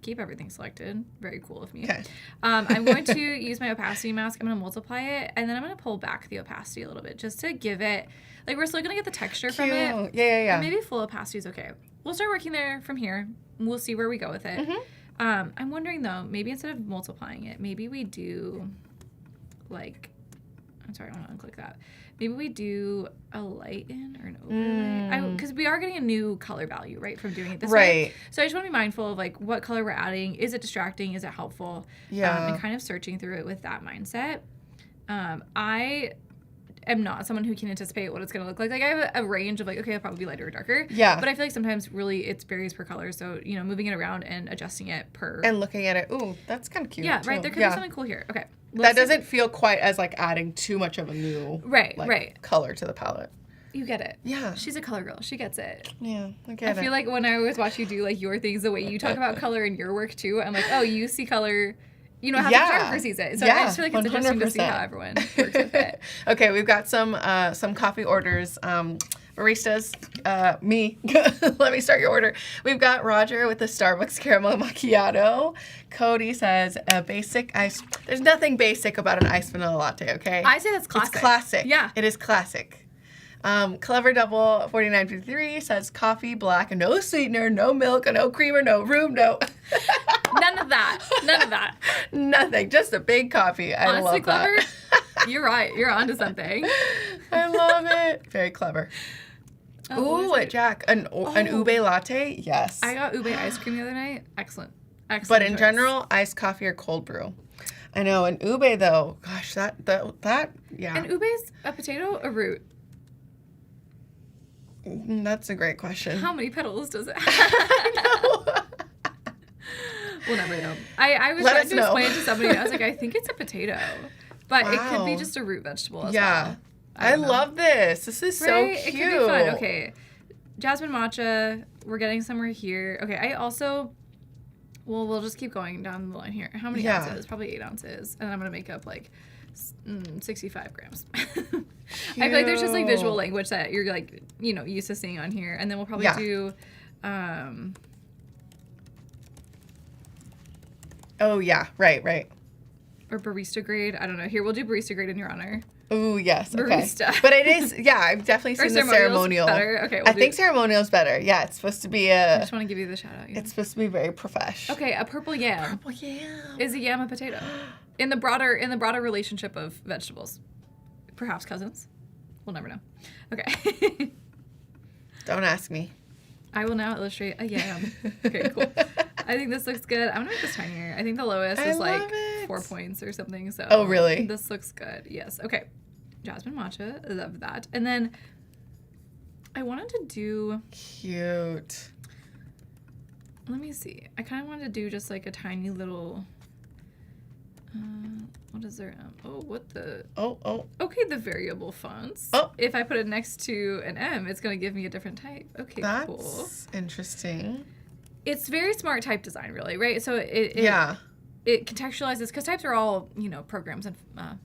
keep everything selected. Very cool of me. Okay. I'm going to use my opacity mask. I'm going to multiply it, and then I'm going to pull back the opacity a little bit just to give it, like, we're still going to get the texture from it. Yeah. And maybe full opacity is okay. We'll start working there from here. We'll see where we go with it. I'm wondering, though, maybe instead of multiplying it, maybe we do, like, I'm sorry, I want to unclick that. Maybe we do a lighten or an overlay. Because we are getting a new color value, right, from doing it this way. So I just want to be mindful of, like, what color we're adding. Is it distracting? Is it helpful? Yeah. And kind of searching through it with that mindset. I am not someone who can anticipate what it's going to look like. Like, I have a range of, like, okay, it'll probably be lighter or darker. Yeah. But I feel like sometimes really it varies per color. So, you know, moving it around and adjusting it per. And looking at it. Ooh, that's kind of cute. Yeah, too. right. There could be something cool here. Okay. That doesn't feel quite as, like, adding too much of a new color to the palette. You get it. Yeah. She's a color girl. She gets it. Yeah, I get it. I feel like when I always watch you do, like, your things, the way you talk about color in your work, too, I'm like, oh, you see color you know, how Yeah. the photographer sees it. So I Yeah, just feel like it's interesting to see 100%. how everyone works with it. Okay, we've got some coffee orders. Baristas, me. Let me start your order. We've got Roger with the Starbucks caramel macchiato. Cody says a basic ice. There's nothing basic about an iced vanilla latte. Okay. I say that's classic. It's classic. Yeah. It is classic. Clever Double 4953 says coffee black, no sweetener, no milk, no creamer, no room, no. None of that. None of that. Nothing. Just a big coffee. I Honestly, love Clever, that. you're right. You're onto something. I love it. Very clever. Oh, Ooh, Jack, an ube latte? Yes. I got ube ice cream the other night. Excellent. Excellent. But in choice. general, iced coffee or cold brew. I know, an ube though, gosh, that yeah. And ube's a potato, a root. That's a great question. How many petals does it have? I know. We'll never know. I was Let trying us to know. explain it to somebody. And I was like, I think it's a potato, but it could be Wow. just a root vegetable as Yeah. well. I don't know. love this. This is so Right? cute. It could be fun. Okay, Jasmine matcha. We're getting somewhere here. Okay, I also. Well, we'll just keep going down the line here. How many Yeah. ounces? Probably 8 ounces, and I'm gonna make up like 65 grams. I feel like there's just like visual Cute. language that you're like, you know, used to seeing on here, and then we'll probably Yeah. do. Oh yeah, right. Or barista grade. I don't know. Here, we'll do barista grade in your honor. Ooh, yes. Okay. Barista. But it is, yeah, I've definitely Or seen the ceremonial's ceremonial. better? Okay, we'll I think ceremonial's better. Yeah, it's supposed to be I just want to give you the shout out. it's supposed to be very professional. Okay, a purple yam. Oh, yeah. Is a yam a potato? In the broader relationship of vegetables. Perhaps cousins. We'll never know. Okay. Don't ask me. I will now illustrate a yam. Okay, cool. I think this looks good. I'm gonna make this tinier. I think the lowest I is like love it. 4 points or something. So Oh, really? This looks good. Yes. Okay. Jasmine matcha. I love that. And then I wanted to do. Cute. Let me see. I kind of wanted to do just like a tiny little. What is there? Oh, what the? Oh. Okay, the variable fonts. Oh. If I put it next to an M, it's going to give me a different type. Okay, That's cool. interesting. It's very smart type design, really, right? So it contextualizes, because types are all, you know, programs and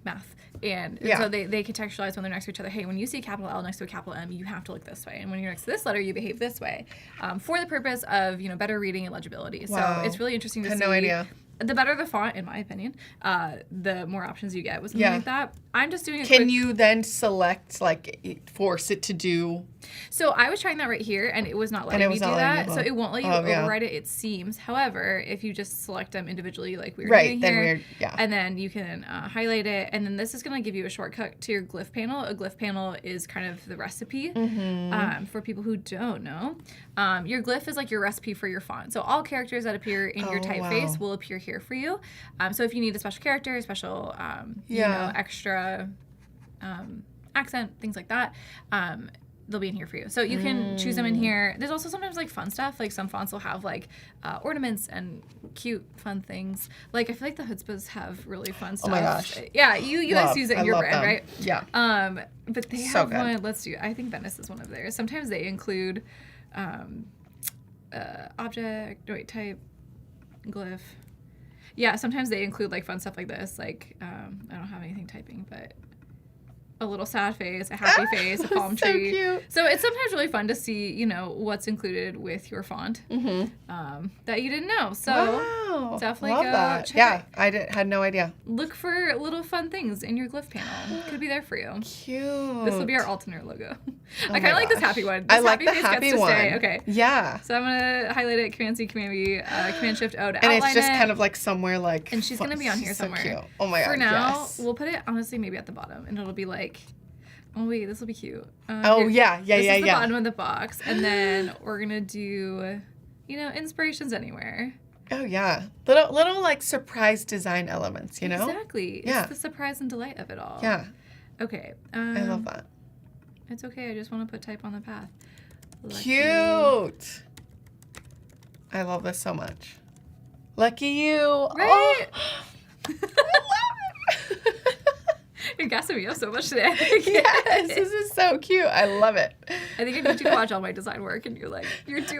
math. And Yeah. so they contextualize when they're next to each other. Hey, when you see a capital L next to a capital M, you have to look this way. And when you're next to this letter, you behave this way for the purpose of, you know, better reading and legibility. Wow. So it's really interesting to Had see. no idea. The better the font, in my opinion, the more options you get with something Yeah. like that. I'm just doing a Can quick... you then select, like, force it to do? So I was trying that right here, and it was not letting it me was do not letting that. you, So huh? it won't let you Oh, yeah. override it, it seems. However, if you just select them individually, like we were Right, doing then here, yeah. and then you can highlight it, and then this is going to give you a shortcut to your glyph panel. A glyph panel is kind of the recipe for people who don't know. Your glyph is like your recipe for your font. So all characters that appear in your Oh, typeface wow. will appear here for you. So if you need a special character, a special, you know, extra accent, things like that, they'll be in here for you. So you can choose them in here. There's also sometimes like fun stuff. Like some fonts will have like ornaments and cute fun things. Like I feel like the Chutzpahs have really fun stuff. Oh my gosh. Yeah, you guys use it in I your love brand, them. right? Yeah. But they So have good. one. Let's do. I think Venice is one of theirs. Sometimes they include object. Wait, type, glyph. Yeah, sometimes they include like fun stuff like this. Like I don't have anything typing, but a little sad face, a happy face, a palm So tree. cute. So it's sometimes really fun to see, you know, what's included with your font that you didn't know. So Wow. definitely Love go that. check Yeah, it. I had no idea. Look for little fun things in your glyph panel. Could be there for you. Cute. This will be our alternate logo. I my kind of like this gosh. happy one. I This like the face happy gets to one. stay. Okay. Yeah. So I'm gonna highlight it, Command C, Command V, Command Shift O to And outline it's just it. kind of like somewhere like. And she's gonna be on here so somewhere. Cute. Oh my god. For now, yes. we'll put it honestly maybe at the bottom, and it'll be like, oh wait, this will be cute. Oh yeah. This is the bottom of the box, and then we're gonna do, you know, inspirations anywhere. Oh yeah. Little like surprise design elements, you know? Exactly. Yeah. It's the surprise and delight of it all. Yeah. Okay. I love that. It's okay. I just want to put type on the path. Lucky. Cute. I love this so much. Lucky you. Right? Oh. I love it. You're gassing me up so much today. Yes, this is so cute. I love it. I think I need you to watch all my design work, and you're doing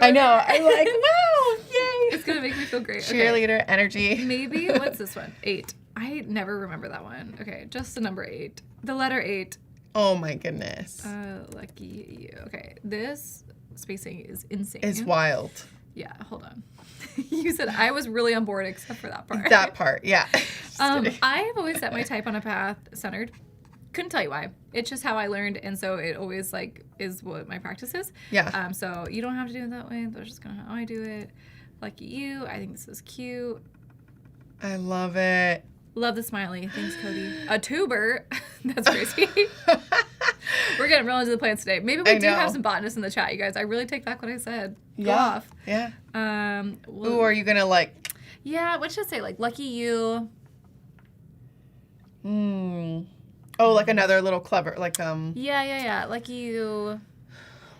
I know. it. I'm like, wow, yay. It's gonna make me feel great. Okay. Cheerleader energy. Maybe, what's this one? 8. I never remember that one. Okay, just the number 8. The letter 8. Oh my goodness. Lucky you. Okay, this spacing is insane. It's wild. Yeah, hold on. You said I was really on board except for that part. That part, yeah. I have always set my type on a path centered. Couldn't tell you why. It's just how I learned, and so it always like is what my practice is. Yeah. So you don't have to do it that way. That's just kind of how I do it. Lucky you. I think this is cute. I love it. Love the smiley. Thanks, Cody. A tuber. That's crazy. We're getting real into the plants today. Maybe we do have some botanists in the chat, you guys. I really take back what I said. Go off. Yeah. Well, Ooh, are you gonna like? Yeah. What should I say? Like lucky you. Oh, like another little clever, like Yeah. Lucky you.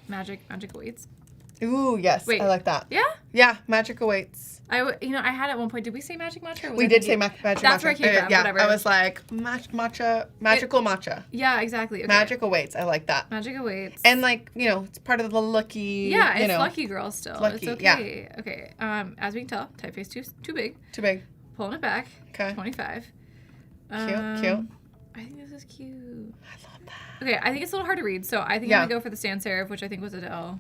Magic awaits. Ooh, yes. Wait. I like that. Yeah. Yeah. Magic awaits. I had at one point. Did we say magic matcha? Or was We I did say thinking- magic. That's matcha. where I came from. Yeah. Whatever. I was like matcha, magical matcha. Yeah, exactly. Okay. Magic awaits. I like that. Magic awaits. And like it's part of the lucky. Yeah, you it's know, lucky girl still. Lucky, It's okay. Yeah. Okay. As we can tell, typeface too big. Too big. Pulling it back. Okay. 25. Cute. I think this is cute. I love that. Okay, I think it's a little hard to read, so I think I'm gonna go for the sans serif, which I think was Adele.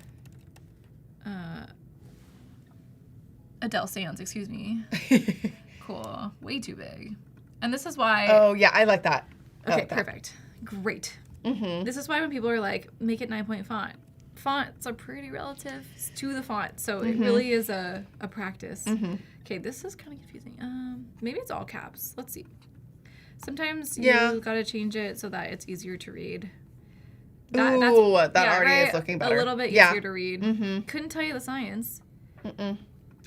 Adele Sans, excuse me. Cool. Way too big. And this is why. Oh yeah, I like that. Okay, perfect. Great. Mm-hmm. This is why when people are like, make it 9-point font. Fonts are pretty relative to the font, so it really is a practice. Okay, this is kind of confusing. Maybe it's all caps. Let's see. Sometimes you gotta change it so that it's easier to read. That already is looking better. A little bit easier to read. Couldn't tell you the science. Mm-mm.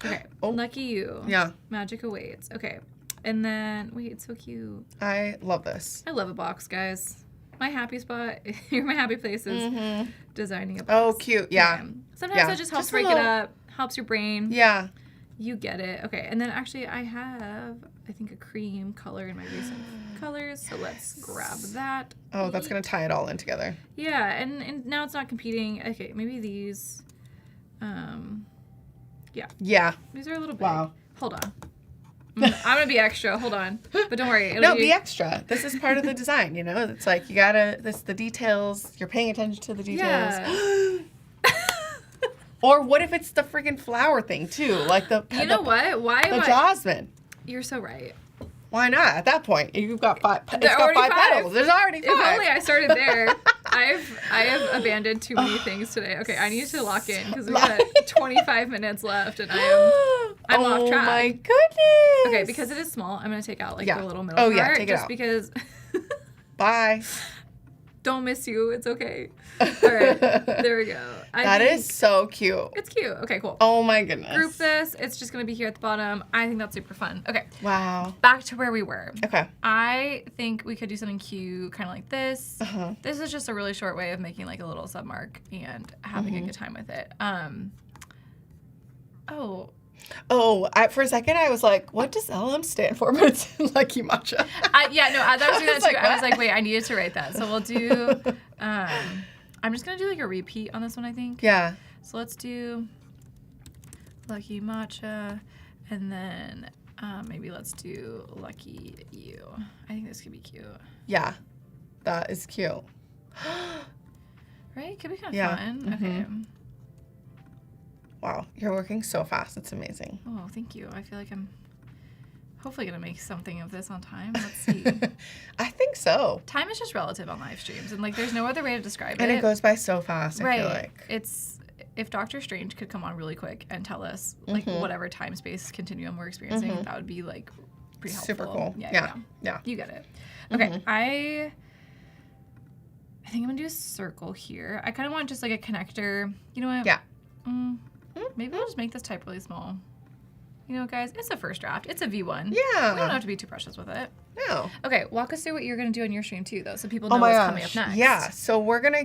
Okay. Lucky you. Yeah. Magic awaits. Okay. And then, wait, it's so cute. I love this. I love a box, guys. My happy spot, my happy place is designing a box. Oh, cute. Yeah. Okay. Sometimes that just helps break it up, helps your brain. Yeah. You get it. Okay. And then actually I have, I think, a cream color in my recent colors. So let's grab that. Oh, that's going to tie it all in together. Yeah. And now it's not competing. Okay. Maybe these. Yeah. These are a little big. Wow. Hold on. I'm gonna be extra. Hold on. But don't worry. No, be extra. This is part of the design, It's like you gotta, this the details. You're paying attention to the details. Yeah. Or what if it's the freaking flower thing too? Like the You know what? Why? The jasmine. You're so right. Why not? At that point, you've got five. It's There are got already five five. petals. There's already five. If only I started there. I have abandoned too many things today. Okay, I need to lock in because we got 25 minutes left, and I'm off track. Oh my goodness. Okay, because it is small, I'm gonna take out the little middle Oh, part. yeah, take it just out. because. Bye. Don't miss you. It's okay. All right, there we go. That is so cute. It's cute. Okay, cool. Oh my goodness. Group this. It's just gonna be here at the bottom. I think that's super fun. Okay. Wow. Back to where we were. Okay. I think we could do something cute, kind of like this. Uh-huh. This is just a really short way of making like a little submark and having a good time with it. For a second I was like, what does LM stand for? But it's Lucky Matcha. As I was doing that too, like, I was what? like, wait, I needed to write that. So we'll do, I'm just going to do like a repeat on this one, I think. Yeah. So let's do Lucky Matcha, and then maybe let's do Lucky You. I think this could be cute. Yeah. That is cute. Right? Could be kind of Yeah. fun. Mhm. Okay. Wow. You're working so fast. It's amazing. Oh, thank you. I feel like I'm hopefully going to make something of this on time. Let's see. I think so. Time is just relative on live streams, and like there's no other way to describe And it. it goes by so fast, I feel like. It's if Doctor Strange could come on really quick and tell us like whatever time space continuum we're experiencing, that would be like pretty helpful. Super cool. Yeah. Yeah. You get it. Okay. I think I'm gonna do a circle here. I kind of want just like a connector. You know what? Yeah. Maybe I'll just make this type really small. You know, guys, it's a first draft. It's a V1. Yeah. We don't have to be too precious with it. No. Okay, walk us through what you're going to do on your stream too, though, so people Oh know my what's gosh. coming up next. Yeah, so we're gonna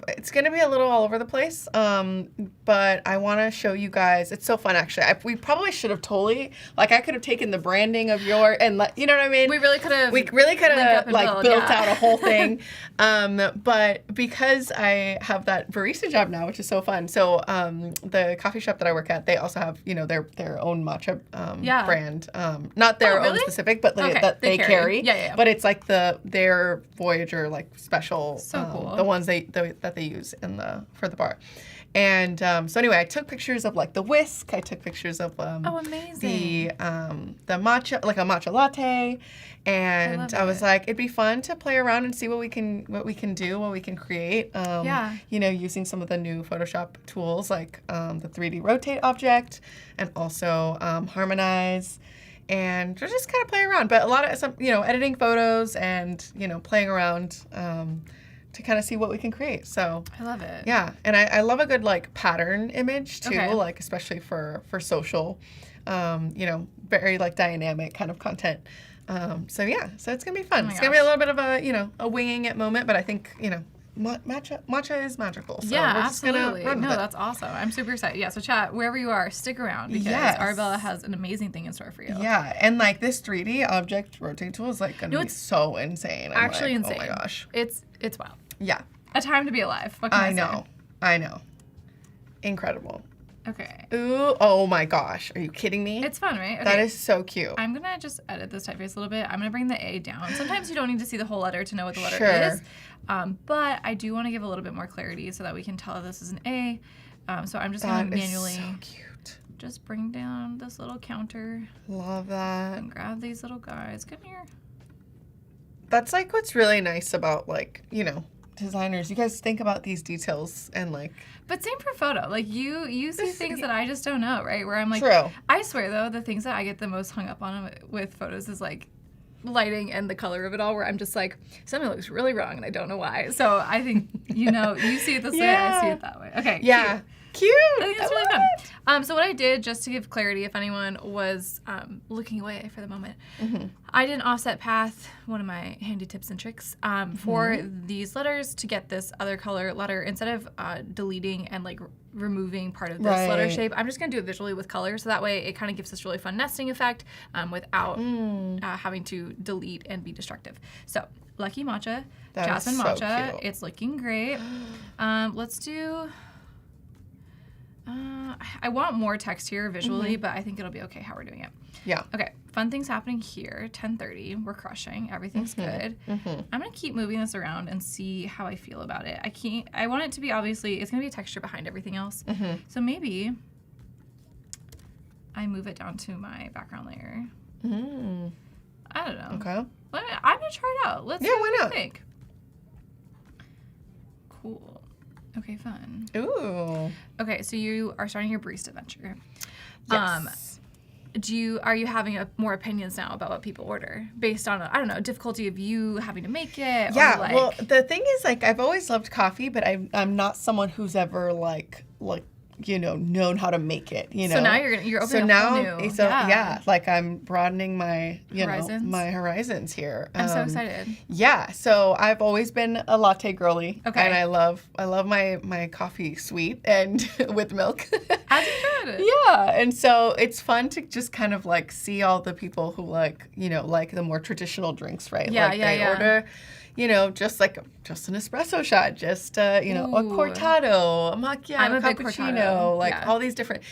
it's gonna be a little all over the place, but I want to show you guys. It's so fun, actually. We probably should have totally, like, I could have taken the branding of you know what I mean? We really could have. Like built out a whole thing, but because I have that barista job now, which is so fun. So the coffee shop that I work at, they also have their own matcha brand, not their own specific, but that they carry. Yeah. But it's like their Voyager like special, So cool. the ones that they use for the bar. And so anyway, I took pictures of like the whisk. I took pictures of amazing. the matcha, like a matcha latte, and I was like, it'd be fun to play around and see what we can do, what we can create. Using some of the new Photoshop tools like the 3D rotate object and also harmonize. And just kind of play around, but a lot of editing photos and playing around to kind of see what we can create. So I love it. Yeah, and I love a good like pattern image too, Okay. like especially for social, very like dynamic kind of content. So it's gonna be fun. Oh my It's gonna be a gosh. little bit of a winging it moment, but I think matcha is magical. So Yeah, we're just gonna absolutely. run with it. That's awesome. I'm super excited. Yeah, so chat, wherever you are, stick around because Yes. Arabela has an amazing thing in store for you. Yeah, and like this 3D object rotate tool is like gonna be it's so insane. I'm Actually like, insane. Oh my gosh. It's wild. Yeah, A time to be alive. What can I I know. Incredible. say? Okay. Ooh, oh my gosh. Are you kidding me? It's fun, right? Okay. That is so cute. I'm going to just edit this typeface a little bit. I'm going to bring the A down. Sometimes you don't need to see the whole letter to know what the letter Sure. is. But I do want to give a little bit more clarity so that we can tell this is an A. So I'm just going to manually so cute. just bring down this little counter Love that. and grab these little guys. Come here. That's like what's really nice about like, designers. You guys think about these details and like But same for photo. Like you see things that I just don't know, right? Where I'm like, True. I swer though, the things that I get the most hung up on with photos is like lighting and the color of it all. Where I'm just like, something looks really wrong and I don't know why. So I think you see it this way, I see it that way. Okay. Yeah. Cute. I think that's really fun. So what I did, just to give clarity, if anyone was looking away for the moment, I did an offset path, one of my handy tips and tricks, for these letters to get this other color letter. Instead of deleting and like removing part of this letter shape, I'm just going to do it visually with color. So that way it kind of gives this really fun nesting effect without having to delete and be destructive. So Lucky Matcha, That is Jasmine so Matcha, cute. it's looking great. Let's do... I want more text here visually, but I think it'll be okay how we're doing it. Yeah. Okay, fun things happening here. 10:30, we're crushing. Everything's good. I'm gonna keep moving this around and see how I feel about it. I want it to be obviously. It's gonna be a texture behind everything else. So maybe I move it down to my background layer. I don't know. Okay. I'm gonna try it out. Let's see Yeah, what why we not? think. Cool. Okay, fun. Ooh. Okay, so you are starting your barista venture. Yes. Are you having more opinions now about what people order based on difficulty of you having to make it? Yeah. Or like, Well, the thing is, like, I've always loved coffee, but I'm not someone who's ever like known how to make it. So now you're opening So a now, whole new. like I'm broadening my Horizons? my horizons here. I'm so excited. Yeah, so I've always been a latte girly. Okay. And I love my coffee sweet and with milk. As you should. Yeah, and so it's fun to just kind of like see all the people who like the more traditional drinks, right? Yeah, like yeah, they yeah. order, just an espresso shot, just a Ooh. cortado, a macchiato, I'm a big cappuccino, cortado, like yeah. all these different,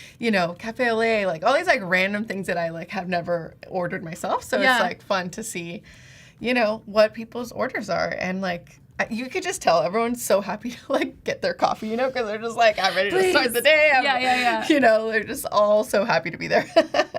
cafe au lait, like all these like random things that I like have never ordered myself. So Yeah. it's like fun to see, what people's orders are, and like you could just tell everyone's so happy to like get their coffee, because they're just like, I'm ready to start the day. Yeah. They're just all so happy to be there.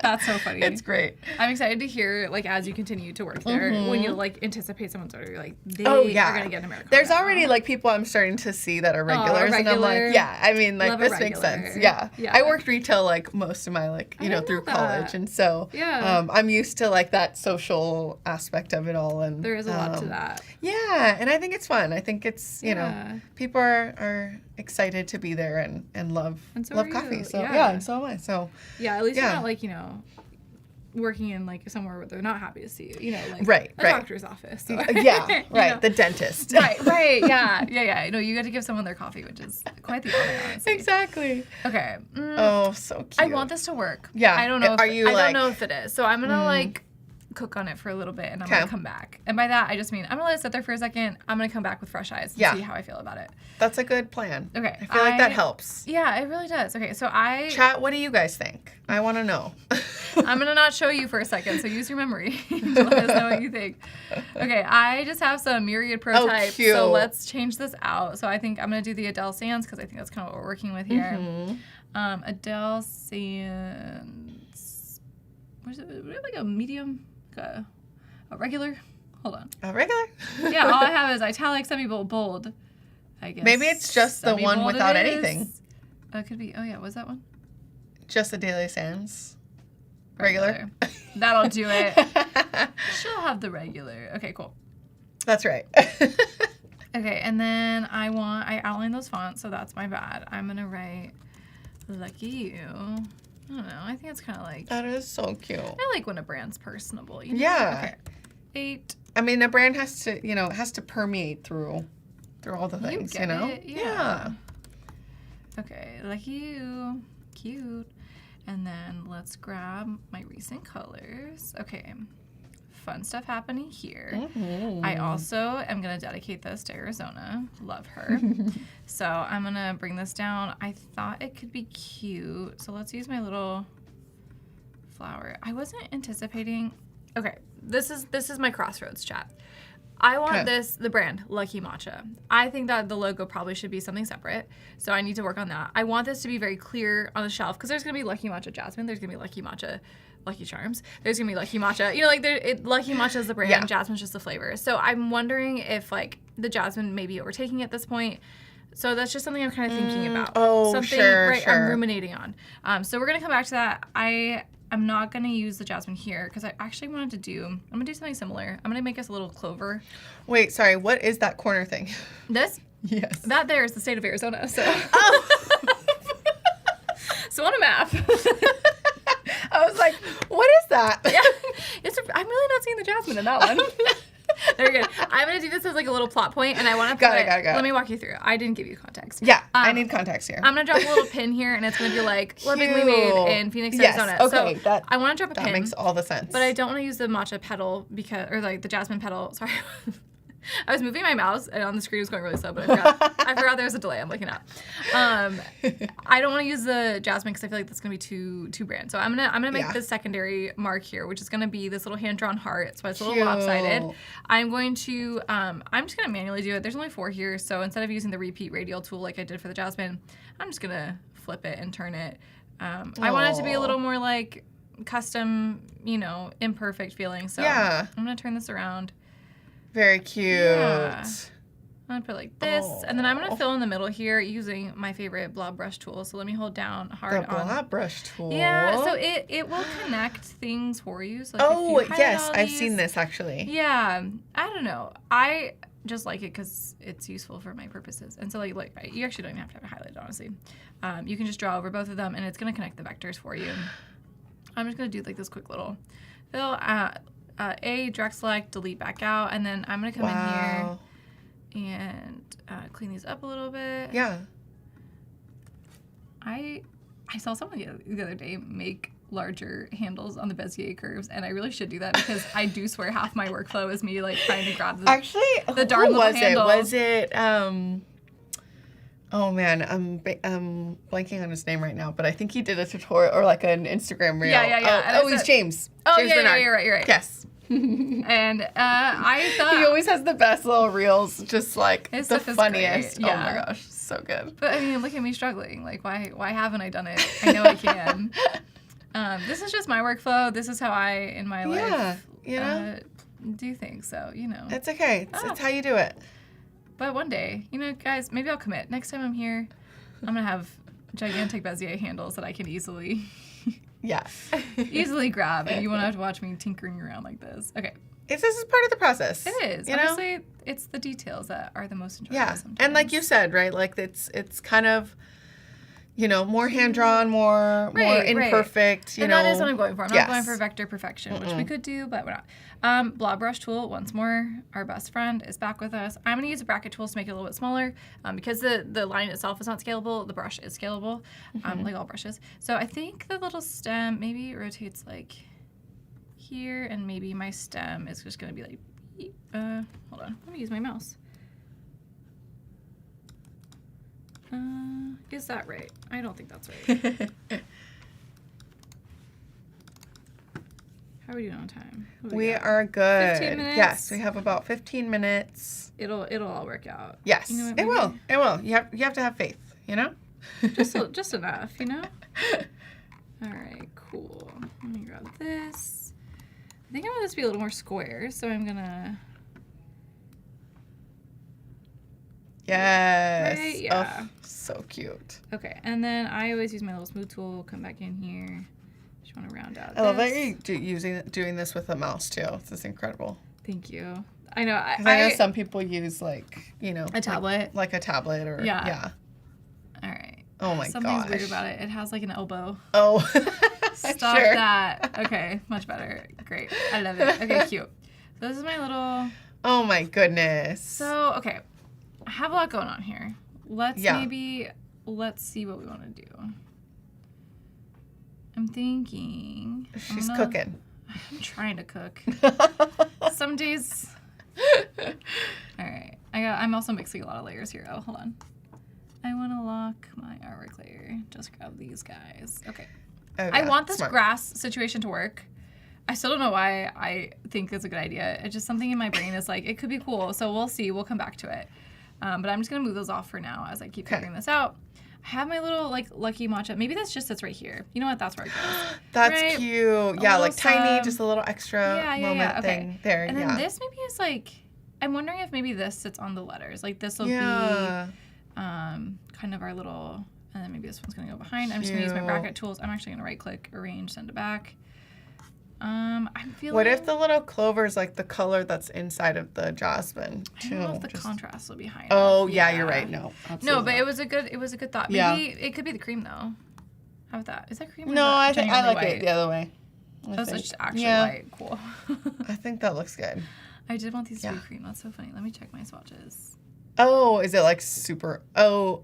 That's so funny. It's great. I'm excited to hear, like, as you continue to work there, when you, like, anticipate someone's order, you're like, they Oh, yeah. are going to get an Americano. There's already like people I'm starting to see that are regulars, and I'm regular. like, yeah, I mean, like Love a this makes sense. regular. Yeah. Yeah. I worked retail like most of my didn't through know college, that. and so Yeah. I'm used to like that social aspect of it all, and There is a lot to that. Yeah, and I think it's fun. I think it's Yeah. people are excited to be there and love And so love are coffee. you. So Yeah. and so am I. So Yeah, at least Yeah. you're not like, working in like somewhere where they're not happy to see you, you know, like Right, a doctor's office. Or, Yeah, you right. know. The dentist. Right, yeah. No, you got to give someone their coffee, which is quite the honor, honestly. Exactly. Okay. Oh, so cute. I want this to work. Yeah. I don't know. Are If, you I like- don't know if it is. So I'm gonna like cook on it for a little bit, and I'm gonna come back. And by that, I just mean I'm gonna let it sit there for a second. I'm gonna come back with fresh eyes and see how I feel about it. That's a good plan. Okay. I feel like that helps. Yeah, it really does. Okay, so Chat, what do you guys think? I want to know. I'm gonna not show you for a second, so use your memory to let us know what you think. Okay, I just have some myriad prototypes, cute. so let's change this out. So I think I'm gonna do the Adele Sands because I think that's kind of what we're working with here. Adele Sands. What is it? We have like a medium, like a regular. Hold on. A regular? Yeah, all I have is italic, semi-bold. I guess. Maybe it's just the one Semi-bold without it is. anything. It could be. Oh yeah, what's that one? Just the Daily Sands. Regular. That'll do it. She'll have the regular. Okay, cool. That's right. Okay, and then I outline those fonts, so that's my bad. I'm gonna write Lucky You. I don't know. I think it's kind of like, That is so cute. I like when a brand's personable. You know? Yeah. Okay. 8. I mean, a brand has to, it has to permeate through all the things, get know? it, yeah. Okay, Lucky You. Cute. And then let's grab my recent colors. Okay. Fun stuff happening here. I also am going to dedicate this to Arizona. Love her. So I'm going to bring this down. I thought it could be cute. So let's use my little flower. I wasn't anticipating. Okay, this is my crossroads, chat. I want the brand, Lucky Matcha. I think that the logo probably should be something separate, so I need to work on that. I want this to be very clear on the shelf, because there's going to be Lucky Matcha Jasmine, there's going to be Lucky Matcha Lucky Charms, there's going to be Lucky Matcha, Lucky Matcha is the brand, Jasmine's just the flavor. So I'm wondering if, like, the Jasmine may be overtaking at this point. So that's just something I'm kind of thinking about. Oh, something, sure. I'm ruminating on. So we're going to come back to that. I'm not going to use the Jasmine here because I actually wanted to I'm going to do something similar. I'm going to make us a little clover. Wait, sorry. What is that corner thing? This? Yes. That there is the state of Arizona. So, so on a map. I was like, what is that? Yeah, I'm really not seeing the Jasmine in that one. Very good. I'm going to do this as like a little plot point, and I want to Got it. Let me walk you through. I didn't give you context. Yeah, I need context here. I'm going to drop a little pin here, and it's going to be like, lovingly made in Phoenix, Arizona. Okay, so I want to drop a pin. That makes all the sense. But I don't want to use the matcha petal or like the Jasmine petal. Sorry. I was moving my mouse and on the screen it was going really slow, but I forgot there was a delay. I'm looking up. I don't want to use the Jasmine because I feel like that's gonna be too brand. So I'm gonna make the secondary mark here, which is gonna be this little hand drawn heart. So it's a little lopsided. I'm going to I'm just gonna manually do it. There's only 4 here, so instead of using the repeat radial tool like I did for the Jasmine, I'm just gonna flip it and turn it. I want it to be a little more like custom, imperfect feeling. So I'm gonna turn this around. Very cute. Yeah. I'm gonna put it like this, and then I'm gonna fill in the middle here using my favorite Blob brush tool. So let me hold down hard The on. Blob brush tool. Yeah, so it will connect things for you. So like if you yes, highlight all I've these- seen this actually. Yeah, I don't know. I just like it because it's useful for my purposes. And so like you actually don't even have to have it highlighted, honestly. You can just draw over both of them, and it's gonna connect the vectors for you. I'm just gonna do like this quick little fill. Drag select, delete back out, and then I'm gonna come in here and clean these up a little bit. Yeah. I saw someone the other day make larger handles on the Bezier curves, and I really should do that because I do swear half my workflow is me like trying to grab the Actually, darn who little was handle. it? Was it oh man, I'm blanking on his name right now, but I think he did a tutorial or like an Instagram reel. Yeah. Oh, he's James. Oh, James yeah, Bernard. you're right. Yes. And I thought He always has the best little reels, just like His the stuff is funniest. great, Oh my yeah. gosh, so good. But I mean, look at me struggling. Like, why haven't I done it? I know I can. This is just my workflow. This is how I, in my life, do things. So, It's okay. It's how you do it. But one day, guys, maybe I'll commit. Next time I'm here, I'm going to have gigantic Bezier handles that I can easily grab. And you won't have to watch me tinkering around like this. Okay. This is part of the process. It is. Honestly, it's the details that are the most enjoyable sometimes. And like you said, right? Like it's kind of more hand-drawn, more Right. imperfect, And that is what I'm going for. I'm not going Yes. for vector perfection, which we could do, but we're not. Blob brush tool, once more, our best friend, is back with us. I'm going to use a bracket tool to make it a little bit smaller. Because the line itself is not scalable, the brush is scalable, like all brushes. So I think the little stem maybe rotates like here, and maybe my stem is just going to be like, hold on, let me use my mouse. Is that right? I don't think that's right. How are we doing on time? What do We got? are good. 15 minutes? Yes, we have about 15 minutes. It'll all work out. Yes, You know what, it will. maybe- It will. You have to have faith, Just enough, All right, cool. Let me grab this. I think I want this to be a little more square, so I'm gonna. Yes. Right? Yeah. Oh, so cute. Okay, and then I always use my little smooth tool. Come back in here. Just want to round out. I love that this. you're doing this with a mouse too. This is incredible. Thank you. I know. 'Cause I know some people use like a tablet. like a tablet or Yeah. All right. Oh my Something's weird gosh. about it. It has like an elbow. Oh. Stop Sure. that. Okay, much better. Great. I love it. Okay, cute. So this is my little. Oh my goodness. So okay, I have a lot going on here. Let's Yeah. see what we want to do. I'm thinking. She's cooking. I'm trying to cook. Some days. All right. I'm also mixing a lot of layers here. Oh, hold on. I want to lock my artwork layer. Just grab these guys. Okay. Oh, I yeah, want this smart. grass situation to work. I still don't know why I think it's a good idea. It's just something in my brain is like, it could be cool. So we'll see. We'll come back to it. But I'm just going to move those off for now as I keep Okay. figuring this out. I have my little like lucky matcha. Maybe that's just sits right here. You know what? That's where it goes. That's Right? cute. Yeah, little like tiny, sub. just a little extra moment Okay. thing there. And then yeah. this maybe is like, I'm wondering if maybe this sits on the letters. Like this will Yeah. be kind of our little, and then maybe this one's going to go behind. I'm just going to use my Cute. bracket tools. I'm actually going to right click, arrange, send it back. I'm feeling. What if the little clover is like the color that's inside of the jasmine I too? don't know if the Just- contrast will be high Oh enough. yeah, you're right. No, No, absolutely but not. it was a good thought. Maybe Yeah. it could be the cream though. How about that? Is that cream? Or No, I is that think I genuinely like white? it the other way. I That's think. just actually Yeah. white. Cool. I think that looks good. I did want these to be Yeah. cream. That's so funny. Let me check my swatches. Oh, is it like super? Oh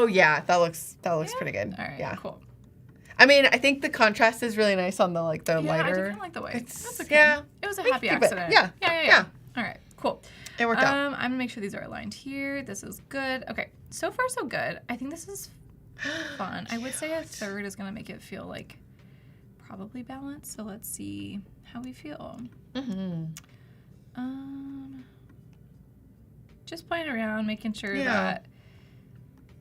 yeah, that looks pretty good. All right. Yeah. Cool. I mean, I think the contrast is really nice on the Yeah, I do lighter. kind of like the white. It's- That's okay. yeah. It was a We happy can keep it. accident. Yeah. Yeah. Yeah. All right. Cool. It worked out. I'm gonna make sure these are aligned here. This is good. Okay. So far, so good. I think this is fun. I would say a third is gonna make it feel like probably balanced. So let's see how we feel. Mm-hmm. Just playing around, making sure Yeah.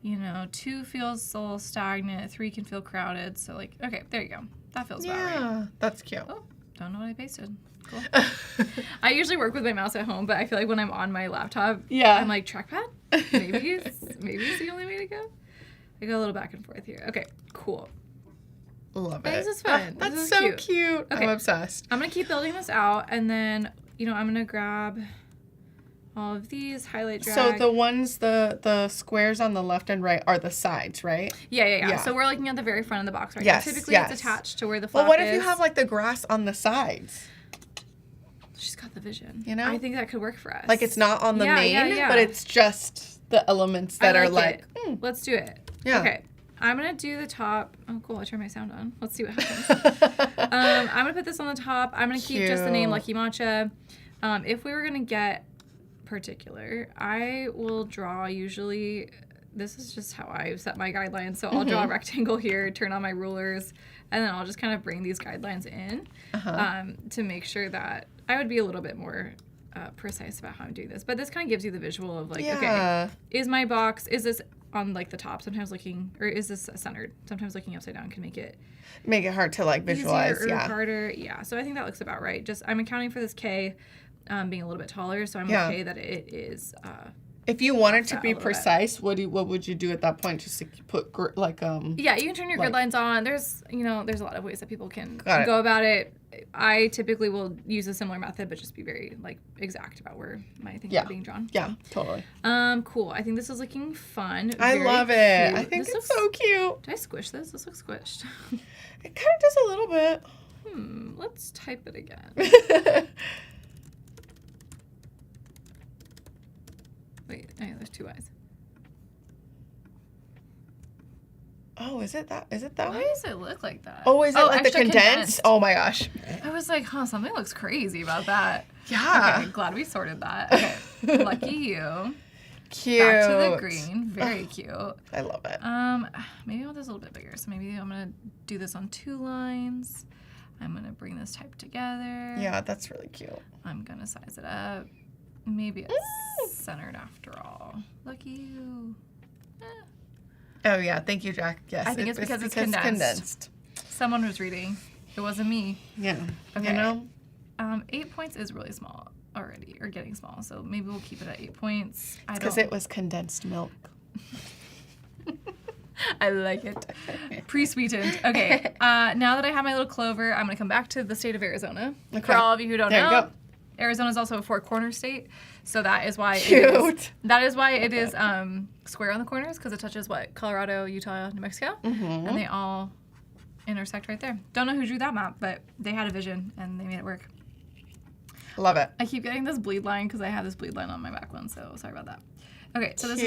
that 2 feels a little stagnant, 3 can feel crowded. So like, okay, there you go. That feels about right. Yeah, that's cute. Oh, don't know what I pasted. Cool. I usually work with my mouse at home, but I feel like when I'm on my laptop, Yeah. I'm like, trackpad? Maybe it's the only way to go. I go a little back and forth here. Okay, cool. Love This it. is fun. That's This is so cute. cute. Okay. I'm obsessed. I'm going to keep building this out, and then, I'm going to grab all of these, highlight, drag. So the ones, the squares on the left and right are the sides, right? Yeah. Yeah. So we're looking at the very front of the box right Yes, now. Typically, yes. it's attached to where the flap Well, what if is. you have like the grass on the sides? She's got the vision. You know? I think that could work for us. Like it's not on the Yeah, main, yeah. but it's just the elements that I are like like. it. Let's do it. Yeah. Okay. I'm going to do the top. Oh, cool. I turned my sound on. Let's see what happens. I'm going to put this on the top. I'm going to keep just the name Cute. Lucky Matcha. If we were going to get particular, I will draw usually. This is just how I set my guidelines. So I'll draw a rectangle here, turn on my rulers, and then I'll just kind of bring these guidelines in to make sure that I would be a little bit more precise about how I'm doing this. But this kind of gives you the visual of like, okay, Yeah. is my box, is this on like the top? Sometimes looking, or is this centered? Sometimes looking upside down can make it Make it hard to like visualize. easier or Yeah. harder. Yeah. So I think that looks about right. Just I'm accounting for this K being a little bit taller, so I'm Yeah. okay that it is If you wanted to that a be little bit. precise, what would you do at that point? Just to put Yeah, you can turn your grid like- lines on. There's a lot of ways that people can Got it. go about it. I typically will use a similar method, but just be very like exact about where my things Yeah. are being drawn. Yeah, totally. Cool. I think this is looking fun. I Very love it. cute. I think This it's looks- so cute. Did I squish this? This looks squished. It kind of does a little bit. Let's type it again. Wait, oh, yeah, there's two eyes. Oh, is it that Why way? does it look like that? Oh, is it like the extra condensed? Oh my gosh. I was like, something looks crazy about that. Yeah. Okay, glad we sorted that. Okay, lucky you. Cute. Back to the green. Very cute. I love it. Maybe I want this a little bit bigger. So maybe I'm gonna do this on 2 lines. I'm gonna bring this type together. Yeah, that's really cute. I'm gonna size it up. Maybe it's centered after all. Lucky you. Oh yeah, thank you, Jack. Yes, I think it's because it's condensed. Someone was reading. It wasn't me. Yeah. Okay. You know? 8 points is really small already, or getting small. So maybe we'll keep it at 8 points. Because it was condensed milk. I like it. Pre-sweetened. Okay. Now that I have my little clover, I'm going to come back to the state of Arizona. Okay. For all of you who don't There you know, go. Arizona is also a 4-corner state. So that is why Cute. that is why it is square on the corners, because it touches what? Colorado, Utah, New Mexico. Mm-hmm. And they all intersect right there. Don't know who drew that map, but they had a vision and they made it work. Love it. I keep getting this bleed line because I have this bleed line on my back one, so sorry about that. Okay, so this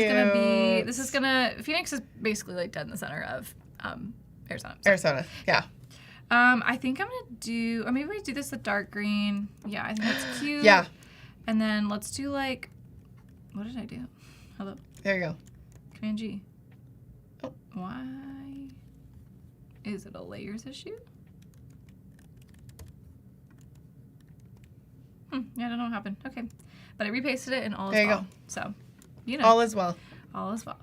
is gonna Phoenix is basically like dead in the center of Arizona. So, Arizona. Yeah. I think I'm gonna do, or maybe we do this with dark green. Yeah, I think that's cute. Yeah. And then let's do like, what did I do? Hello, There you go. Command G. Oh. Why is it a layers issue? Yeah, I don't know what happened. Okay, but I repasted it and all is There you well. go. So, you know, All is well. all is well.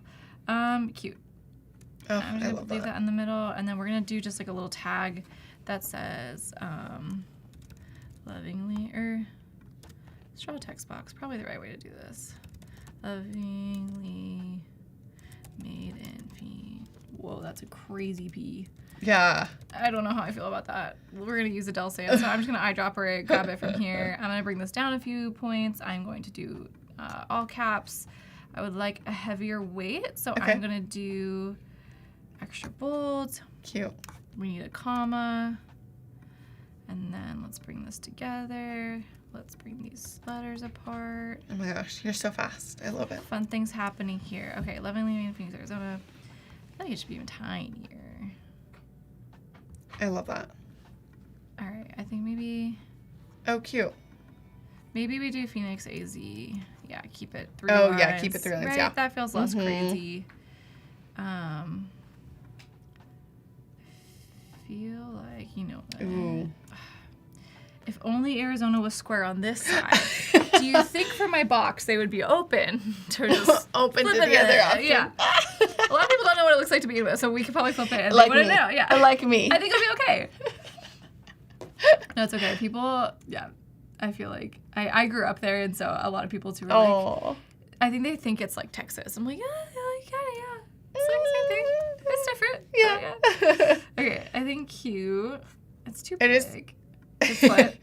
Cute. Oh, I'm I just love gonna leave that. that in the middle, and then we're gonna do just like a little tag that says lovingly, or let's draw a text box. Probably the right way to do this. Lovingly made in P. Whoa, that's a crazy P. Yeah. I don't know how I feel about that. We're gonna use a Del Sand, so I'm just gonna eyedropper it, grab it from here. I'm gonna bring this down a few points. I'm going to do all caps. I would like a heavier weight, so Okay. I'm gonna do extra bold. Cute. We need a comma. And then let's bring this together. Let's bring these letters apart. Oh my gosh, you're so fast. I love it. Fun things happening here. Okay, lovingly made in Phoenix, Arizona. I think it should be even tinier. I love that. All right, I think maybe Oh, cute. we do Phoenix AZ. Yeah, keep it 3 Oh, lines. yeah, keep it 3 lines, right? yeah. That feels less Mhm. crazy. Feel like, you know what? Ooh. If only Arizona was square on this side. Do you think for my box they would be open to just Open to flip it the other in? option. Yeah. A lot of people don't know what it looks like to begin with, so we could probably flip it and Like they wouldn't me. know. Yeah. Like me. I think it'll be okay. No, it's okay. People, yeah. I feel like I grew up there, and so a lot of people too were like, Oh. I think they think it's like Texas. I'm like, yeah, kind of, yeah. It's like the same thing. It's different. Yeah. but yeah. Okay, I think cute. It's too It big. is- It's what?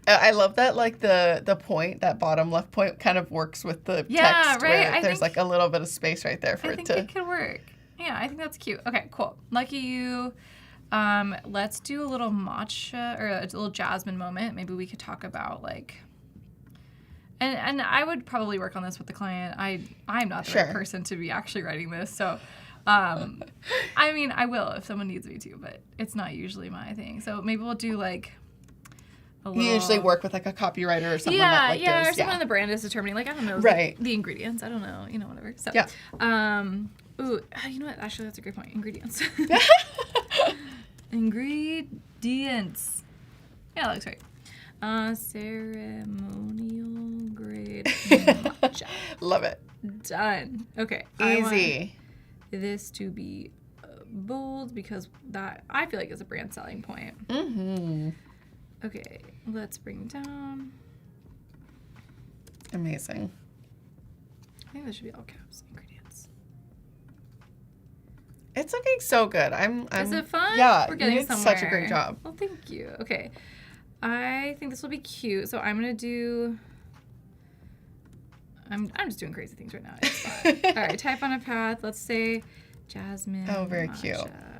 I love that, like the point, that bottom left point, kind of works with the Yeah, text. right? Where I there's think- like a little bit of space right there for I it think to. it could work. Yeah, I think that's cute. Okay, cool. Lucky you. Let's do a little matcha or a little Jasmine moment. Maybe we could talk about like. And I would probably work on this with the client. I'm not the right Sure. person to be actually writing this, so. I mean, I will if someone needs me to, but it's not usually my thing. So maybe we'll do like. You usually work with like a copywriter or something Yeah, that like yeah, goes, or someone the brand is determining. Like I don't know, Right. the ingredients. I don't know, whatever. So, Yeah. Ooh, you know what? Actually, that's a great point. Ingredients. Ingredients. Yeah, that looks right. Ceremonial grade matcha. Love it. Done. Okay. I want Easy. this to be bold because that I feel like is a brand selling point. Mm-hmm. Okay, let's bring down. Amazing. I think this should be all caps. Ingredients. It's looking so good. Is it fun? Yeah, We're getting you did somewhere. such a great job. Well, thank you. Okay. I think this will be cute. So I'm going to do... I'm just doing crazy things right now. It's fine. All right, type on a path. Let's say Jasmine. Oh, very cute.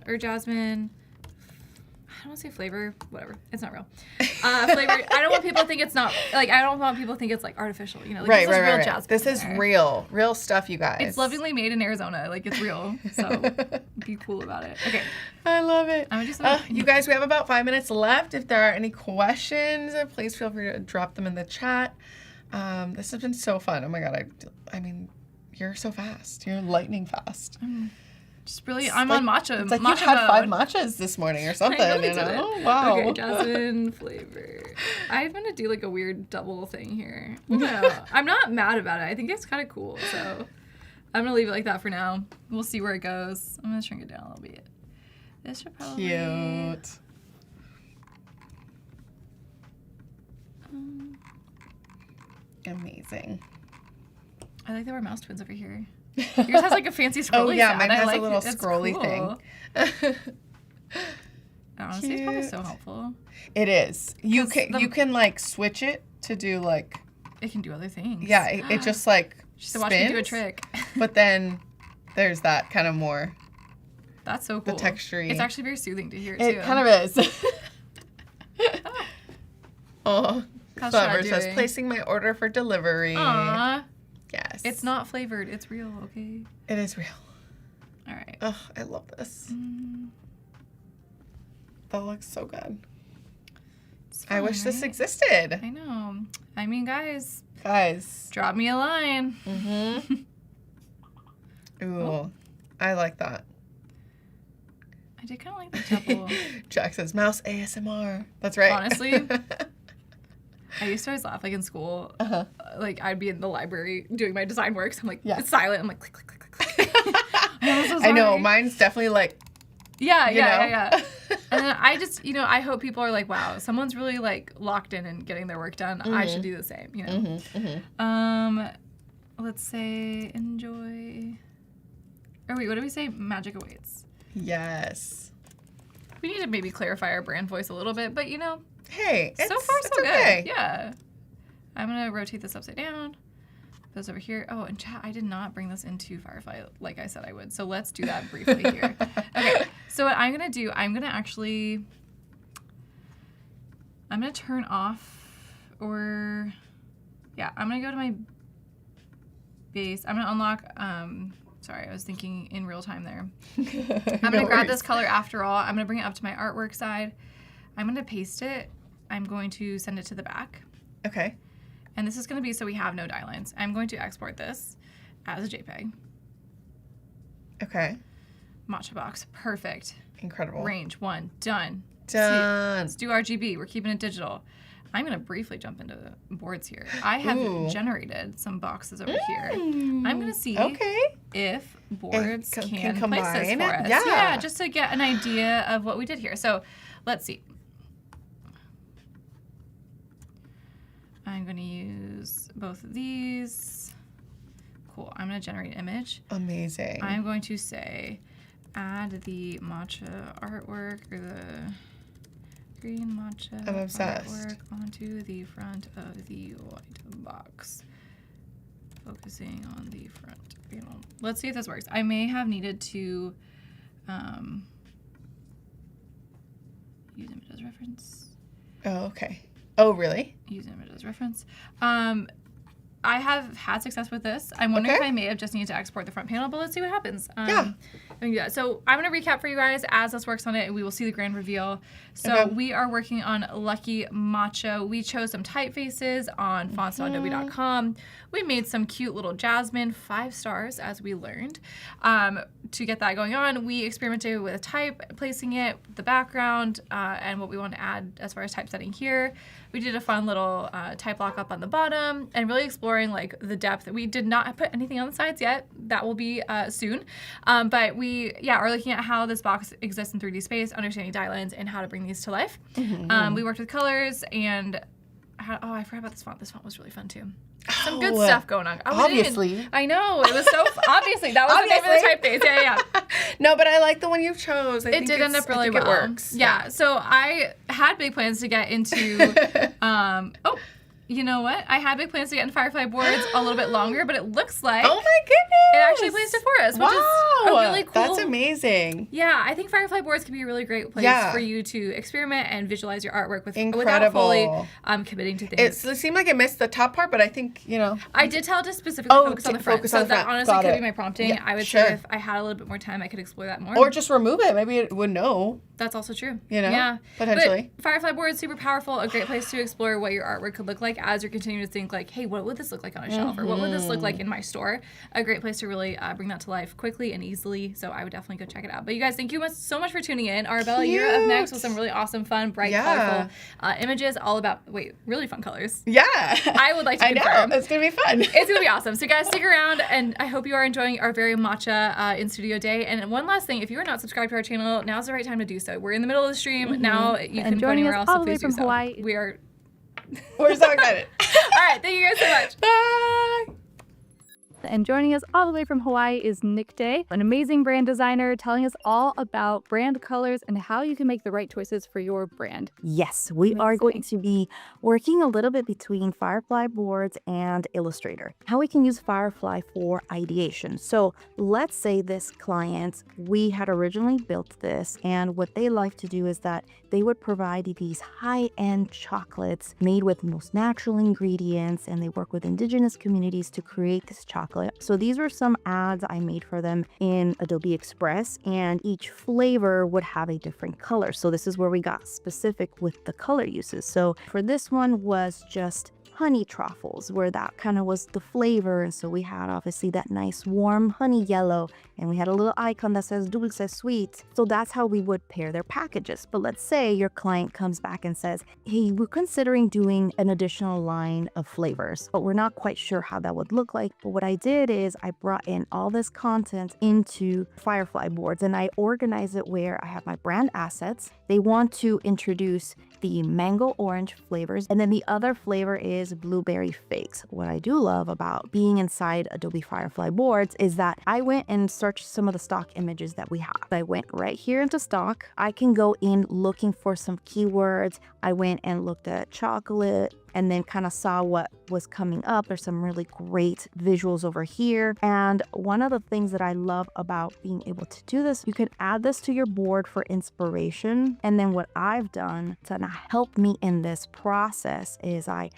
Or Jasmine. I don't want to say flavor. Whatever. It's not real. Flavor. I don't want people to think it's not, like, I don't want people to think it's, like, artificial. You know, like, this is real Jasmine. This is real stuff, you guys. It's lovingly made in Arizona. Like, it's real. So be cool about it. Okay. I love it. I'm gonna do some. You guys, we have about 5 minutes left. If there are any questions, please feel free to drop them in the chat. This has been so fun. Oh my God. I mean, you're so fast. You're lightning fast. Just really, I'm on matcha. It's like matcha you had mode. 5 matchas this morning or something. I know You did it. know? Wow. Okay, Jasmine flavor. I'm gonna do like a weird double thing here. No, I'm not mad about it. I think it's kind of cool. So I'm gonna leave it like that for now. We'll see where it goes. I'm gonna shrink it down a little bit. This should probably. Cute. Amazing. I like that we're mouse twins over here. Yours has like a fancy scrolly Oh yeah, sound. mine I has like a little it. It's scrolly cool. thing. Honestly, it's probably so Cute. helpful. It is. You 'Cause can the- you can like switch it to do like It can do other things. yeah. It just like Just to watch me do a spins, trick. But then there's that kind of more. That's so cool. The texture-y. It's actually very soothing to hear too. It kind of is. Oh, How's Clever Shad says doing? placing my order for delivery. Aww. Yes. It's not flavored. It's real, okay? It is real. All right. Oh, I love this. That looks so good. It's I wish fun, this right? existed. I know. I mean, guys, Guys. drop me a line. Mm-hmm. Ooh, Oh. I like that. I did kind of like the double. Jack says mouse ASMR. That's right. Honestly. I used to always laugh, like in school. Uh-huh. Like I'd be in the library doing my design work. So I'm like, Yeah. it's silent. I'm like, click, click, click, click, click. I'm so I know. sorry. Mine's definitely like, Yeah. you know? And then I just, I hope people are like, wow, someone's really like locked in and getting their work done. I should do the same, Let's say enjoy. Or wait, what did we say? Magic awaits. Yes. We need to maybe clarify our brand voice a little bit, but Hey, so far it's so okay. good. Yeah. I'm gonna rotate this upside down. Those over here. Oh, and chat, I did not bring this into Firefly like I said I would. So let's do that briefly here. Okay. So what I'm gonna do, I'm gonna turn off I'm gonna go to my base. I'm gonna unlock, sorry, I was thinking in real time there. I'm gonna grab this color after all. I'm gonna bring it up to my artwork side. I'm gonna paste it. I'm going to send it to the back. Okay. And this is gonna be so we have no dielines. I'm going to export this as a JPEG. Okay. Matcha box, perfect. Incredible. Range 1, done. Done. Let's do RGB, we're keeping it digital. I'm gonna briefly jump into boards here. I have Ooh. generated some boxes over here. I'm gonna see Okay. if boards can can place this combine for it. us. Yeah. Just to get an idea of what we did here. So let's see. I'm gonna use both of these. Cool, I'm gonna generate an image. Amazing. I'm going to say, add the matcha artwork or the green matcha I'm obsessed. artwork onto the front of the white box. Focusing on the front panel. Let's see if this works. I may have needed to use image as reference. Oh, okay. Oh, really? Use image as reference. I have had success with this. I'm wondering Okay. if I may have just needed to export the front panel, but let's see what happens. Yeah. We can do that. So I'm going to recap for you guys as this works on it, and we will see the grand reveal. So Okay. we are working on Lucky Matcha. We chose some typefaces on fonts.adobe.com. We made some cute little Jasmine 5 stars, as we learned. To get that going on, we experimented with type, placing it, the background, and what we want to add as far as typesetting here. We did a fun little type lock up on the bottom and really exploring like the depth. We did not put anything on the sides yet. That will be soon. But we are looking at how this box exists in 3D space, understanding dielines, and how to bring these to life. We worked with colors and I forgot about this font. This font was really fun too. Some good stuff going on. Oh, Obviously. I know. It was so obviously that was the name of the typeface. Yeah. No, but I like the one you chose. It did end up really well. It works. Yeah. So I had big plans to get into you know what? I had big plans to get into Firefly Boards a little bit longer, but it looks like oh my goodness, it actually placed it for us, which is a really cool. That's amazing. Yeah, I think Firefly Boards can be a really great place for you to experiment and visualize your artwork without fully committing to things. It seemed like I missed the top part, but I think, I did tell it to specifically focus on the front. So that honestly could be my prompting. Yeah, I would say if I had a little bit more time, I could explore that more. Or just remove it. Maybe it would know. That's also true. Yeah, potentially. But Firefly Boards, super powerful, a great place to explore what your artwork could look like as you're continuing to think like, hey, what would this look like on a shelf? Or what would this look like in my store? A great place to really bring that to life quickly and easily. So I would definitely go check it out. But you guys, thank you so much for tuning in. Arabella, you're up next with some really awesome, fun, bright, colorful images all about, really fun colors. Yeah. I would like to confirm. I know. It's going to be fun. It's going to be awesome. So guys, stick around, and I hope you are enjoying our very matcha in-studio day. And one last thing, if you are not subscribed to our channel, now's the right time to do so. We're in the middle of the stream. Now you can go anywhere else, so please do so. Hawaii. We're so excited. All right, thank you guys so much. Bye. And joining us all the way from Hawaii is Nick Day, an amazing brand designer telling us all about brand colors and how you can make the right choices for your brand. Yes, we are going to be working a little bit between Firefly Boards and Illustrator. How we can use Firefly for ideation. So let's say this client, we had originally built this, and what they like to do is that they would provide these high-end chocolates made with most natural ingredients, and they work with indigenous communities to create this chocolate. So these were some ads I made for them in Adobe Express, and each flavor would have a different color. So this is where we got specific with the color uses. So for this one was just honey truffles, where that kind of was the flavor. And so we had obviously that nice warm honey yellow, and we had a little icon that says dulce sweet. So that's how we would pair their packages. But let's say your client comes back and says, hey, we're considering doing an additional line of flavors, but we're not quite sure how that would look like. But what I did is I brought in all this content into Firefly Boards, and I organize it where I have my brand assets. They want to introduce the mango orange flavors, and then the other flavor is blueberry figs. What I do love about being inside Adobe Firefly Boards is that I went and searched some of the stock images that we have. I went right here into stock. I can go in looking for some keywords. I went and looked at chocolate and then kind of saw what was coming up. There's some really great visuals over here. And one of the things that I love about being able to do this, you can add this to your board for inspiration. And then what I've done to help me in this process is I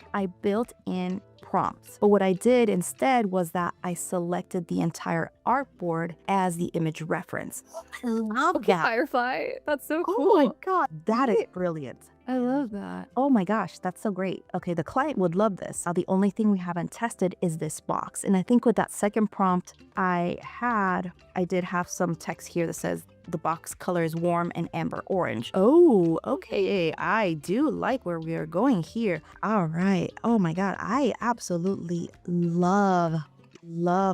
built in prompts. But what I did instead was that I selected the entire artboard as the image reference. I love that. Firefly. That's so cool. Oh my God, that is brilliant. I love that. Oh my gosh, that's so great. Okay, the client would love this. Now, the only thing we haven't tested is this box. And I think with that second prompt I did have some text here that says the box color is warm and amber orange. Oh, okay. I do like where we are going here. All right. Oh my God, I absolutely love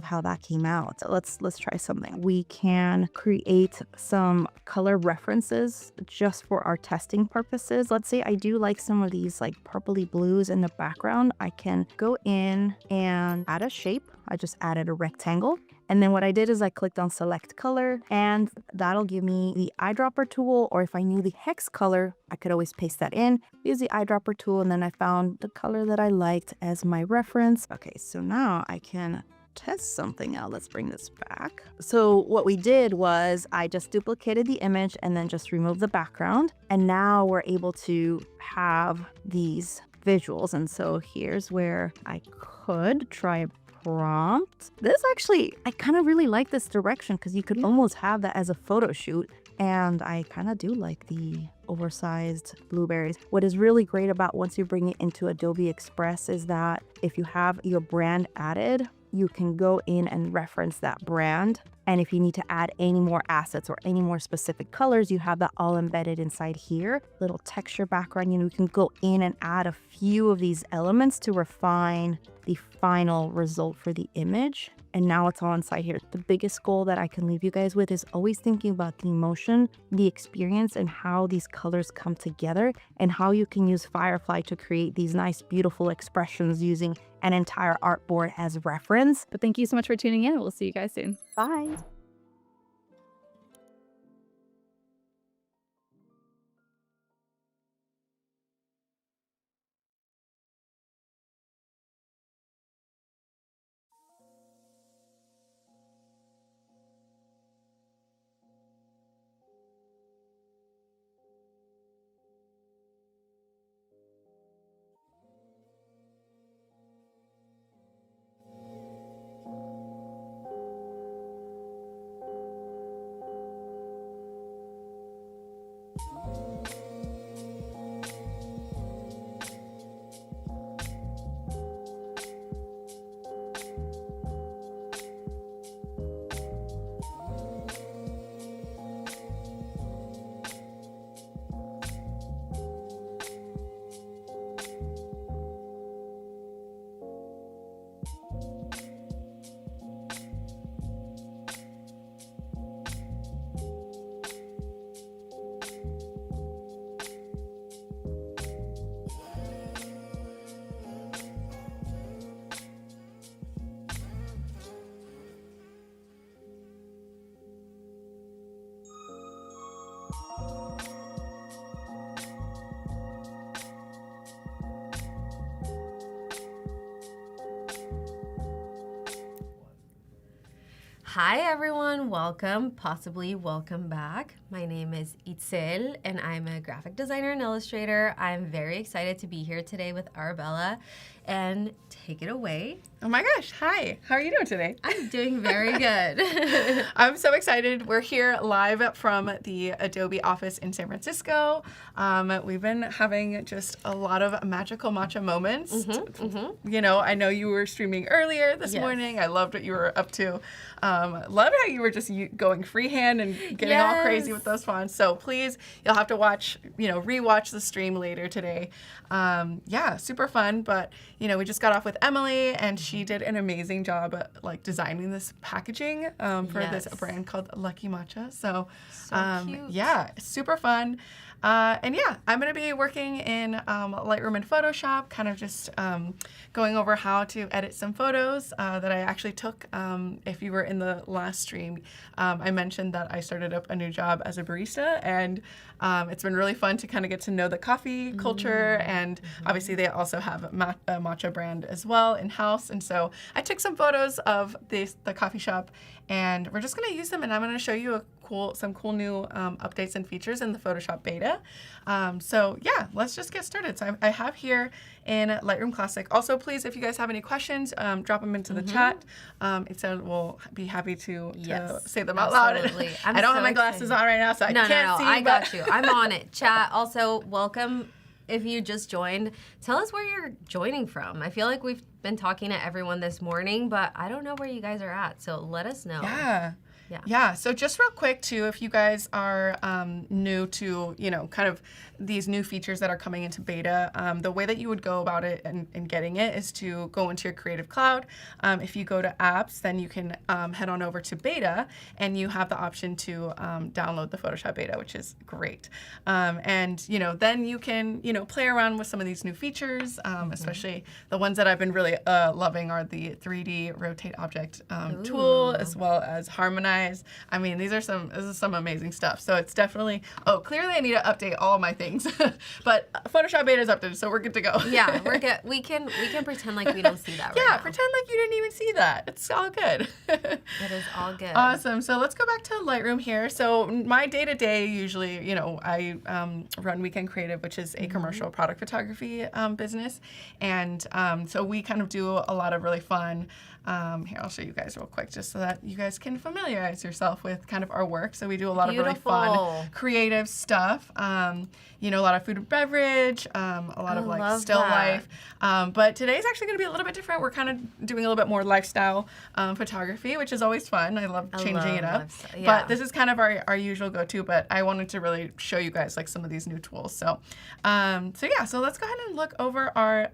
how that came out. Let's try something. We can create some color references just for our testing purposes. Let's say I do like some of these like purpley blues in the background. I can go in and add a shape. I just added a rectangle. And then what I did is I clicked on select color, and that'll give me the eyedropper tool, or if I knew the hex color, I could always paste that in, use the eyedropper tool, and then I found the color that I liked as my reference. Okay, so now I can test something out. Let's bring this back. So what we did was I just duplicated the image and then just removed the background. And now we're able to have these visuals. And so here's where I could try a prompt. This actually, I kind of really like this direction because you could almost have that as a photo shoot. And I kind of do like the oversized blueberries. What is really great about once you bring it into Adobe Express is that if you have your brand added, you can go in and reference that brand. And if you need to add any more assets or any more specific colors, you have that all embedded inside here. Little texture background, you can go in and add a few of these elements to refine the final result for the image. and now it's all inside here. The biggest goal that I can leave you guys with is always thinking about the emotion, the experience, and how these colors come together, and how you can use Firefly to create these nice, beautiful expressions using an entire artboard as reference. But thank you so much for tuning in. We'll see you guys soon. Bye. Hi everyone, welcome, possibly welcome back. My name is Itzel and I'm a graphic designer and illustrator. I'm very excited to be here today with Arabela, and take it away. Oh my gosh, hi. How are you doing today? I'm doing very good. I'm so excited. We're here live from the Adobe office in San Francisco. We've been having just a lot of magical matcha moments. You know, I know you were streaming earlier this morning. I loved what you were up to. Loved how you were just going freehand and getting all crazy with those fonts. So please, you'll have to watch, rewatch the stream later today. Yeah, super fun. But, we just got off with Emily, and she did an amazing job at, designing this packaging for this brand called Lucky Matcha. So cute. Yeah, super fun. And yeah, I'm going to be working in Lightroom and Photoshop, kind of just going over how to edit some photos that I actually took. If you were in the last stream, I mentioned that I started up a new job as a barista, and it's been really fun to kind of get to know the coffee culture, and obviously they also have a matcha brand as well in-house. And so I took some photos of the coffee shop, and we're just going to use them, and I'm going to show you some cool new updates and features in the Photoshop beta. So yeah, let's just get started. So I have here in Lightroom Classic. Also, please, if you guys have any questions, drop them into the chat. Itzel will be happy to say them out loud. Absolutely. I don't have my glasses on right now, so I can't see. I got you. I'm on it. Chat. Also, welcome. If you just joined, tell us where you're joining from. I feel like we've been talking to everyone this morning, but I don't know where you guys are at, so let us know. Yeah. So just real quick too, if you guys are new to, kind of these new features that are coming into beta, the way that you would go about it and getting it is to go into your Creative Cloud. If you go to apps, then you can head on over to beta, and you have the option to download the Photoshop beta, which is great. And, then you can, play around with some of these new features, especially the ones that I've been really loving are the 3D rotate object tool, as well as harmonize. I mean, this is some amazing stuff. So it's definitely, clearly I need to update all of my things, but Photoshop beta is updated, so we're good to go. Yeah, we're good. We can pretend like we don't see that right now. Yeah, pretend like you didn't even see that. It's all good. It is all good. Awesome. So let's go back to Lightroom here. So my day-to-day usually, I run Weekend Creative, which is a commercial product photography business. And so we kind of do a lot of really fun, here, I'll show you guys real quick just so that you guys can familiarize yourself with kind of our work. So we do a lot of really fun, creative stuff. A lot of food and beverage, a lot of still life. But today's actually going to be a little bit different. We're kind of doing a little bit more lifestyle photography, which is always fun. I love changing it up. Yeah. But this is kind of our usual go-to, but I wanted to really show you guys some of these new tools. So, so let's go ahead and look over our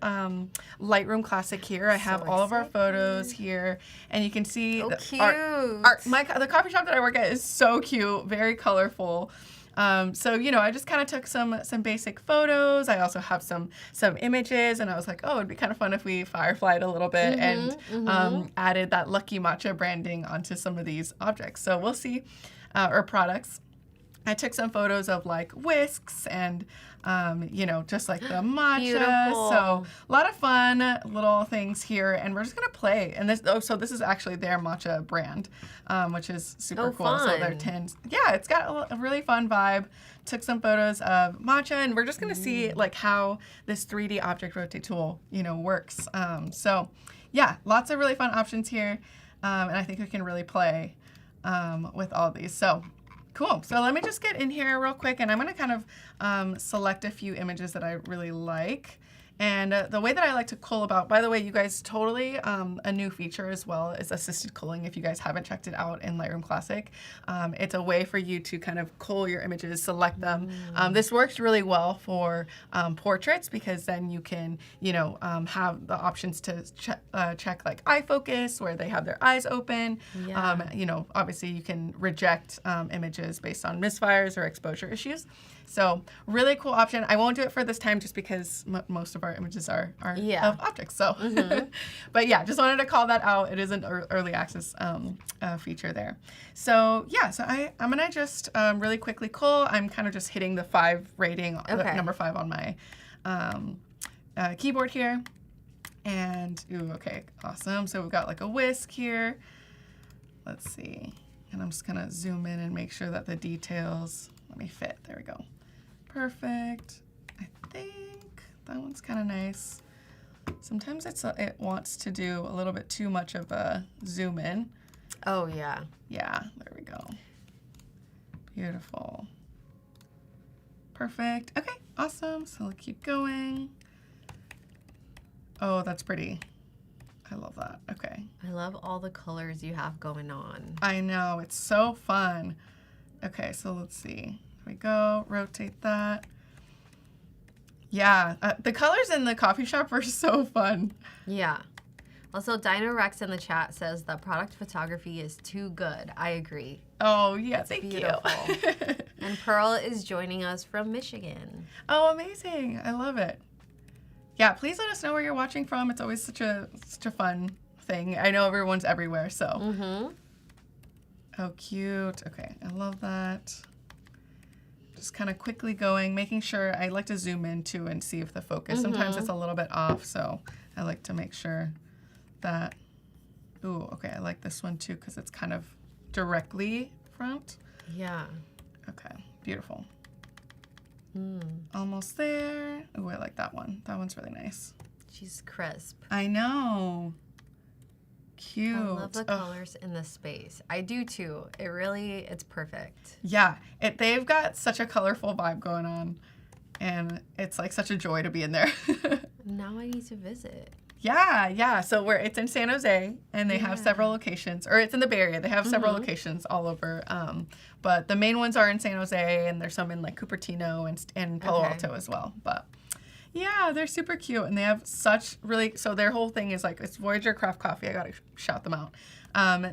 Lightroom Classic here. I have all of our photos here, and you can see Oh, the cute. the coffee shop that I work at is so cute, very colorful. So, you know, I just kind of took some basic photos. I also have some images, and I was like, oh, it'd be kind of fun if we fireflied a little bit and added that Lucky Matcha branding onto some of these objects. So we'll see, or products. I took some photos of like whisks and, you know, just like the matcha. Beautiful. So a lot of fun little things here, and we're just gonna play. And this, so this is actually their matcha brand, which is super cool. So their Fun. tins, yeah, it's got a really fun vibe. Took some photos of matcha, and we're just gonna see like how this 3D object rotate tool, you know, works. So yeah, lots of really fun options here, and I think we can really play with all these. So. Cool. So let me just get in here real quick, and I'm going to kind of select a few images that I really like. And the way that I like to cull about, by the way, you guys, totally a new feature as well is assisted culling. If you guys haven't checked it out in Lightroom Classic, it's a way for you to kind of cull your images, select them. This works really well for portraits, because then you can, you know, have the options to check like eye focus, where they have their eyes open. Yeah. You know, obviously you can reject images based on misfires or exposure issues. So really cool option. I won't do it for this time just because most of our images are of objects. So, but yeah, just wanted to call that out. It is an early access feature there. So yeah, so I'm gonna just really quickly cull. I'm kind of just hitting the 5 rating, number 5 on my keyboard here. And okay, awesome. So we've got like a whisk here. Let's see. And I'm just gonna zoom in and make sure that the details, let me fit, there we go. Perfect. I think that one's kind of nice. Sometimes it wants to do a little bit too much of a zoom in. Oh, yeah. Yeah, there we go. Beautiful. Perfect. Okay, awesome. So let's keep going. Oh, that's pretty. I love that. Okay. I love all the colors you have going on. I know, it's so fun. Okay, so let's see. There we go. Rotate that. Yeah, the colors in the coffee shop are so fun. Yeah. Also, Dino Rex in the chat says that product photography is too good. I agree. Oh, yeah, thank beautiful. you. And Pearl is joining us from Michigan. Oh, amazing. I love it. Yeah, please let us know where you're watching from. It's always such a fun thing. I know everyone's everywhere, so. Oh, cute. Okay, I love that. Just kind of quickly going, making sure, I like to zoom in too and see if the focus, sometimes it's a little bit off, so I like to make sure that, ooh, okay, I like this one too because it's kind of directly front. Yeah. Okay, beautiful. Almost there. Ooh, I like that one. That one's really nice. She's crisp. I know. Cute. I love the colors in this space. I do too. It's perfect. Yeah, they've got such a colorful vibe going on, and it's like such a joy to be in there. Now I need to visit. Yeah. So it's in San Jose, and they have several locations, or it's in the Bay Area. They have several locations all over, but the main ones are in San Jose, and there's some in like Cupertino and Palo Alto as well. But yeah, they're super cute, and they have such so their whole thing is like, it's Voyager Craft Coffee. I gotta shout them out.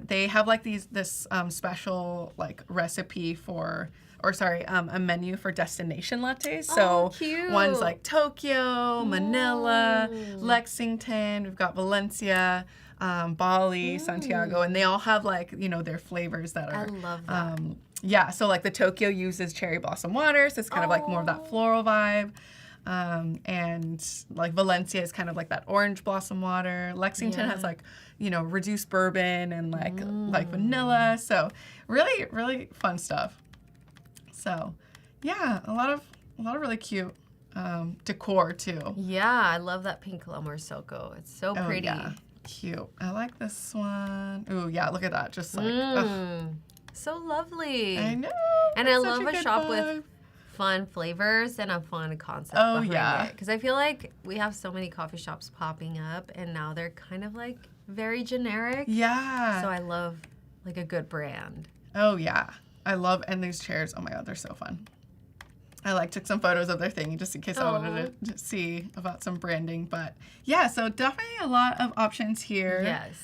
They have like this special like recipe a menu for destination lattes. So cute. One's like Tokyo, Manila, Lexington. We've got Valencia, Bali, Santiago, and they all have like, you know, their flavors that are. I love that. Yeah, so like the Tokyo uses cherry blossom water, so it's kind of like more of that floral vibe. And like Valencia is kind of like that orange blossom water. Lexington has like, you know, reduced bourbon and like vanilla. So really, really fun stuff. So yeah, a lot of really cute decor too. Yeah, I love that pink Lomor Soko. It's so pretty. Yeah. Cute. I like this one. Ooh, yeah, look at that. Just like so lovely. I know. And I love a shop with fun flavors and a fun concept behind it. Because I feel like we have so many coffee shops popping up, and now they're kind of like very generic. Yeah. So I love like a good brand. Oh yeah. I love, and these chairs, oh my God, they're so fun. I like took some photos of their thing just in case I wanted to see about some branding. But yeah, so definitely a lot of options here. Yes.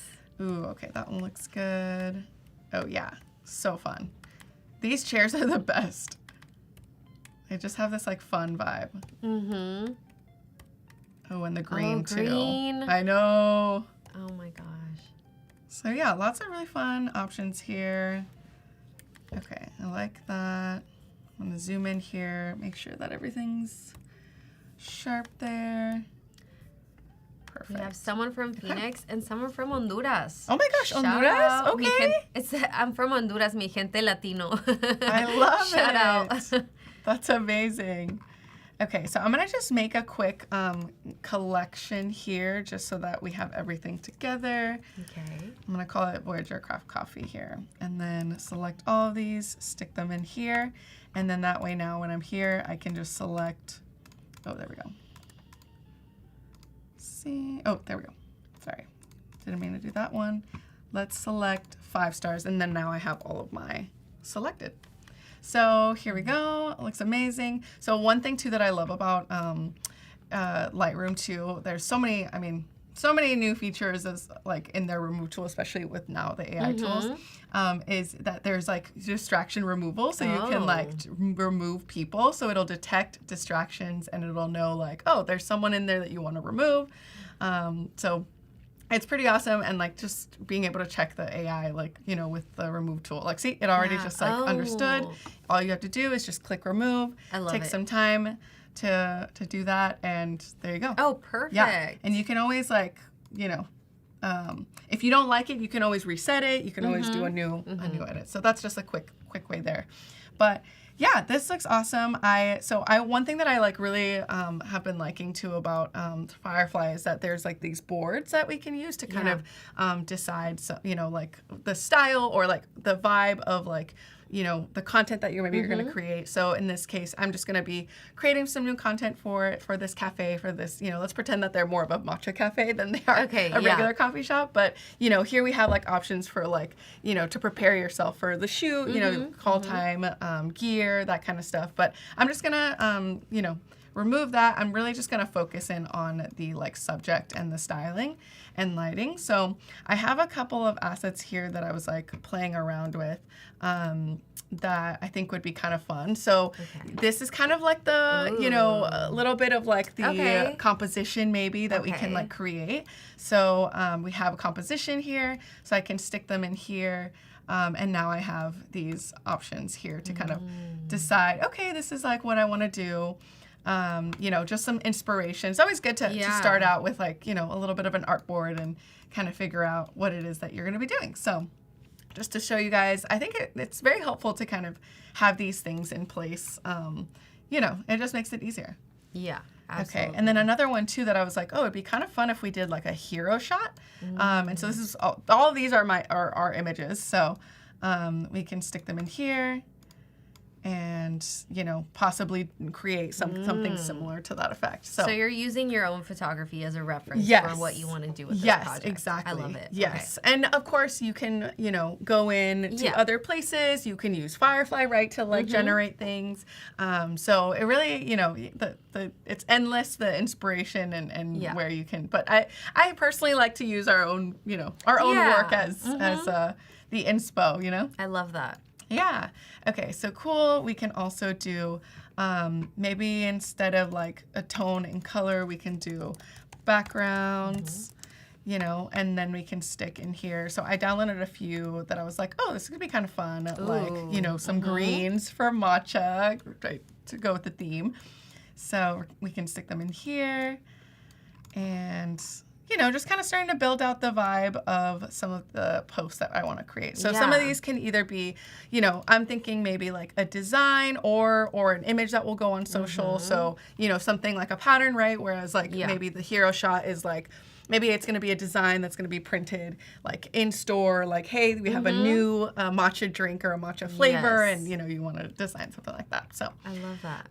Ooh, okay, that one looks good. Oh yeah, so fun. These chairs are the best. They just have this like fun vibe. Mm-hmm. Oh, and the green too. Green. I know. Oh my gosh. So yeah, lots of really fun options here. Okay, I like that. I'm gonna zoom in here, make sure that everything's sharp there. Perfect. We have someone from Phoenix and someone from Honduras. Oh my gosh, Shout Honduras? out, mi Okay. I'm from Honduras, mi gente latino. I love Shout it. out. That's amazing. Okay, so I'm gonna just make a quick collection here just so that we have everything together. Okay. I'm gonna call it Voyager Craft Coffee here. And then select all of these, stick them in here. And then that way now when I'm here, I can just select, oh, there we go. See, oh, there we go. Sorry, didn't mean to do that one. Let's select 5 stars. And then now I have all of my selected. So here we go. It looks amazing. So one thing too that I love about Lightroom too, there's so many, I mean, so many new features as like in their remove tool, especially with now the AI tools, is that there's like distraction removal. So you can like remove people. So it'll detect distractions and it'll know like, oh, there's someone in there that you want to remove. So it's pretty awesome, and like just being able to check the AI, like, you know, with the remove tool. Like, see, it already just like understood. All you have to do is just click remove. I love Take it. some time to do that, and there you go. Oh, perfect. Yeah, and you can always like, you know, if you don't like it, you can always reset it. You can always do a new edit. So that's just a quick way there. But yeah, this looks awesome. One thing that I like really have been liking too about Firefly is that there's like these boards that we can use to kind of decide, so, you know, like the style or like the vibe of like, you know, the content that you're going to create. So in this case, I'm just going to be creating some new content for this cafe, for this, you know, let's pretend that they're more of a matcha cafe than they are a regular coffee shop. But, you know, here we have like options for like, you know, to prepare yourself for the shoot, you know, call time, gear, that kind of stuff. But I'm just going to, you know, remove that. I'm really just going to focus in on the like subject and the styling and lighting. So I have a couple of assets here that I was like playing around with that I think would be kind of fun. So this is kind of like the, you know, a little bit of like the composition maybe that we can like create. So we have a composition here, so I can stick them in here. And now I have these options here to kind of decide, okay, this is like what I want to do. You know, just some inspiration. It's always good to start out with like, you know, a little bit of an art board and kind of figure out what it is that you're going to be doing. So just to show you guys, I think it's very helpful to kind of have these things in place. You know, it just makes it easier. Yeah, absolutely. Okay, and then another one too that I was like, oh, it'd be kind of fun if we did like a hero shot. And so this is all of these are our images. So we can stick them in here and, you know, possibly create something similar to that effect. So you're using your own photography as a reference for what you want to do with this project. Yes, exactly. I love it. Yes. Okay. And of course you can, you know, go in to other places. You can use Firefly, right, to like generate things. So it really, you know, it's endless, the inspiration and where you can. But I personally like to use our own, you know, our own work as the inspo, you know? I love that. Yeah. Okay, so cool. We can also do, maybe instead of like a tone and color, we can do backgrounds, you know, and then we can stick in here. So I downloaded a few that I was like, oh, this is gonna be kind of fun. Like, you know, some greens for matcha, right, to go with the theme. So we can stick them in here and, you know, just kind of starting to build out the vibe of some of the posts that I want to create. So some of these can either be, you know, I'm thinking maybe like a design or an image that will go on social. So, you know, something like a pattern, right? Whereas like maybe the hero shot is like, maybe it's going to be a design that's going to be printed like in store, like, hey, we have a new matcha drink or a matcha flavor, and, you know, you want to design something like that. So I love that.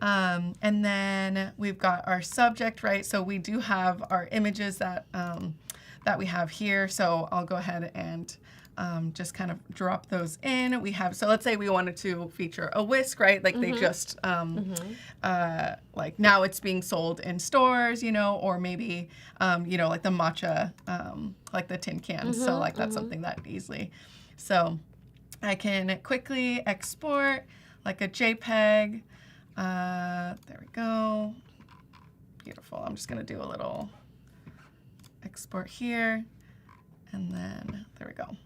And then we've got our subject, right? So we do have our images that that we have here. So I'll go ahead and just kind of drop those in. We have, so let's say we wanted to feature a whisk, right? Like they just, like now it's being sold in stores, you know, or maybe, you know, like the matcha, like the tin cans. So like that's something that easily. So I can quickly export like a JPEG. There we go. Beautiful. I'm just going to do a little export here. And then there we go.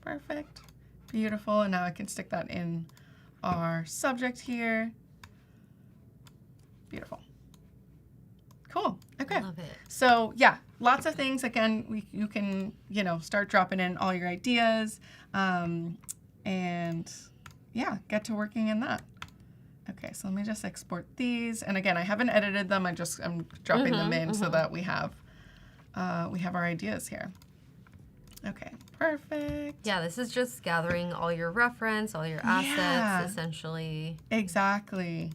Perfect. Beautiful. And now I can stick that in our subject here. Beautiful. Cool. Okay. Love it. So yeah, lots of things. Again, you can, you know, start dropping in all your ideas, and yeah, get to working in that. Okay, so let me just export these. And again, I haven't edited them. I'm dropping them in so that we have our ideas here. Okay, perfect. Yeah, this is just gathering all your reference, all your assets, essentially. Exactly.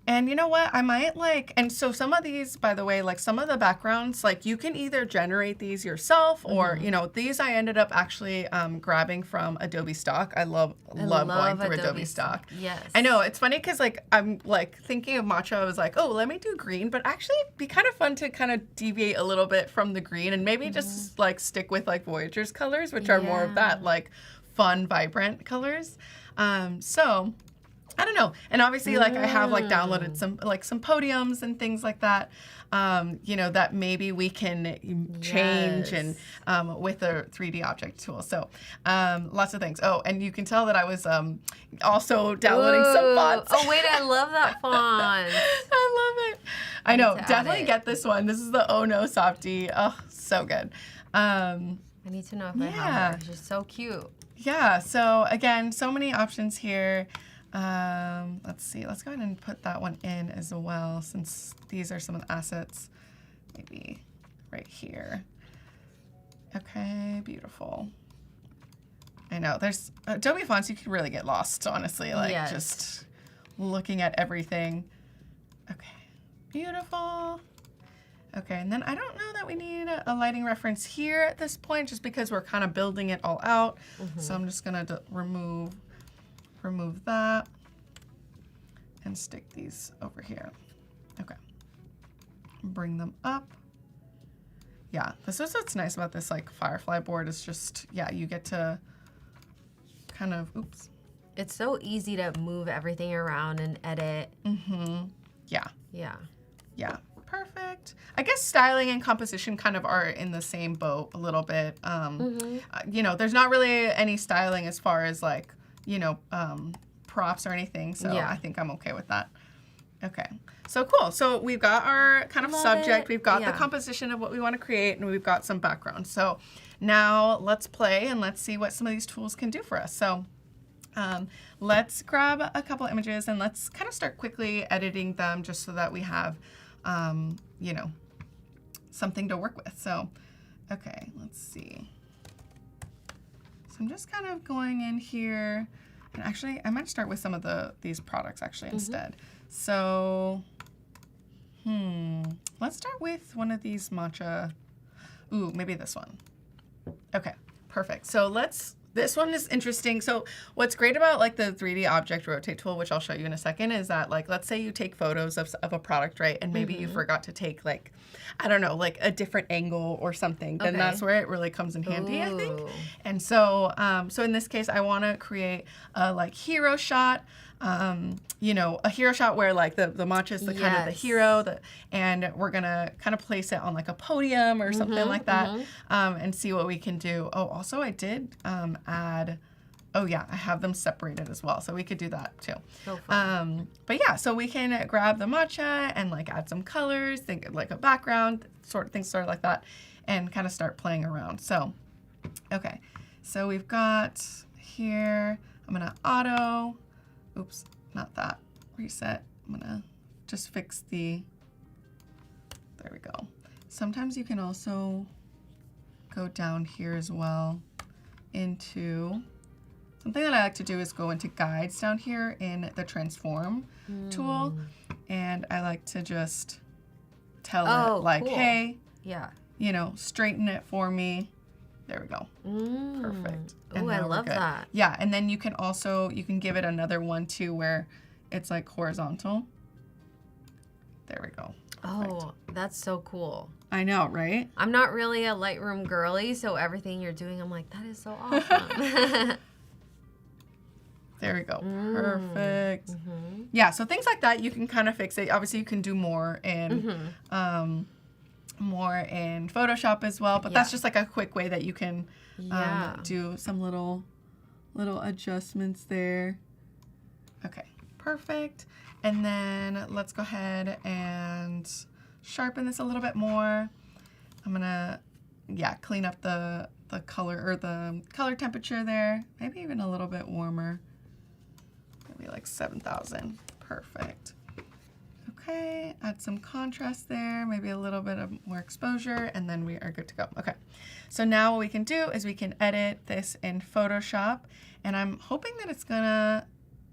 And you know what? I might like, and so some of these, by the way, like some of the backgrounds, like you can either generate these yourself or, you know, these I ended up actually grabbing from Adobe Stock. I love going through Adobe Stock. Yes. I know. It's funny because like I'm like thinking of matcha. I was like, oh, let me do green, but actually it'd be kind of fun to kind of deviate a little bit from the green and maybe just like stick with like Voyager's colors, which are more of that like fun, vibrant colors. So I don't know. And obviously, like I have like downloaded some podiums and things like that, you know, that maybe we can change and with a 3D object tool. So lots of things. Oh, and you can tell that I was also downloading some fonts. Oh, wait, I love that font. I love it. I know. Definitely get this one. This is the Oh No Softy. Oh, so good. I need to know if I have it. It's just so cute. Yeah. So again, so many options here. Let's see, let's go ahead and put that one in as well, since these are some of the assets, maybe right here. Okay, beautiful. I know, there's Adobe fonts, you can really get lost, honestly, like just looking at everything. Okay, beautiful. Okay, and then I don't know that we need a lighting reference here at this point, just because we're kind of building it all out. So I'm just gonna remove that and stick these over here. Okay. Bring them up. Yeah, this is what's nice about this like Firefly board is just, yeah, you get to kind of, oops. It's so easy to move everything around and edit. Yeah. Yeah. Yeah. Perfect. I guess styling and composition kind of are in the same boat a little bit. You know, there's not really any styling as far as like, you know, props or anything. So I think I'm okay with that. Okay. So cool. So we've got our kind of subject. We've got the composition of what we want to create, and we've got some background. So now let's play and let's see what some of these tools can do for us. So let's grab a couple images and let's kind of start quickly editing them just so that we have, you know, something to work with. So, okay, let's see. So I'm just kind of going in here, and actually I might start with some of these products actually instead. So, let's start with one of these matcha. Ooh, maybe this one. Okay, perfect. So this one is interesting. So what's great about like the 3D object rotate tool, which I'll show you in a second, is that like, let's say you take photos of a product, right? And maybe you forgot to take like, I don't know, like a different angle or something. Then that's where it really comes in handy, I think. And so, so in this case, I want to create a like hero shot. You know, a hero shot where like the matcha is the kind of the hero, and we're gonna kind of place it on like a podium or something like that, and see what we can do. Oh, also I did add, oh yeah, I have them separated as well, so we could do that too. So fun. But yeah, so we can grab the matcha and like add some colors, think like a background, things sort of like that, and kind of start playing around. So, okay, so we've got here, I'm gonna auto. Oops, not that. Reset. I'm gonna just fix there we go. Sometimes you can also go down here as well into, something that I like to do is go into guides down here in the transform tool. And I like to just tell it like, hey, you know, straighten it for me. There we go. Perfect. Oh, I love that. Yeah, and then you can give it another one too where it's like horizontal. There we go. Perfect. Oh, that's so cool. I know, right? I'm not really a Lightroom girly, so everything you're doing, I'm like, that is so awesome. There we go. Perfect. Yeah, so things like that you can kind of fix it. Obviously, you can do more in Photoshop as well, but that's just like a quick way that you can do some little adjustments there. Okay, perfect. And then let's go ahead and sharpen this a little bit more. I'm gonna, clean up the color or the color temperature there. Maybe even a little bit warmer. Maybe like 7,000. Perfect. Okay, add some contrast there, maybe a little bit of more exposure, and then we are good to go. Okay, so now what we can do is we can edit this in Photoshop, and I'm hoping that it's gonna,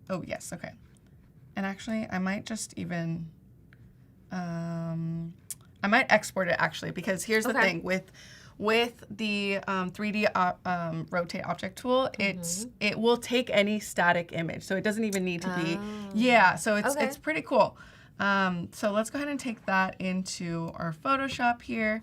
oh yes, okay. And actually, I might just even, I might export it actually, because here's the thing, with the 3D rotate object tool, it will take any static image, so it doesn't even need to be, so it's pretty cool. So let's go ahead and take that into our Photoshop here,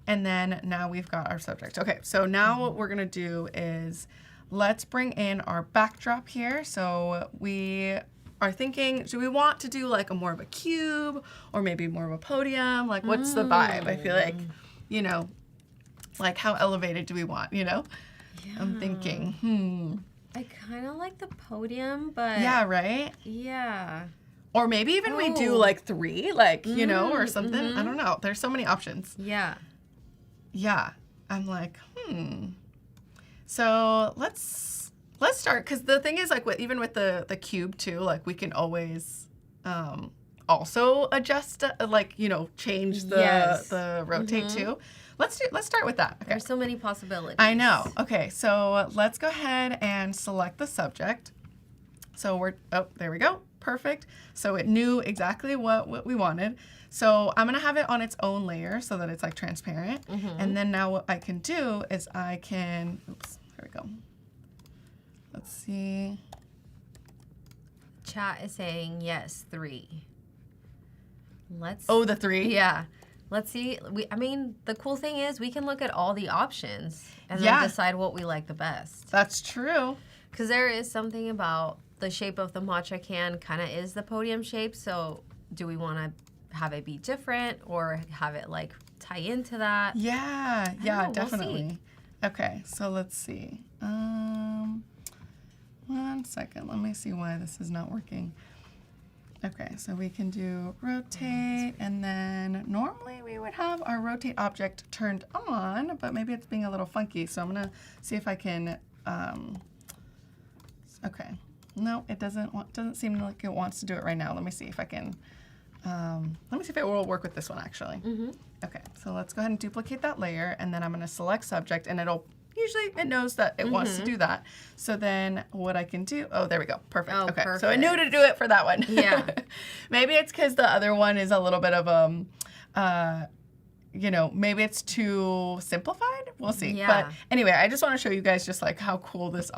and then now we've got our subject. Okay, so now what we're gonna do is let's bring in our backdrop here. So we are thinking, do we want to do like a more of a cube or maybe more of a podium? Like, what's the vibe? I feel like, you know, like how elevated do we want, you know? Yeah. I'm thinking, I kind of like the podium, but... Yeah, right? Yeah. Or maybe even we do like 3, like, you know, or something. I don't know. There's so many options. Yeah. Yeah. I'm like, So let's start, because the thing is, like, even with the cube too, like we can always also adjust, like, you know, change the rotate too. Let's start with that. Okay. There's so many possibilities. I know. Okay, so let's go ahead and select the subject. So there we go. Perfect. So it knew exactly what we wanted. So I'm gonna have it on its own layer so that it's like transparent. And then now what I can do is I can, there we go. Let's see. Chat is saying yes, 3. Oh, the 3? Yeah. Let's see. I mean, the cool thing is we can look at all the options and then decide what we like the best. That's true. Because there is something about the shape of the matcha can kind of is the podium shape. So do we want to have it be different or have it like tie into that? Yeah, definitely. We'll see. Okay, so let's see. 1 second. Let me see why this is not working. Okay, so we can do rotate, and then normally we would have our rotate object turned on, but maybe it's being a little funky. So I'm gonna see if I can, okay. No, it doesn't seem like it wants to do it right now. Let me see if I can, let me see if it will work with this one actually. Okay, so let's go ahead and duplicate that layer, and then I'm gonna select subject, and usually it knows that it wants to do that. So then what I can do, there we go, perfect. Oh, okay, perfect. so I knew to do it for that one. Yeah. Maybe it's because the other one is a little bit of, you know, maybe it's too simplified. We'll see. Yeah. But anyway, I just want to show you guys just like how cool this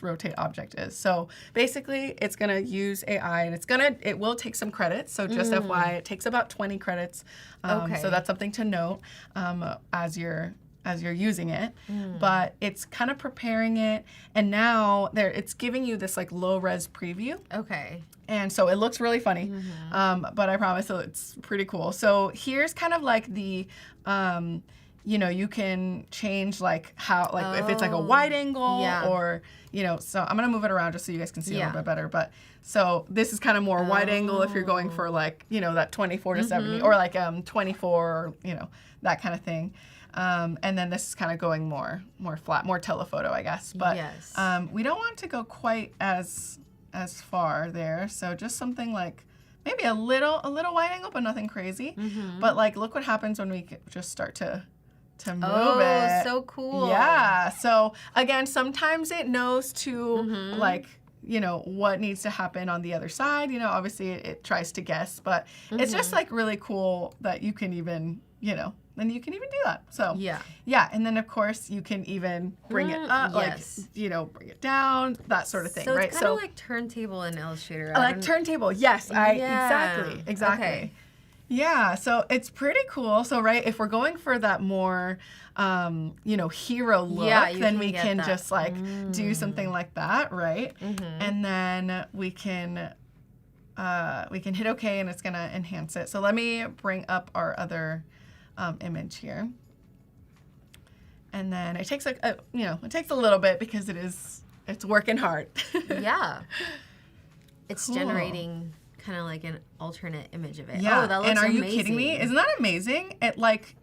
rotate object is. So basically it's going to use AI, and it will take some credits. So just FYI, it takes about 20 credits. So that's something to note as you're using it, but it's kind of preparing it, and now it's giving you this like low res preview. Okay. And so it looks really funny, but I promise it's pretty cool. So here's kind of like the, you know, you can change like how, like if it's like a wide angle or, you know, so I'm gonna move it around just so you guys can see a little bit better. But so this is kind of more wide angle if you're going for like, you know, that 24 to 70 or like 24, you know, that kind of thing. And then this is kind of going more flat, more telephoto, I guess. But we don't want to go quite as far there. So just something like maybe a little wide angle, but nothing crazy. But like, look what happens when we just start to move it. Oh, so cool. Yeah. So again, sometimes it knows to like, you know, what needs to happen on the other side. You know, obviously it tries to guess, but it's just like really cool that you can even, you know, then you can even do that. So Yeah. yeah, and then of course you can even bring it up, yes. like, you know, bring it down, that sort of thing, So right? it's kind of like turntable in Illustrator. Like turntable, yes, Yeah. exactly. Okay. Yeah, so it's pretty cool. So right, if we're going for that more, you know, hero look, Yeah, you then can we get can that. just like do something like that, right? Mm-hmm. And then we can hit OK, and it's gonna enhance it. So let me bring up our other image here. And then it takes it takes a little bit because it's working hard. Yeah. It's Cool. generating kind of like an alternate image of it. Yeah, Oh, that looks and are amazing. you kidding me? Isn't that amazing? It like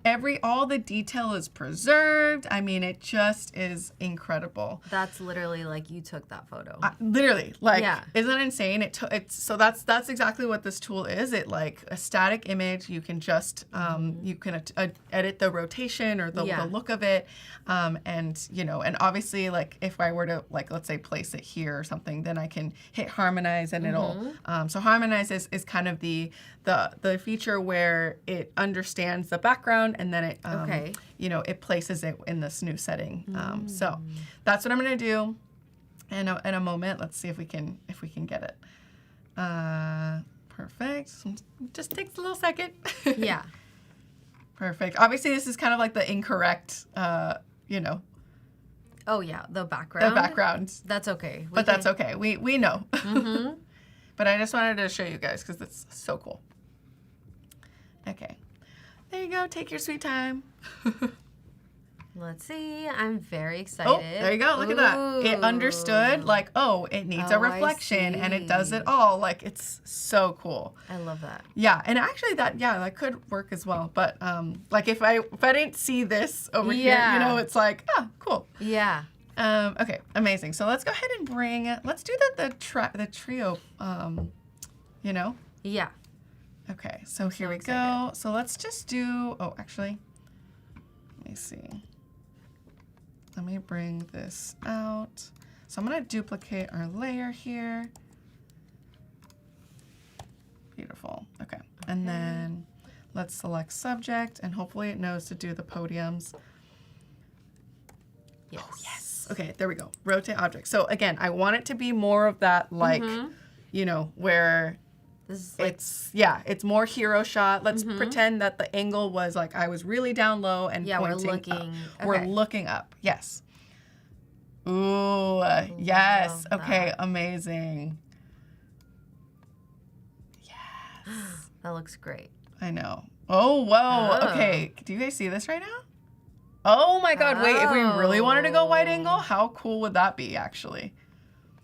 all the detail is preserved. I mean, it just is incredible. That's literally like you took that photo. Literally, like, Yeah. isn't that insane? So that's exactly what this tool is. It like a static image. You can just you can edit the rotation or the look of it, and you know, and obviously, like if I were to like let's say place it here or something, then I can hit harmonize and it'll. So harmonize is kind of the feature where it understands the background and then it you know, it places it in this new setting. So that's what I'm gonna do in a moment. Let's see if we can get it. Perfect. Just takes a little second. Yeah. Perfect. Obviously, this is kind of like the incorrect, you know, Oh yeah, the background. the background. That's okay. But that's okay. We know. Mm-hmm. But I just wanted to show you guys because it's so cool. Okay. There you go. Take your sweet time. Let's see. I'm very excited. Oh, there you go. Look at that. It understood, like, oh, it needs a Oh, I reflection, and it does see. it all. Like, it's so cool. I love that. Yeah, and actually that could work as well. But like if I didn't see this over here, you know, it's like, oh, cool. Yeah. Okay, amazing. So let's go ahead and let's do the trio, you know? Yeah. Okay, so here we excited. go. So let's just do, oh, actually, let me see. Let me bring this out. So I'm gonna duplicate our layer here. Beautiful, okay. And then let's select subject, and hopefully it knows to do the podiums. Yes. Oh, yes. Okay, there we go. Rotate object. So again, I want it to be more of that, like, you know, where This is like it's more hero shot. Let's pretend that the angle was like I was really down low and we're pointing looking. up. Okay. We're looking up. Yes. Ooh, yes. love Okay, that. amazing. that looks great. I know. Oh, whoa. Oh. Okay. Do you guys see this right now? Oh my God. Wait, if we really wanted to go wide angle, how cool would that be actually?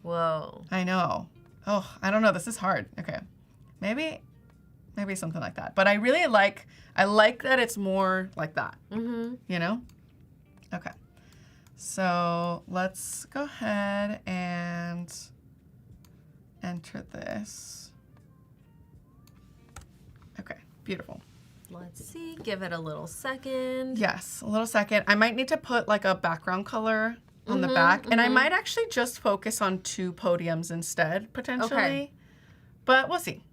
Whoa. I know. Oh, I don't know. This is hard. Okay. Maybe something like that. But I really like that it's more like that. Mm-hmm. You know? Okay. So let's go ahead and enter this. Okay, beautiful. Let's see. Give it a little second. Yes, a little second. I might need to put like a background color on the back. And I might actually just focus on 2 podiums instead, potentially. Okay. But we'll see.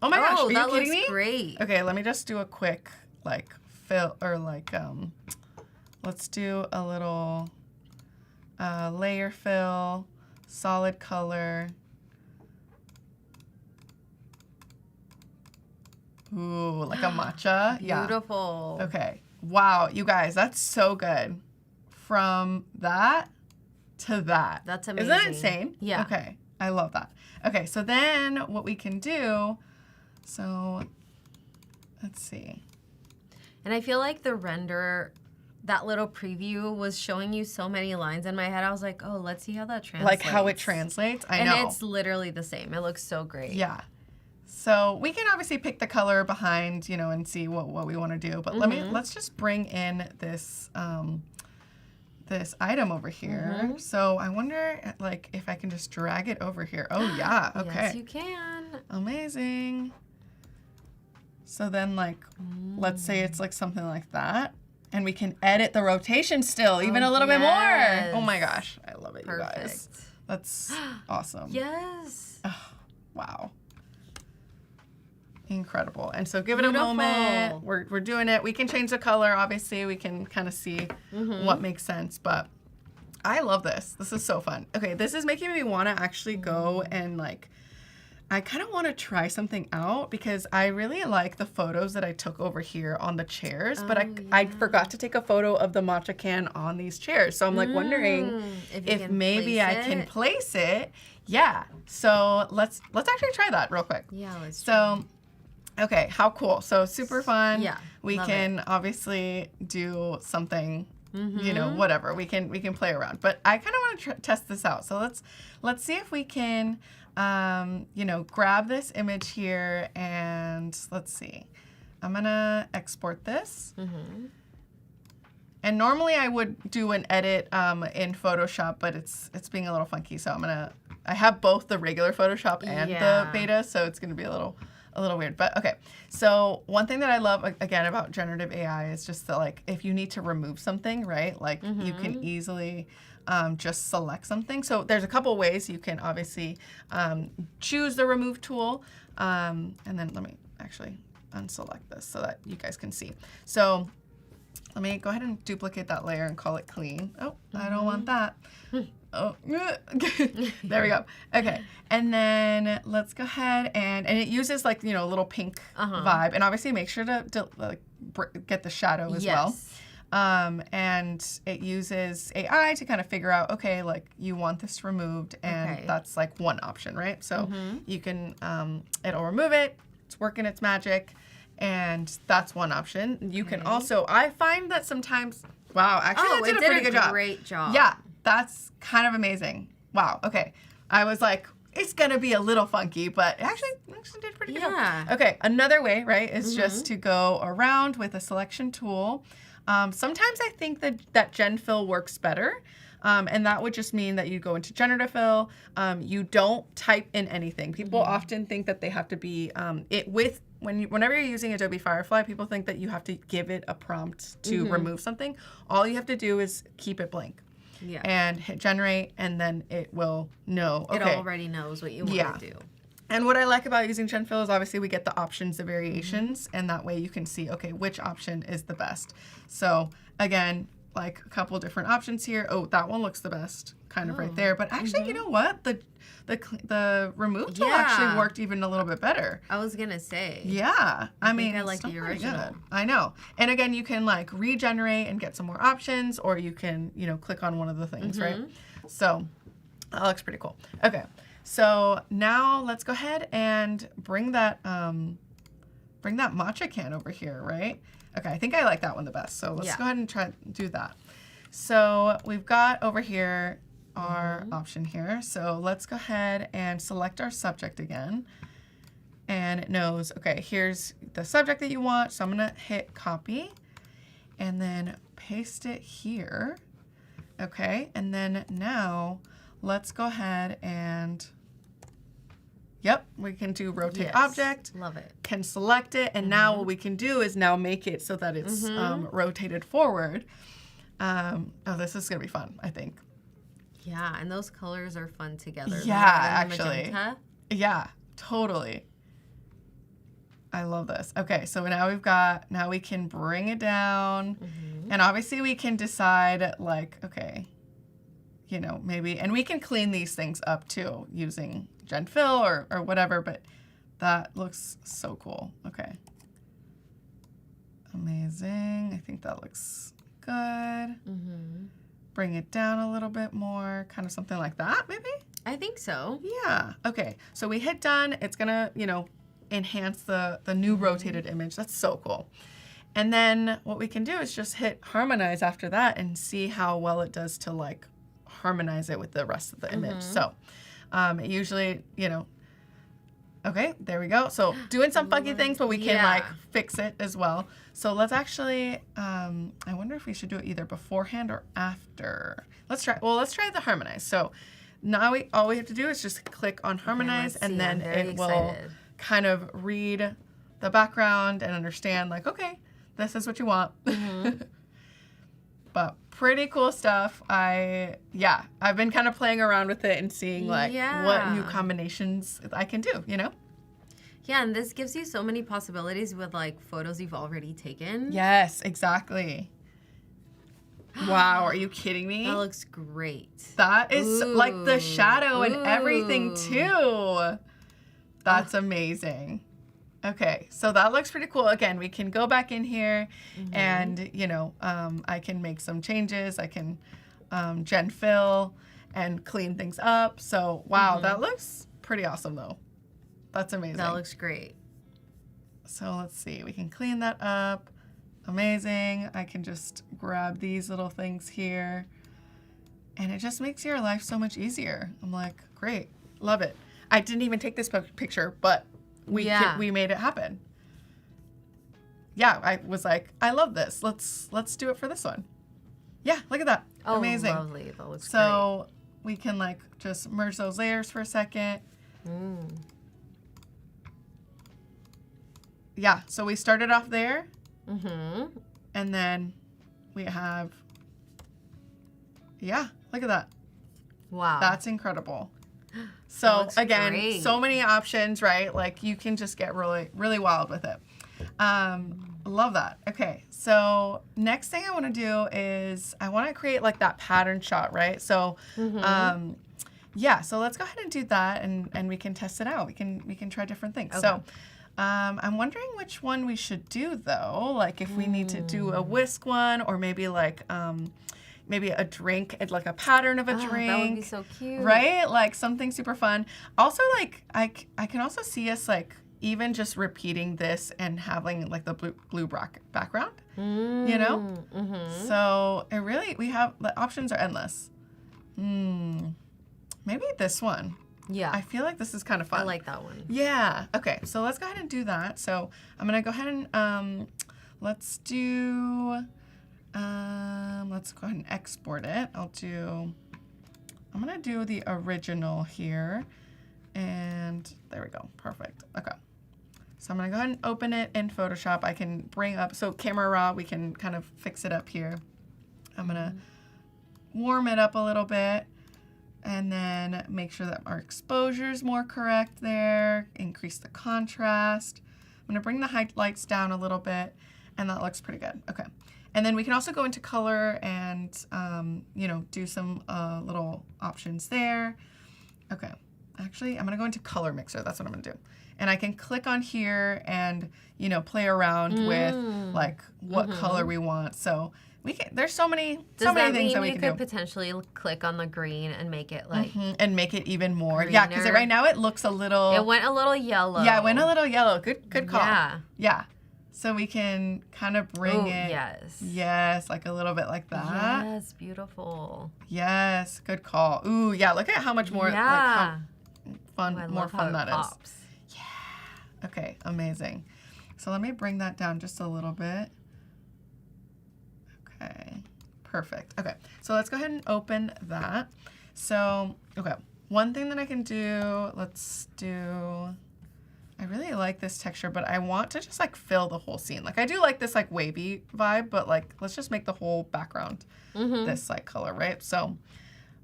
Oh my gosh, are you that kidding looks me? great. Okay, let me just do a quick like fill or like let's do a little layer fill, solid color. Ooh, like a matcha. Yeah. Beautiful. Okay. Wow, you guys, that's so good. From that to that. That's amazing. Isn't that insane? Yeah. Okay. I love that. Okay, so then what we can do, so let's see. And I feel like the render, that little preview was showing you so many lines in my head. I was like, oh, let's see how that translates. Like how it translates. I know. And it's literally the same. It looks so great. Yeah. So we can obviously pick the color behind, you know, and see what we want to do. But let's just bring in this this item over here. So I wonder like if I can just drag it over here. Oh yeah, okay. Yes, you can. Amazing. So then like let's say it's like something like that. And we can edit the rotation still, even a little bit more. Oh my gosh. I love it, you guys. Perfect. That's awesome. Yes. Wow. Incredible. And so give it a moment. We're doing it. We can change the color. Obviously, we can kind of see what makes sense. But I love this. This is so fun. Okay, this is making me want to actually go and like, I kind of want to try something out because I really like the photos that I took over here on the chairs, but I forgot to take a photo of the matcha can on these chairs. So I'm like wondering if maybe I can place it. Yeah. So let's actually try that real quick. Yeah, let's try. Okay, how cool. So super fun. Yeah. We can obviously do something, you know, whatever. We can play around. But I kind of want to test this out. So let's see if we can you know, grab this image here and let's see. I'm gonna export this. And normally I would do an edit in Photoshop, but it's being a little funky. So I have both the regular Photoshop and the beta, so it's gonna be a little weird. But okay, so one thing that I love again about generative AI is just that like if you need to remove something, right? Like you can easily just select something. So there's a couple ways you can obviously choose the remove tool. And then let me actually unselect this so that you guys can see. So let me go ahead and duplicate that layer and call it clean. Oh, I don't want that. Oh, there we go. Okay, and then let's go ahead and it uses like, you know, a little pink vibe, and obviously make sure to like get the shadow as well. And it uses AI to kind of figure out, okay, like you want this removed, and that's like one option, right? So you can, it'll remove it, it's working its magic, and that's one option. You can also, I find that sometimes, wow, actually that did a pretty good job. Great job. Yeah, that's kind of amazing. Wow, okay. I was like, it's gonna be a little funky, but it actually did a pretty good job. Okay, another way, right, is just to go around with a selection tool. Sometimes I think that Gen Fill works better, and that would just mean that you go into Generative Fill, you don't type in anything. People often think that they have to be, whenever you're using Adobe Firefly, people think that you have to give it a prompt to remove something. All you have to do is keep it blank. And hit generate, and then it will know. Okay. It already knows what you want to do. And what I like about using Gen Fill is obviously we get the options, the variations, and that way you can see, okay, which option is the best. So again, like a couple different options here. Oh, that one looks the best, kind of right there. But actually, you know what? The remove tool actually worked even a little bit better. I was gonna say. Yeah, I mean, I like the original. Good. I know. And again, you can like regenerate and get some more options, or you can, you know, click on one of the things, right? So that looks pretty cool. Okay. So now let's go ahead and bring that matcha can over here, right? Okay, I think I like that one the best. So let's go ahead and try to do that. So we've got over here our option here. So let's go ahead and select our subject again. And it knows, okay, here's the subject that you want. So I'm gonna hit copy and then paste it here. Okay, and then now let's go ahead and, we can do rotate object. Love it. Can select it, and now what we can do is now make it so that it's rotated forward. Oh, this is gonna be fun, I think. Yeah, and those colors are fun together. Yeah, actually. Magenta. Yeah, totally. I love this. Okay, so now we can bring it down, and obviously we can decide like, okay, you know, maybe, and we can clean these things up too using Gen Fill or whatever, but that looks so cool. Okay. Amazing. I think that looks good. Bring it down a little bit more, kind of something like that, maybe? I think so. Yeah. Okay, so we hit done. It's gonna, you know, enhance the new rotated image. That's so cool. And then what we can do is just hit harmonize after that and see how well it does to like harmonize it with the rest of the image. So it usually, you know, okay, there we go. So doing some funky things, but we can like fix it as well. So let's actually, I wonder if we should do it either beforehand or after. Let's try the harmonize. So now all we have to do is just click on harmonize, and then it will kind of read the background and understand like, okay, this is what you want. But pretty cool stuff. I've been kind of playing around with it and seeing like what new combinations I can do, you know? Yeah, and this gives you so many possibilities with like photos you've already taken. Yes, exactly. Wow, are you kidding me? That looks great. That is like the Ooh. shadow and everything Ooh. too. That's amazing. Okay, so that looks pretty cool. Again, we can go back in here and, you know, I can make some changes. I can gen fill and clean things up. So, wow, that looks pretty awesome though. That's amazing. That looks great. So let's see, we can clean that up. Amazing. I can just grab these little things here and it just makes your life so much easier. I'm like, great, love it. I didn't even take this picture, but we made it happen. Yeah, I was like, I love this. Let's do it for this one. Yeah, look at that. Oh, amazing. Lovely. That looks So we can like just merge those layers for a second. Yeah, so we started off there. And then we have, yeah, look at that. Wow. That's incredible. So again, great. so many options, right? Like you can just get really, really wild with it. Love that. Okay, so next thing I want to do is I want to create like that pattern shot, right? So, yeah, so let's go ahead and do that, and we can test it out. We can try different things. Okay. So, I'm wondering which one we should do though. Like if we need to do a whisk one, or maybe like maybe a drink, like a pattern of a drink. That would be so cute. Right? Like something super fun. Also, like I can also see us like even just repeating this and having like the blue background, you know? So it really, the options are endless. Maybe this one. Yeah. I feel like this is kind of fun. I like that one. Yeah. Okay. So let's go ahead and do that. So I'm going to go ahead and let's go ahead and export it. I'm going to do the original here. And there we go. Perfect. Okay. So I'm going to go ahead and open it in Photoshop. I can bring up, so Camera Raw, we can kind of fix it up here. I'm going to warm it up a little bit. And then make sure that our exposure is more correct there. Increase the contrast. I'm gonna bring the highlights down a little bit, and that looks pretty good. Okay. And then we can also go into color and, you know, do some little options there. Okay. Actually, I'm gonna go into Color Mixer. That's what I'm gonna do. And I can click on here and, you know, play around with like what color we want. So there's so many things that we can do. Does that mean you could potentially click on the green and make it like and make it even more? greener? Yeah, because right now it looks a little. It went a little yellow. Yeah, it went a little yellow. Good call. Yeah. Yeah. So we can kind of bring it. Yes. Yes, like a little bit like that. Yes, beautiful. Yes, good call. Ooh, yeah. Look at how much more like how more fun that is. Yeah. Okay, amazing. So let me bring that down just a little bit. Okay, perfect. Okay, so let's go ahead and open that. So, okay, one thing that I can do, I really like this texture, but I want to just like fill the whole scene. Like I do like this like wavy vibe, but like let's just make the whole background this like color, right? So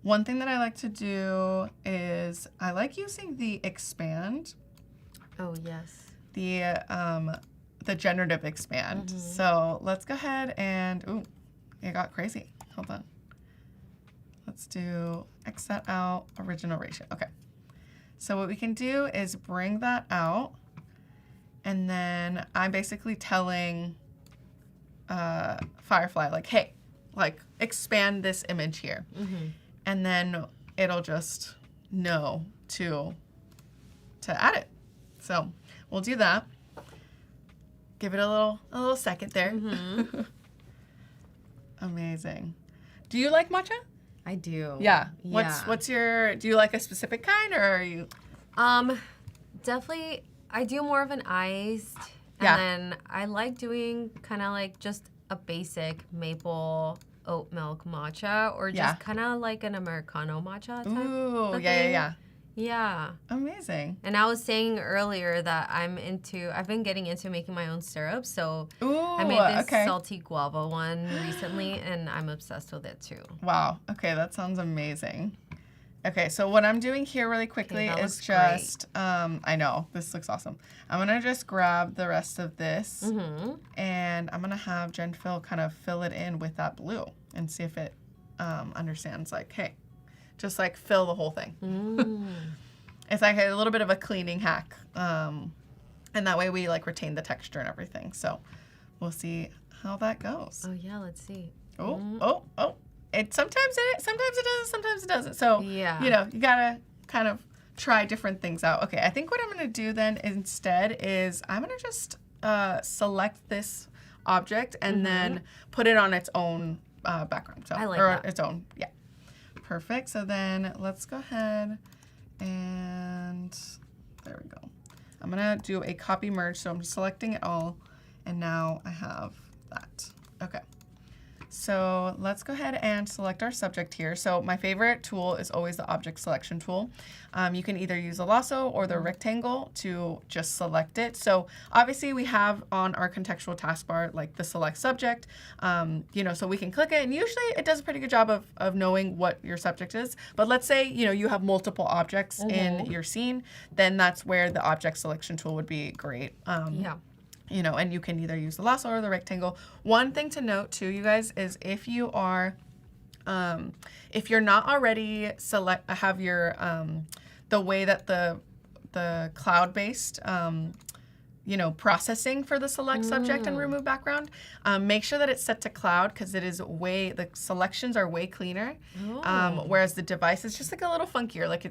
one thing that I like to do is I like using the expand. Oh, yes. The generative expand. So let's go ahead and, ooh, it got crazy. Hold on. Let's do X that out, original ratio. Okay. So what we can do is bring that out, and then I'm basically telling Firefly, like, hey, like expand this image here. And then it'll just know to add it. So we'll do that. Give it a little second there. Amazing. Do you like matcha? I do. Yeah. Yeah. What's your, do you like a specific kind, or are you? Definitely, I do more of an iced. Yeah. And then I like doing kind of like just a basic maple oat milk matcha, or just kind of like an Americano matcha type. Ooh, of yeah. thing. Yeah. Amazing. And I was saying earlier that I've been getting into making my own syrup. So I made this salty guava one recently, and I'm obsessed with it too. Wow. Okay, that sounds amazing. Okay, so what I'm doing here really quickly that is looks just, I know, this looks awesome. I'm going to just grab the rest of this and I'm going to have Jen Phil kind of fill it in with that blue and see if it understands like, hey, just like fill the whole thing. It's like a little bit of a cleaning hack. And that way we like retain the texture and everything. So we'll see how that goes. Oh yeah, let's see. Oh. Sometimes it does, sometimes it doesn't. So, Yeah. you know, you gotta kind of try different things out. Okay, I think what I'm gonna do then instead is I'm gonna just select this object and then put it on its own background. So, I like or that. its own, yeah. Perfect. So then let's go ahead and there we go. I'm gonna do a copy merge. So I'm selecting it all and now I have that. Okay. So let's go ahead and select our subject here. So my favorite tool is always the object selection tool. You can either use the lasso or the rectangle to just select it. So obviously we have on our contextual taskbar like the select subject, you know, so we can click it and usually it does a pretty good job of knowing what your subject is. But let's say, you know, you have multiple objects in your scene, then that's where the object selection tool would be great. Yeah. You know, and you can either use the lasso or the rectangle. One thing to note too, you guys, is if you are, if you're not already have your, the way that the cloud-based, you know, processing for the select subject and remove background, make sure that it's set to cloud because it is the selections are way cleaner. Whereas the device is just like a little funkier. Like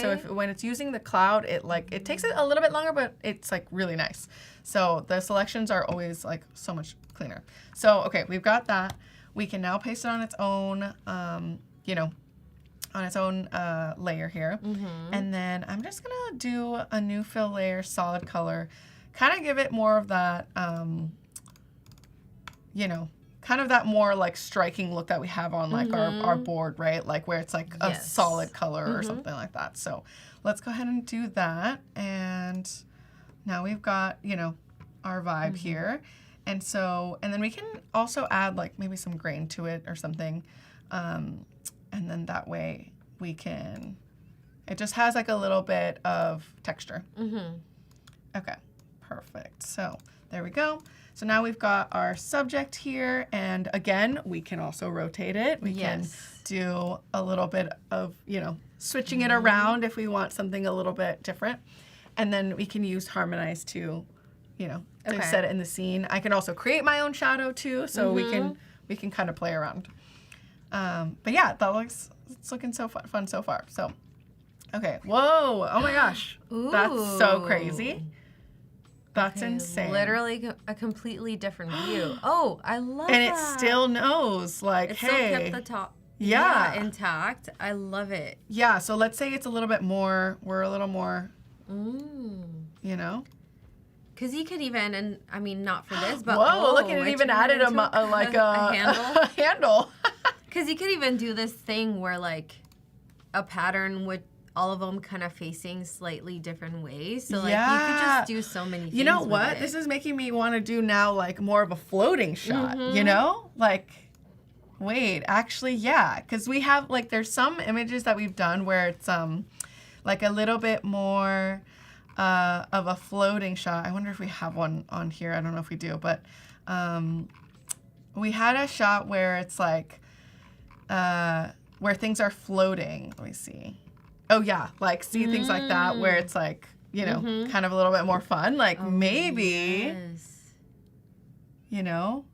so when it's using the cloud, it takes it a little bit longer, but it's like really nice. So the selections are always like so much cleaner. So, okay, we've got that. We can now paste it on its own, you know, on its own layer here. And then I'm just gonna do a new fill layer, solid color, kind of give it more of that, you know, kind of that more like striking look that we have on like our board, right? Like where it's like a solid color or something like that. So let's go ahead and do that. And now we've got, you know, our vibe here. And so, and then we can also add like maybe some grain to it or something. And then that way we can, it just has like a little bit of texture. Okay, perfect. So there we go. So now we've got our subject here. And again, we can also rotate it. We can do a little bit of, you know, switching it around if we want something a little bit different. And then we can use harmonize to, you know, to set it in the scene. I can also create my own shadow too, so we can kind of play around. But yeah, it's looking so fun so far. So, okay, whoa, oh my gosh, that's so crazy. That's insane. Literally a completely different view. Oh, I love and that. And it still knows, like, it hey. still kept the top. Yeah. Intact. I love it. Yeah, so let's say it's a little bit more, we're a little more, you know? Because you could even, and I mean, not for this, but whoa, look, it even added a handle. A handle. Because you could even do this thing where like a pattern would all of them kind of facing slightly different ways. So like you could just do so many things. You know with what? it. This is making me want to do now like more of a floating shot, you know? Like, wait, actually, yeah. Because we have like, there's some images that we've done where it's like a little bit more of a floating shot. I wonder if we have one on here. I don't know if we do, but we had a shot where it's like, where things are floating. Let me see. Oh yeah, like see things like that where it's like, you know, kind of a little bit more fun. Like maybe, you know,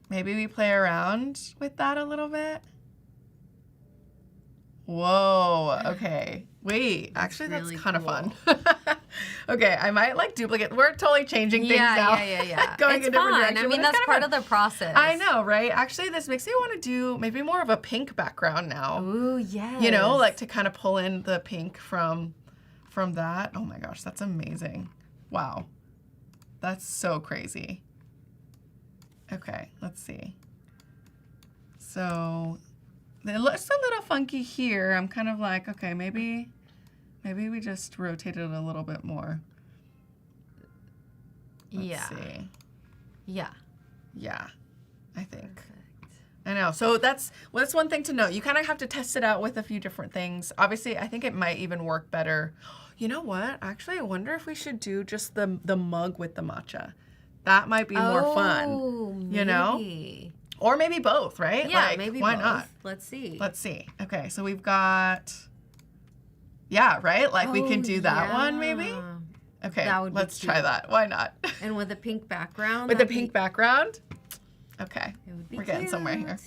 maybe we play around with that a little bit. Whoa, okay. Wait, actually that's really kind of cool. fun. Okay, I might like duplicate. We're totally changing things now. Yeah. Going it's a different fun. direction. I mean, but it's that's kinda part of the process. I know, right? Actually, this makes me want to do maybe more of a pink background now. Ooh, yes. You know, like to kind of pull in the pink from that. Oh my gosh, that's amazing. Wow. That's so crazy. Okay, let's see. So it looks a little funky here. I'm kind of like, okay, maybe we just rotate it a little bit more. Let's see. Yeah. Yeah, I think. Perfect. I know. So that's one thing to note. You kind of have to test it out with a few different things. Obviously, I think it might even work better. You know what? Actually, I wonder if we should do just the mug with the matcha. That might be more fun. You know? Maybe. Or maybe both, right? Yeah, like, maybe why both. not? Let's see. Let's see. Okay, so we've got, yeah, right? Like we can do that one maybe? Okay, That would be let's try cute. that. Why not? And with the pink background. With the that'd pink be- background? Okay, It would be we're getting somewhere here.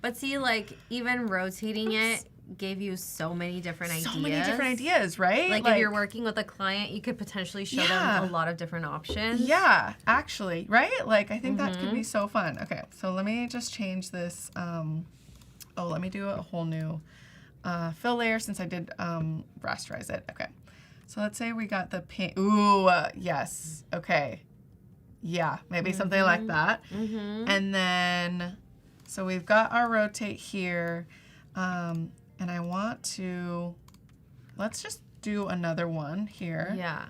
But see, like, even rotating it gave you so many different ideas. So many different ideas, right? Like, if you're working with a client, you could potentially show them a lot of different options. Yeah, actually, right? Like, I think that could be so fun. Okay, so let me just change this. Let me do a whole new fill layer since I did rasterize it. Okay, so let's say we got the pink. Ooh, yes. Okay. Yeah, maybe something like that. And then, so we've got our rotate here. And I want to, let's just do another one here. Yeah.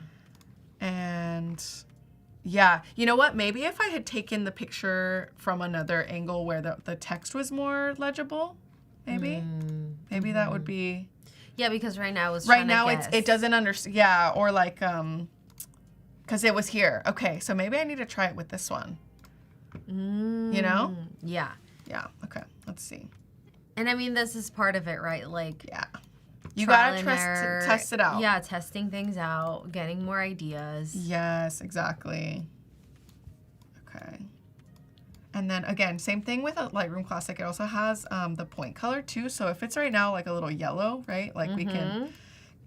And yeah, you know what? Maybe if I had taken the picture from another angle where the text was more legible, maybe that would be. Yeah, because right now it's Right now it doesn't understand. Yeah, or like because it was here. Okay, so maybe I need to try it with this one. You know? Yeah. Yeah. Okay. Let's see. And I mean, this is part of it, right? Like, Yeah. You trial gotta and error. test it out. Yeah, testing things out, getting more ideas. Yes, exactly. Okay. And then again, same thing with a Lightroom Classic. It also has the point color too. So if it's right now like a little yellow, right? Like we can,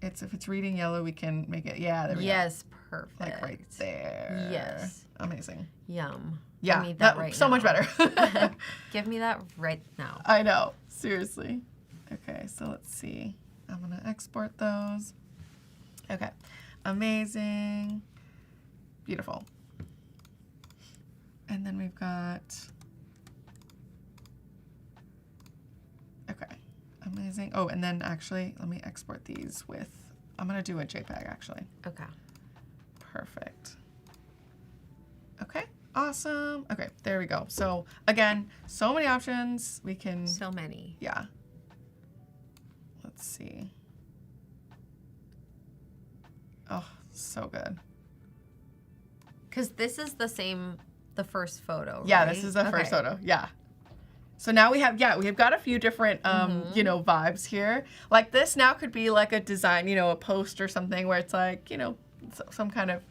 if it's reading yellow, we can make it, there we go. Yes, perfect. Like right there. Yes. Amazing. Yum. Yeah, I need that right so now. much better. Give me that right now. I know, seriously. Okay, so let's see. I'm gonna export those. Okay, amazing, beautiful. And then we've got, okay, amazing. Oh, and then actually, let me export these with, I'm gonna do a JPEG actually. Okay. Perfect. Okay, awesome. Okay, there we go. So again, so many options. We can, So many. yeah. Let's see. Oh, so good. Because this is the first photo, Yeah, right? this is the first Okay. photo. Yeah. So now we have got a few different, you know, vibes here. Like this now could be like a design, you know, a post or something where it's like, you know, some kind of,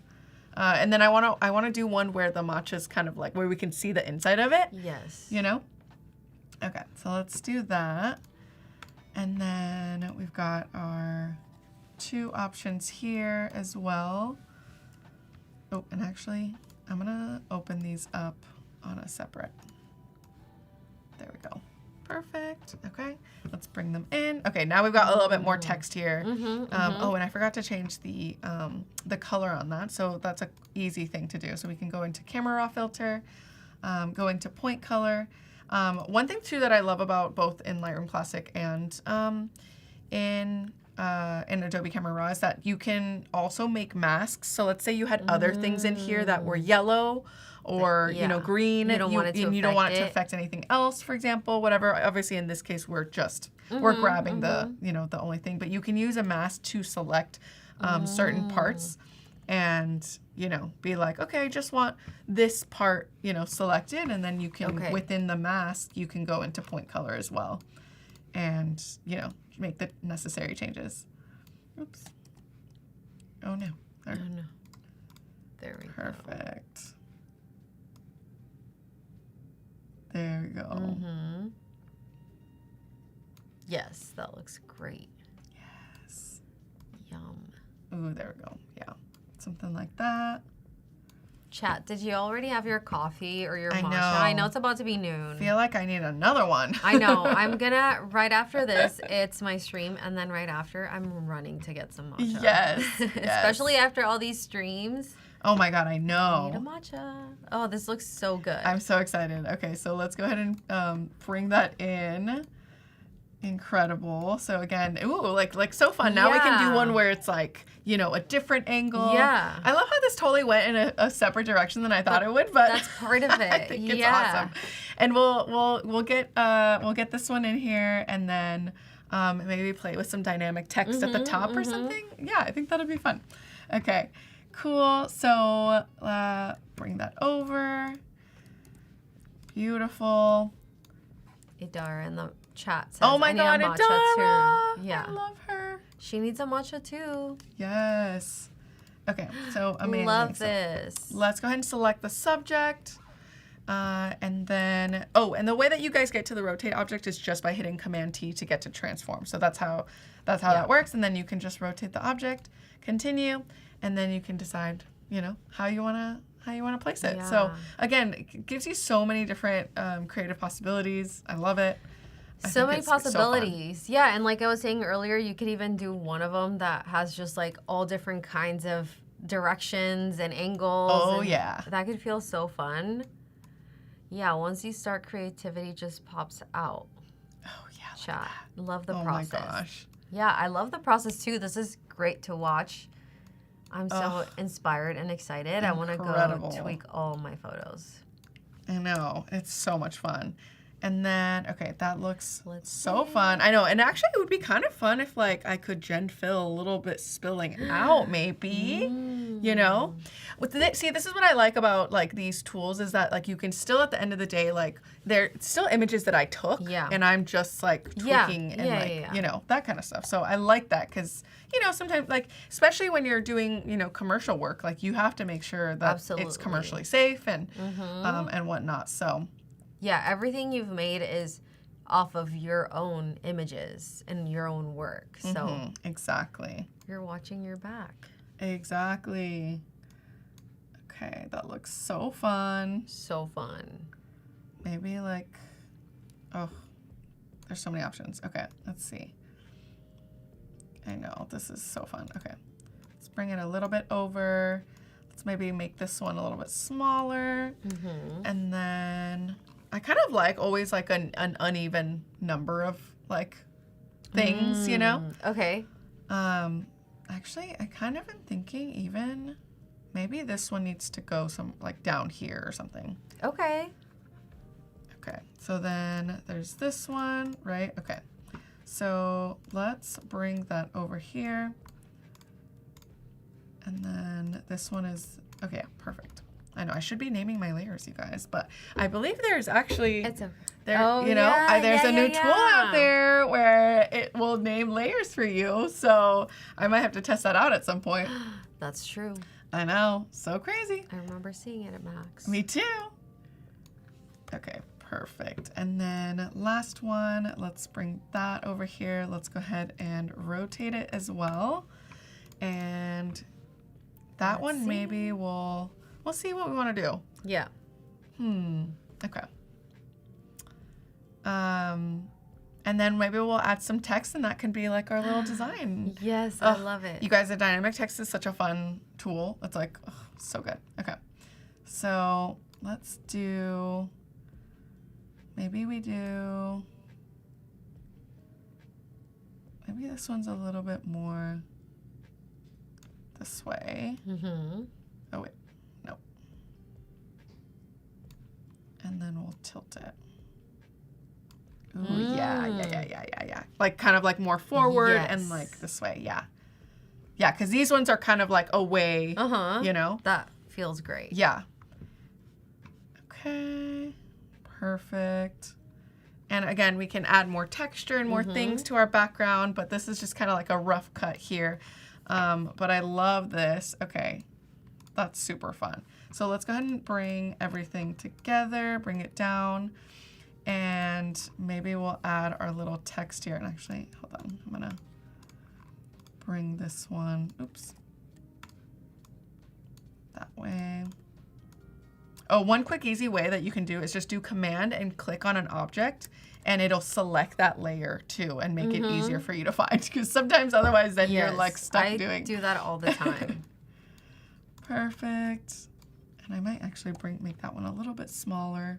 and then I want to do one where the matcha is kind of like where we can see the inside of it. Yes. You know? Okay, so let's do that. And then we've got our 2 options here as well. Oh, and actually, I'm gonna open these up on a separate. There we go. Perfect. Okay, let's bring them in. Okay, now we've got a little bit more text here. Oh, and I forgot to change the color on that, so that's an easy thing to do. So we can go into camera raw filter, go into point color. One thing too that I love about both in Lightroom Classic and in Adobe Camera Raw is that you can also make masks. So let's say you had other things in here that were yellow or you know green. You don't want it to you don't want it to affect affect anything else, for example, whatever. Obviously in this case we're just we're grabbing the you know the only thing, but you can use a mask to select certain parts and you know be like, okay, I just want this part you know selected, and then you can within the mask you can go into point color as well and you know make the necessary changes. Oops. Oh no. Oh no. There we go. Perfect. There we go. Yes, that looks great. Yes. Yum. Ooh, there we go. Yeah. Something like that. Chat, did you already have your coffee or your I matcha? know. I know it's about to be noon. Feel like I need another one. I know. I'm gonna, right after this, it's my stream, and then right after, I'm running to get some matcha. Yes. Especially after all these streams. Oh my God, I Need a know. matcha. Oh, this looks so good. I'm so excited. Okay, so let's go ahead and bring that in. Incredible. So again, ooh, like so fun. Now we can do Yeah. one where it's like, you know, a different angle. Yeah. I love how this totally went in a separate direction than I thought it would, but That's part of it. I think it's Yeah. awesome. And we'll get this one in here, and then maybe play with some dynamic text at the top or something. Yeah, I think that'll be fun. Okay, cool. So bring that over. Beautiful. Idara in the chat says, Oh my I need God, a matcha Idara! too. Yeah. I love her. She needs a matcha too. Yes. Okay, so amazing. Love So this. let's go ahead and select the subject. And then, and the way that you guys get to the rotate object is just by hitting Command T to get to transform. So that's how that works. And then you can just rotate the object, continue, and then you can decide, how you wanna place it. Yeah. So again, it gives you so many different creative possibilities. I love it. I So think many it's so fun. possibilities. Yeah, and like I was saying earlier, you could even do one of them that has just like all different kinds of directions and angles. Oh, and yeah. That could feel so fun. Yeah, once you start, creativity just pops out. Oh yeah. look at Chat. that. Love the Oh process. my gosh. Yeah, I love the process too. This is great to watch. I'm so inspired and excited. I want to go Incredible. tweak all my photos. I know. It's so much fun. And then, okay, that looks Let's so see. fun. I know. And actually, it would be kind of fun if, like, I could gen fill a little bit spilling out, maybe. See, this is what I like about, like, these tools is that, like, you can still, at the end of the day, like, they're still images that I took. Yeah. And I'm just, like, Yeah. tweaking and, Yeah, like, yeah, yeah. that kind of stuff. So I like that because, sometimes, like, especially when you're doing, commercial work, like, you have to make sure that it's Absolutely. commercially safe and whatnot. So. Yeah, everything you've made is off of your own images and your own work. So Exactly. you're watching your back. Exactly. Okay, that looks so fun. So fun. Maybe like, there's so many options. Okay, let's see. I know, this is so fun. Okay, let's bring it a little bit over. Let's maybe make this one a little bit smaller. And then I kind of like always like an uneven number of like things, Okay. Actually, I kind of am thinking even maybe this one needs to go some like down here or something. Okay. Okay, so then there's this one, right? Okay, so let's bring that over here. And then this one is, okay, perfect. I know I should be naming my layers, you guys, but I believe there's actually, It's okay. there, Oh, there's yeah, a new yeah, tool out yeah. there where it will name layers for you. So I might have to test that out at some point. That's true. I know, so crazy. I remember seeing it at Max. Me too. Okay, perfect. And then last one, let's bring that over here. Let's go ahead and rotate it as well. And that one maybe we'll see what we want to do. Yeah. Okay. And then maybe we'll add some text and that can be like our little design. Yes, I love it. You guys, the dynamic text is such a fun tool. It's like, so good. Okay. So let's do, maybe this one's a little bit more this way. Oh, wait. No. And then we'll tilt it. Ooh, yeah. Like kind of like more forward and like this way, yeah. Yeah, because these ones are kind of like away, That feels great. Yeah. Okay, perfect. And again, we can add more texture and more things to our background, but this is just kind of like a rough cut here. But I love this. Okay, that's super fun. So let's go ahead and bring everything together, bring it down, and maybe we'll add our little text here. And actually, hold on, I'm gonna bring this one, oops, that way. Oh, one quick easy way that you can do is just do Command and click on an object and it'll select that layer too and make it easier for you to find. Because sometimes otherwise then you're like stuck doing. I do that all the time. Perfect. And I might actually make that one a little bit smaller.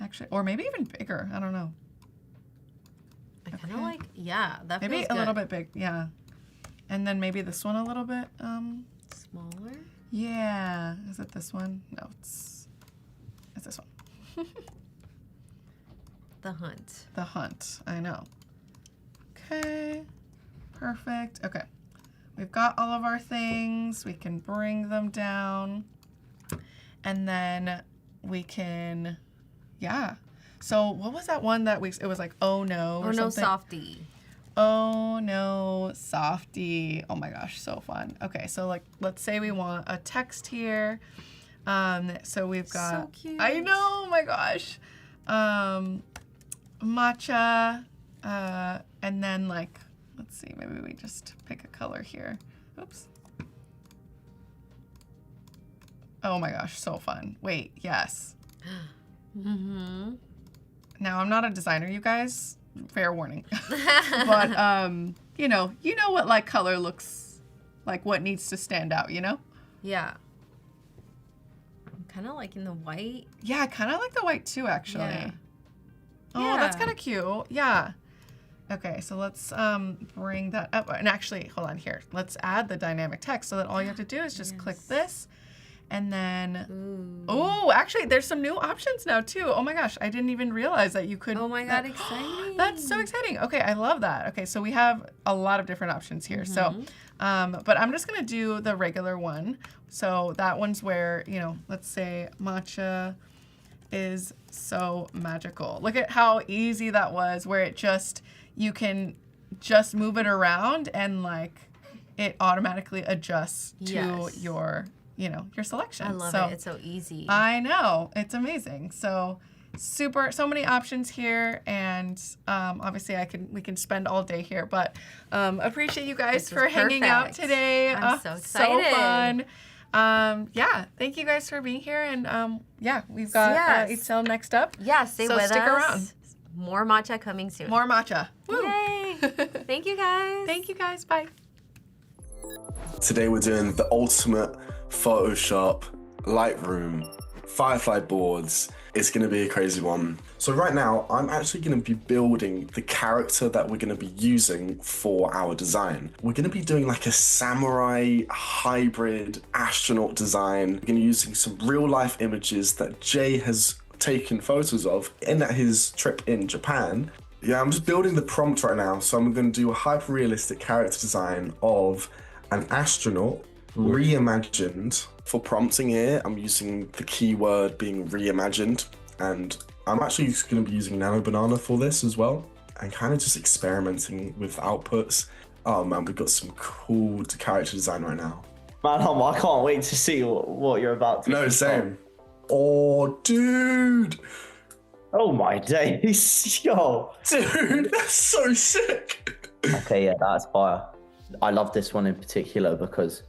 Actually, or maybe even bigger. I don't know. I kind of like, yeah, that Maybe feels a good. little bit big, yeah. And then maybe this one a little bit, Smaller? yeah. Is it this one? No, it's this one. The hunt. The hunt. I know. Okay. Perfect. Okay. We've got all of our things. We can bring them down. And then we can, yeah. So what was that one that it was like, oh no, or no, something? softy. Oh no, softy. Oh my gosh, so fun. Okay, so like, let's say we want a text here. So we've got, So cute. I know, oh my gosh. Matcha, and then like, let's see, maybe we just pick a color here. Oops. Oh my gosh, so fun. Wait, yes. Mm-hmm. Now, I'm not a designer, you guys. Fair warning. But, you know what like color looks like, what needs to stand out, you know? Yeah. I'm kind of liking the white. Yeah, I kind of like the white too, actually. Yeah. Oh, that's Yeah. kind of cute. Yeah. Okay, so let's bring that up. And actually, hold on here. Let's add the dynamic text so that all you have to do is just click this. And then, oh, actually, there's some new options now too. Oh my gosh, I didn't even realize that you could. Oh my God, exciting. That's so exciting. Okay, I love that. Okay, so we have a lot of different options here. So, but I'm just gonna do the regular one. So that one's where, let's say matcha is so magical. Look at how easy that was, where you can just move it around and like it automatically adjusts to your selection. I love it. It's so easy. I know. It's amazing. So so many options here, and obviously we can spend all day here, but appreciate you guys for hanging out today. I'm so excited. So fun. Yeah, thank you guys for being here, and we've got Itzel next up. Yeah, stay with us. Stick around. More matcha coming soon. More matcha. Woo. Yay. Thank you guys. Thank you guys. Bye. Today we're doing the ultimate Photoshop, Lightroom, Firefly Boards. It's going to be a crazy one. So right now, I'm actually going to be building the character that we're going to be using for our design. We're going to be doing like a samurai hybrid astronaut design. We're going to be using some real life images that Jay has taken photos of in his trip in Japan. Yeah, I'm just building the prompt right now. So I'm going to do a hyper realistic character design of an astronaut reimagined. For prompting here, I'm using the keyword being reimagined, and I'm actually just going to be using Nano Banana for this as well, and kind of just experimenting with outputs. Oh man, we've got some cool character design right now. Man, I can't wait to see what you're about to do. No, same. Oh, dude! Oh my days, yo. Dude, that's so sick! Okay, yeah, that's fire. I love this one in particular because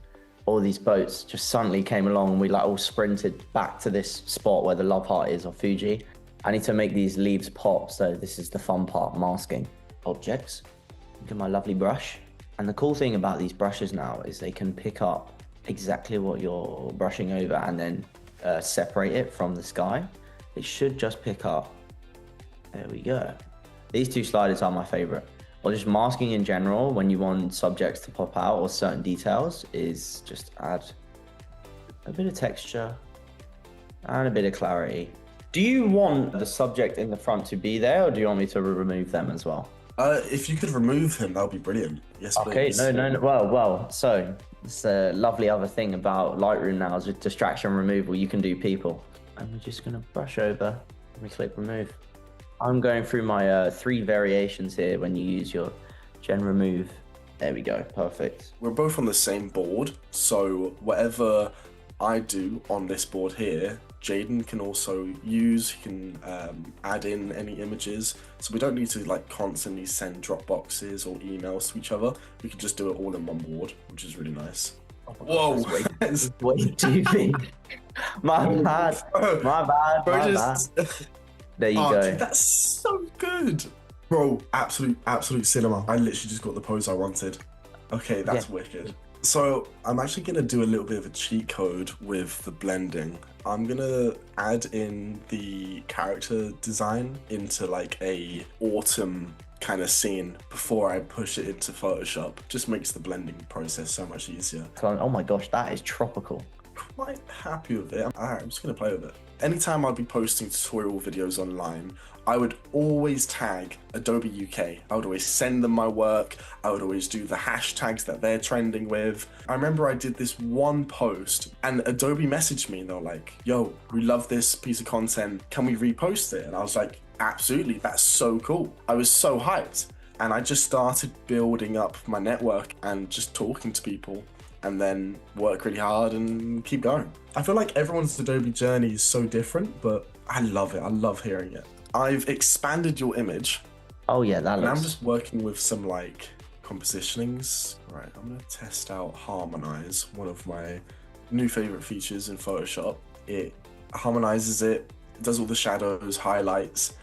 all these boats just suddenly came along and we like all sprinted back to this spot where the love heart is of Fuji. I need to make these leaves pop, so this is the fun part, masking objects. Look at my lovely brush. And the cool thing about these brushes now is they can pick up exactly what you're brushing over and then separate it from the sky. It should just pick up. There we go. These two sliders are my favorite. Or just masking in general, when you want subjects to pop out or certain details, is just add a bit of texture and a bit of clarity. Do you want the subject in the front to be there, or do you want me to remove them as well? If you could remove him, that would be brilliant. Yes, please. Okay, no. Well, so it's a lovely other thing about Lightroom now is with distraction removal, you can do people. And we're just gonna brush over and we click remove. I'm going through my 3 variations here when you use your gen remove. There we go, perfect. We're both on the same board, so whatever I do on this board here, Jaden can also use. He can add in any images, so we don't need to like constantly send Dropboxes or emails to each other. We can just do it all in one board, which is really nice. Whoa! Way too big. My bad. There you go. Dude, that's so good. Bro, absolute cinema. I literally just got the pose I wanted. Okay, that's wicked. So I'm actually gonna do a little bit of a cheat code with the blending. I'm gonna add in the character design into like a autumn kind of scene before I push it into Photoshop. Just makes the blending process so much easier. Oh my gosh, that is tropical. Quite happy with it. I'm just gonna play with it. anytime I'd be posting tutorial videos online, I would always tag Adobe UK. I would always send them my work. I would always do the hashtags that they're trending with. I remember I did this one post and Adobe messaged me and they were like, yo, we love this piece of content. Can we repost it? And I was like, absolutely, that's so cool. I was so hyped. And I just started building up my network and just talking to people, and then work really hard and keep going. I feel like everyone's Adobe journey is so different, but I love it. I love hearing it. I've expanded your image. Oh yeah, that and looks... I'm just working with some like compositionings. Right, I'm gonna test out harmonize, one of my new favorite features in Photoshop. It harmonizes it, does all the shadows, highlights.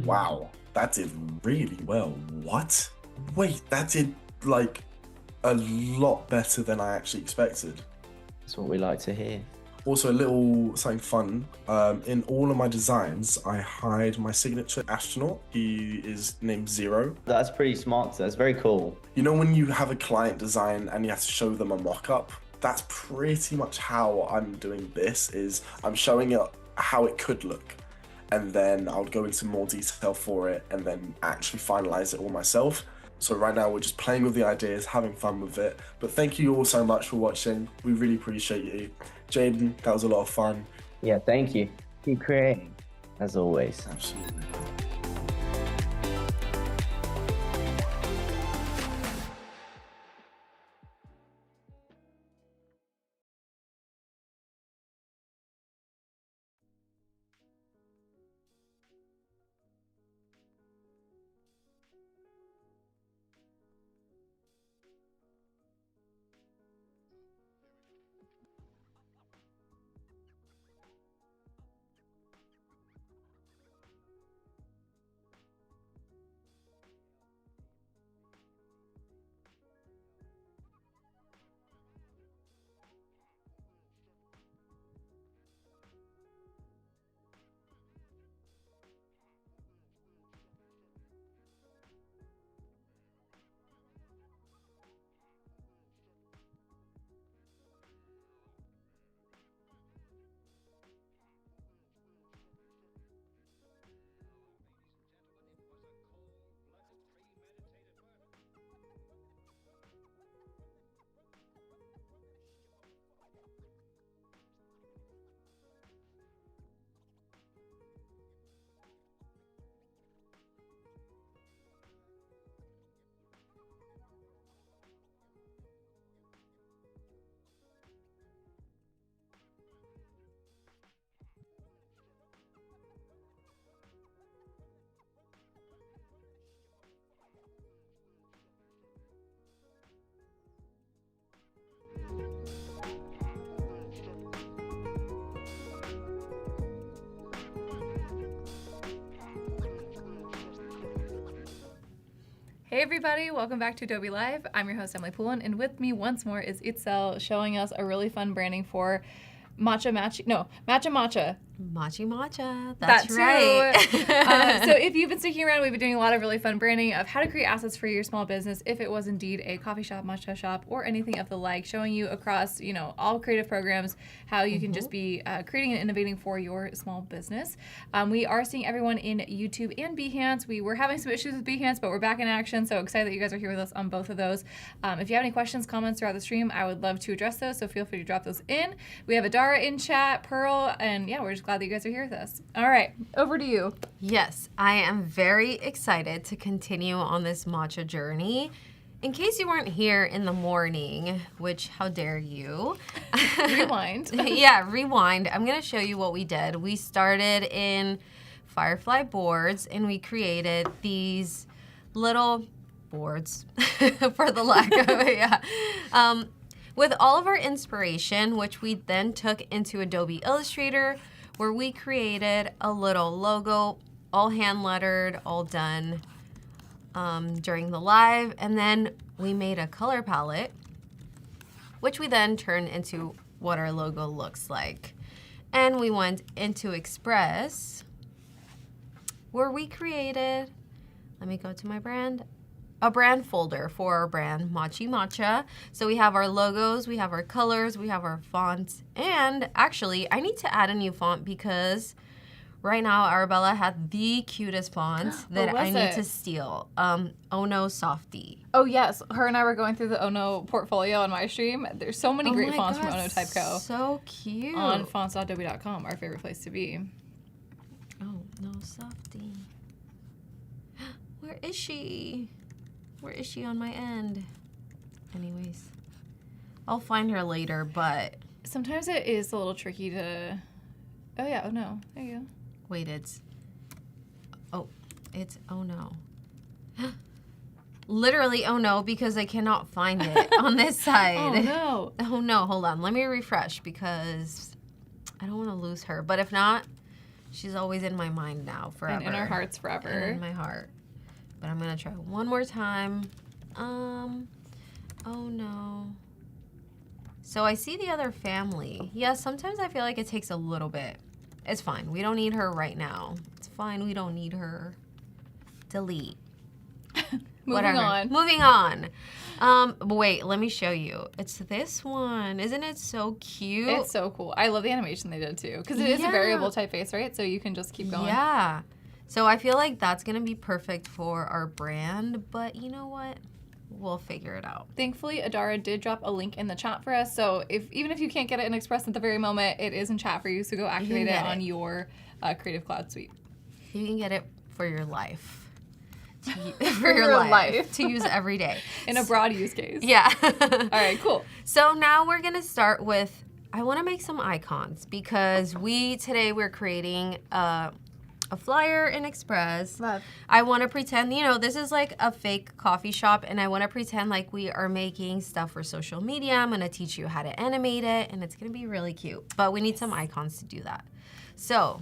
Wow, that did really well. What? Wait, that did like a lot better than I actually expected. That's what we like to hear. Also, a little something fun. In all of my designs, I hide my signature astronaut. He is named Zero. That's pretty smart. That's very cool. You know when you have a client design and you have to show them a mock-up? That's pretty much how I'm doing this, is I'm showing it how it could look. And then I'll go into more detail for it and then actually finalize it all myself. So right now we're just playing with the ideas, having fun with it. But thank you all so much for watching. We really appreciate you. Jaden, that was a lot of fun. Yeah, thank you. Keep creating, as always. Absolutely. Hey everybody, welcome back to Adobe Live. I'm your host, Emily Poulin, and with me once more is Itzel showing us a really fun branding for matcha. Matcha. That's that right. So if you've been sticking around, we've been doing a lot of really fun branding of how to create assets for your small business if it was indeed a coffee shop, matcha shop, or anything of the like, showing you across, all creative programs how you can just be creating and innovating for your small business. We are seeing everyone in YouTube and Behance. We were having some issues with Behance, but we're back in action, so excited that you guys are here with us on both of those. If you have any questions, comments throughout the stream, I would love to address those, so feel free to drop those in. We have Adara in chat, Pearl, and yeah, we're just glad that you guys are here with us. All right, over to you. Yes, I am very excited to continue on this matcha journey. In case you weren't here in the morning, which how dare you? Rewind. Yeah, rewind. I'm going to show you what we did. We started in Firefly Boards and we created these little boards, for the lack of it, yeah. With all of our inspiration, which we then took into Adobe Illustrator, where we created a little logo, all hand lettered, all done during the live. And then we made a color palette, which we then turned into what our logo looks like. And we went into Express, where we created, let me go to my brand, a brand folder for our brand, Matcha. So we have our logos, we have our colors, we have our fonts, and actually, I need to add a new font because right now, Arabella had the cutest font that I need to steal. Oh No Softy. Oh yes, her and I were going through the Ono portfolio on my stream. There's so many great fonts from Ono Typeco. So cute. On fonts.adobe.com, our favorite place to be. Oh No Softy. Where is she? Where is she on my end? Anyways, I'll find her later, but... Sometimes it is a little tricky to... Oh yeah, oh no, there you go. Wait, it's oh no. Literally, oh no, because I cannot find it on this side. Oh no. Oh no, hold on. Let me refresh because I don't want to lose her. But if not, she's always in my mind now forever. And in our hearts forever. And in my heart. But I'm going to try one more time. Oh no. So I see the other family. Yeah, sometimes I feel like it takes a little bit. It's fine. We don't need her right now. It's fine. We don't need her. Delete. Moving on. Moving on. But wait, let me show you. It's this one. Isn't it so cute? It's so cool. I love the animation they did too. Because it is a variable typeface, right? So you can just keep going. Yeah. So I feel like that's going to be perfect for our brand. But you know what? We'll figure it out. Thankfully, Adara did drop a link in the chat for us. So even if you can't get it in Express at the very moment, it is in chat for you. So go activate it on your Creative Cloud suite. You can get it for your life. For your life. To use every day. In a broad use case. Yeah. All right, cool. So now we're going to start with, I want to make some icons because today we're creating a flyer in Express. Love. I want to pretend, this is like a fake coffee shop and I want to pretend like we are making stuff for social media. I'm going to teach you how to animate it and it's going to be really cute. But we need some icons to do that. So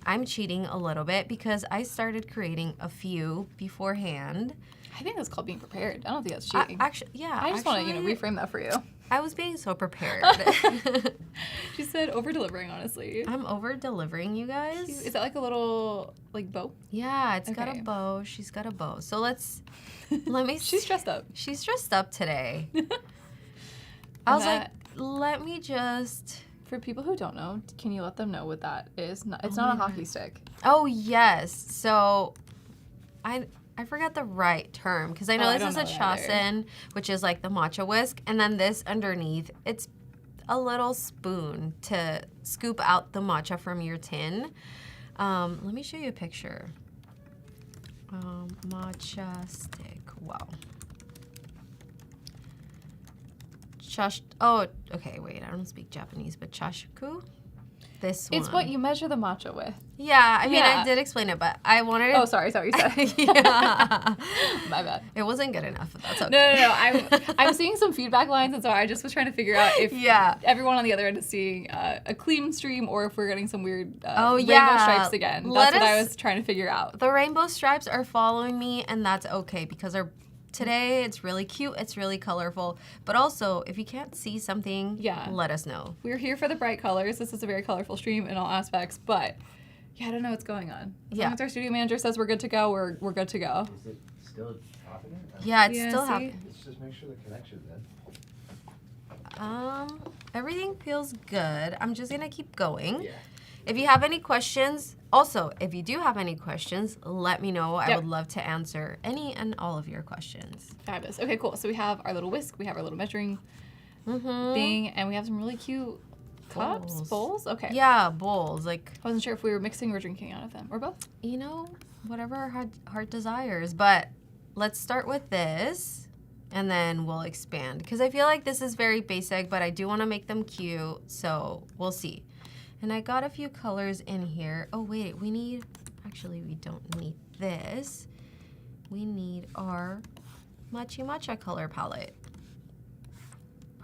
I'm cheating a little bit because I started creating a few beforehand. I think that's called being prepared. I don't think that's cheating. I just want to reframe that for you. I was being so prepared. She said over-delivering, honestly. I'm over-delivering, you guys. Cute. Is that like a little, bow? Yeah, it's got a bow. She's got a bow. So let me... She's dressed up. She's dressed up today. I was like, let me just... For people who don't know, can you let them know what that is? It's not a hockey stick. Oh, yes. So I forgot the right term because I know this is a chasen, which is like the matcha whisk, and then this underneath, it's a little spoon to scoop out the matcha from your tin. Let me show you a picture. Matcha stick. Wow. Okay, wait, I don't speak Japanese, but chashuku? This one. It's what you measure the matcha with. Yeah, I mean, I did explain it, but I wanted to... Oh, sorry, you said. Yeah. My bad. It wasn't good enough, but that's okay. No. I'm seeing some feedback lines, and so I just was trying to figure out if everyone on the other end is seeing a clean stream or if we're getting some weird rainbow stripes again. That's what I was trying to figure out. The rainbow stripes are following me, and that's okay because today it's really cute, it's really colorful, but also if you can't see something, let us know. We're here for the bright colors. This is a very colorful stream in all aspects, but I don't know what's going on. As long as our studio manager says we're good to go, we're good to go. Is it still happening? Yeah, it's still happening. Let's just make sure the connection's in. Everything feels good. I'm just gonna keep going. Yeah. If you have any questions, also, if you do have any questions, let me know. I would love to answer any and all of your questions. Fabulous. Okay, cool. So we have our little whisk, we have our little measuring thing, and we have some really cute cups, bowls? Okay. Yeah, bowls. I wasn't sure if we were mixing or drinking out of them, or both. Whatever our heart desires. But let's start with this, and then we'll expand. Because I feel like this is very basic, but I do want to make them cute, so we'll see. And I got a few colors in here. Oh, wait, actually, we don't need this. We need our matcha color palette.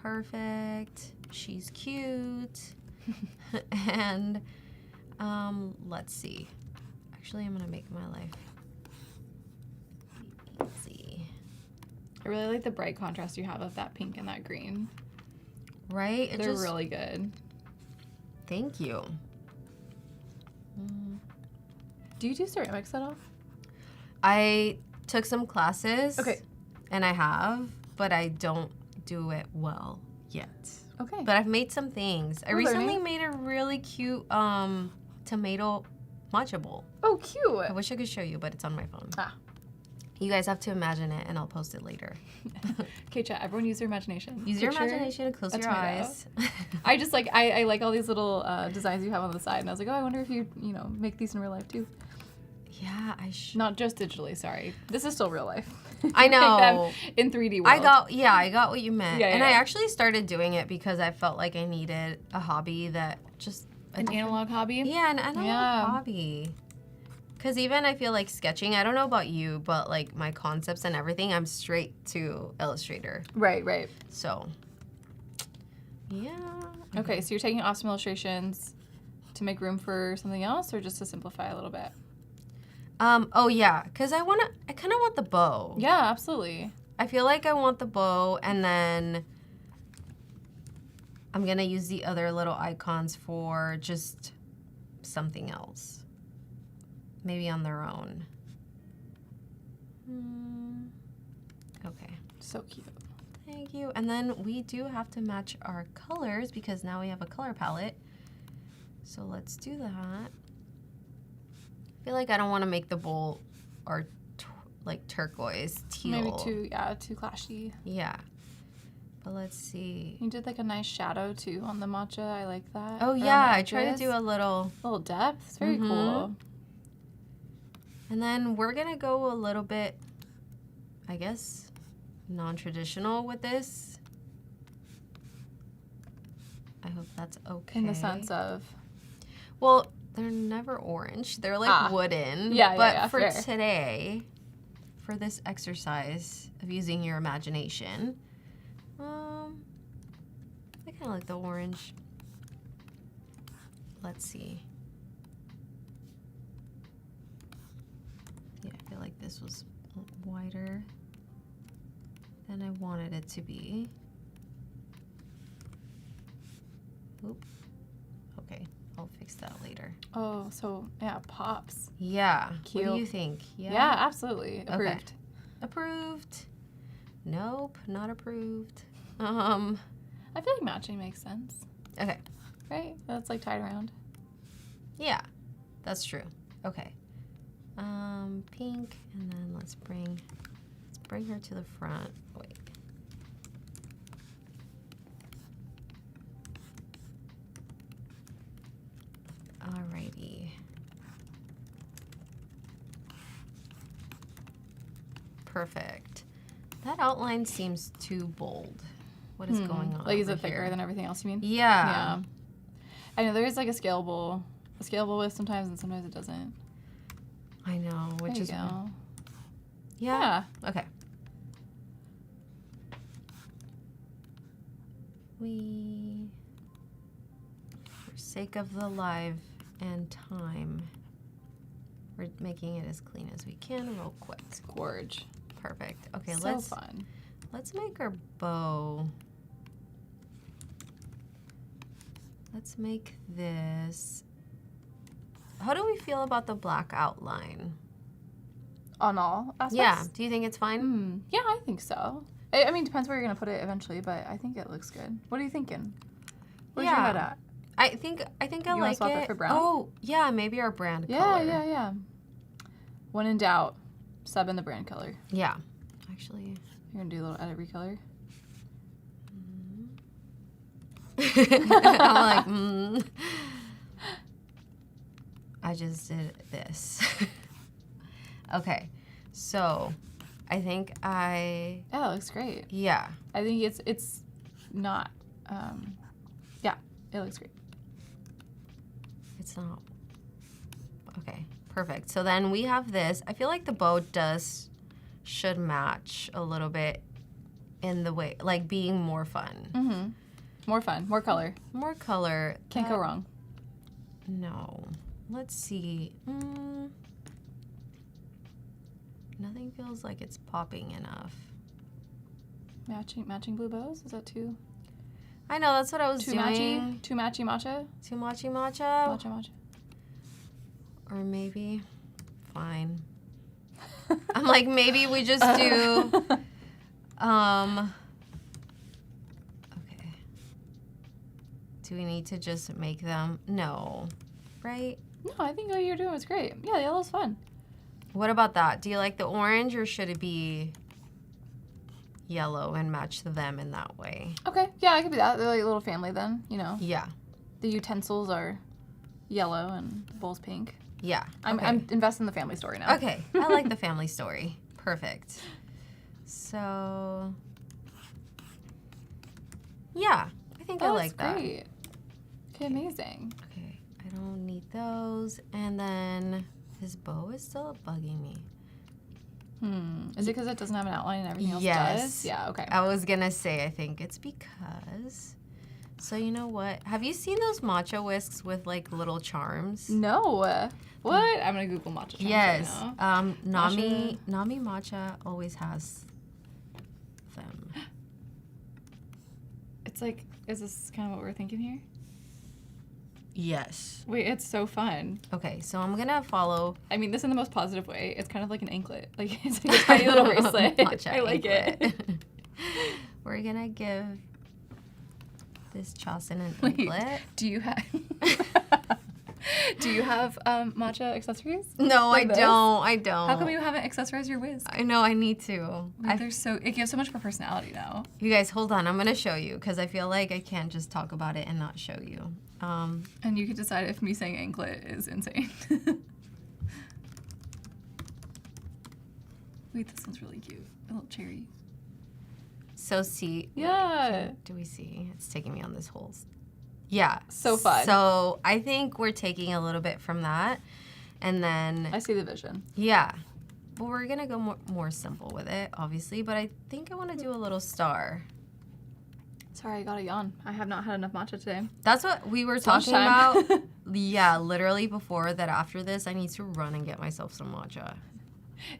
Perfect. She's cute. And let's see. Actually, I'm gonna make my life easy. I really like the bright contrast you have of that pink and that green. Right? They're really good. Thank you. Do you do ceramics at all? I took some classes. Okay. And I have, but I don't do it well yet. Okay. But I've made some things. I We're recently learning. made a really cute tomato matcha bowl. Oh, cute. I wish I could show you, but it's on my phone. Ah. You guys have to imagine it, and I'll post it later. Okay, chat. Everyone use their imagination. Use your Picture imagination and close a your tomato. eyes. I just like I like all these little designs you have on the side, and I was like, oh, I wonder if you make these in real life too. Yeah, I should. Not just digitally. Sorry, this is still real life. I Make them know. in 3D world. I got what you meant. Yeah, and yeah. I actually started doing it because I felt like I needed a hobby that just an analog hobby. Yeah, an analog Yeah. hobby. Because even I feel like sketching, I don't know about you, but like my concepts and everything, I'm straight to Illustrator. Right. So, yeah. Okay, so you're taking off some illustrations to make room for something else, or just to simplify a little bit? Oh yeah, because I kind of want the bow. Yeah, absolutely. I feel like I want the bow, and then I'm gonna use the other little icons for just something else. Maybe on their own. Okay. So cute. Thank you. And then we do have to match our colors because now we have a color palette. So let's do that. I feel like I don't want to make the bowl or like turquoise, teal. Maybe too clashy. Yeah. But let's see. You did like a nice shadow too on the matcha. I like that. Oh Around yeah, the I tried to edges. do a little depth. It's very cool. And then we're gonna go a little bit, I guess, non-traditional with this. I hope that's okay. In the sense of? Well, they're never orange. They're like wooden. Yeah, but for fair. today, for this exercise of using your imagination, I kind of like the orange. Let's see. Yeah, I feel like this was wider than I wanted it to be. Oop. Okay, I'll fix that later. Oh, so yeah, pops. Yeah. Cute. What do you think? Yeah, absolutely. Approved. Okay. Approved. Nope, not approved. I feel like matching makes sense. Okay. Right? That's like tied around. Yeah, that's true. Okay. Pink, and then let's bring her to the front. Wait. Alrighty. Perfect. That outline seems too bold. What is going on? Like, is over it thicker here? than everything else, you mean? Yeah. Yeah. I know there is like a scalable width sometimes, and sometimes it doesn't. I know, which There is you go. Yeah. Okay. For sake of the live and time, we're making it as clean as we can real quick. Gorge. Perfect. Okay, So fun. Let's make our bow. Let's make this. How do we feel about the black outline? On all aspects? Yeah. Do you think it's fine? Yeah, I think so. I mean, depends where you're gonna put it eventually, but I think it looks good. What are you thinking? Where's your head at? I think I You wanna like swap it. it for brown? Oh, yeah, maybe our brand Yeah, color. yeah. When in doubt, sub in the brand color. Yeah. Actually, You're gonna do a little edit recolor. I'm like, I just did this. Okay, so I think Yeah, it looks great. yeah. I think it's not. Yeah, it looks great. It's not. Okay, perfect. So then we have this. I feel like the bow should match a little bit in the way, like being more fun. Mm-hmm. More fun, more color. More color. Can't go wrong. No. Let's see. Nothing feels like it's popping enough. Matching blue bows? Is that too I know, that's what I was too doing. matchy? Too matchy matcha? Too matchy matcha? Matcha. Or maybe, fine. I'm like, maybe we just do, okay. Do we need to just make them? No, right? No, I think what you're doing was great. Yeah, the yellow's fun. What about that? Do you like the orange or should it be yellow and match them in that way? Okay, yeah, I could be that. They're like a little family then, you know. Yeah. The utensils are yellow and the bowl's pink. Yeah. I'm investing in the family story now. Okay, I like the family story. Perfect. So, yeah, I think I like that. Great. Okay, amazing. Okay, I don't need those. And then his bow is still bugging me. Is it because it doesn't have an outline and everything else Yes. does? Yeah, okay. I was gonna say, I think it's because. So you know what? Have you seen those matcha whisks with like little charms? No. What? I'm gonna Google matcha charms Yes. right now. Nami Matcha always has them. It's like, is this kind of what we're thinking here? Yes. Wait, it's so fun. Okay, so I'm gonna follow. I mean this in the most positive way. It's kind of like an anklet. Like it's like a tiny little bracelet. Matcha I like it. anklet. We're gonna give this Chasen an Wait, anklet. do you have matcha accessories? No, Like this? I don't. How come you haven't accessorized your whisk? I know, I need to. Like, it gives so much more personality now. You guys, hold on. I'm gonna show you because I feel like I can't just talk about it and not show you. And you can decide if me saying anklet is insane. Wait, this one's really cute. A little cherry. So see. Yeah. Do we see? It's taking me on this whole. Yeah. So fun. So I think we're taking a little bit from that, and then. I see the vision. Yeah. Well, we're gonna go more simple with it, obviously, but I think I want to do a little star. Sorry, I got a yawn. I have not had enough matcha today. That's what we were It's talking lunchtime. about. Yeah, literally before that. After this, I need to run and get myself some matcha.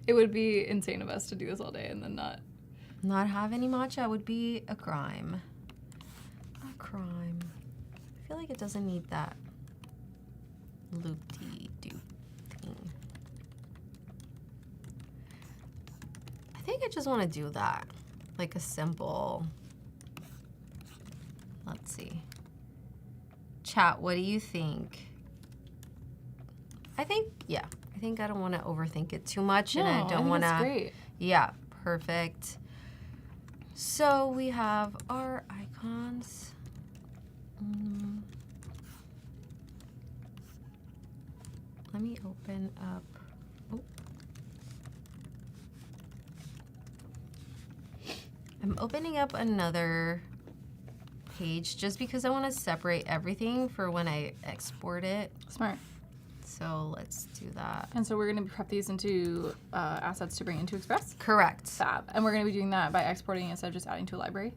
It would be insane of us to do this all day and then Not have any matcha would be a crime. A crime. I feel like it doesn't need that loop-de-doop thing. I think I just want to do that. Like a simple. Let's see. Chat, what do you think? I think I don't want to overthink it too much, and I don't want to. Great. Yeah, perfect. So we have our icons. Let me open up. Oh. I'm opening up another page just because I want to separate everything for when I export it. Smart. So let's do that. And so we're going to prep these into assets to bring into Express? Correct. Fab. And we're going to be doing that by exporting instead of just adding to a library?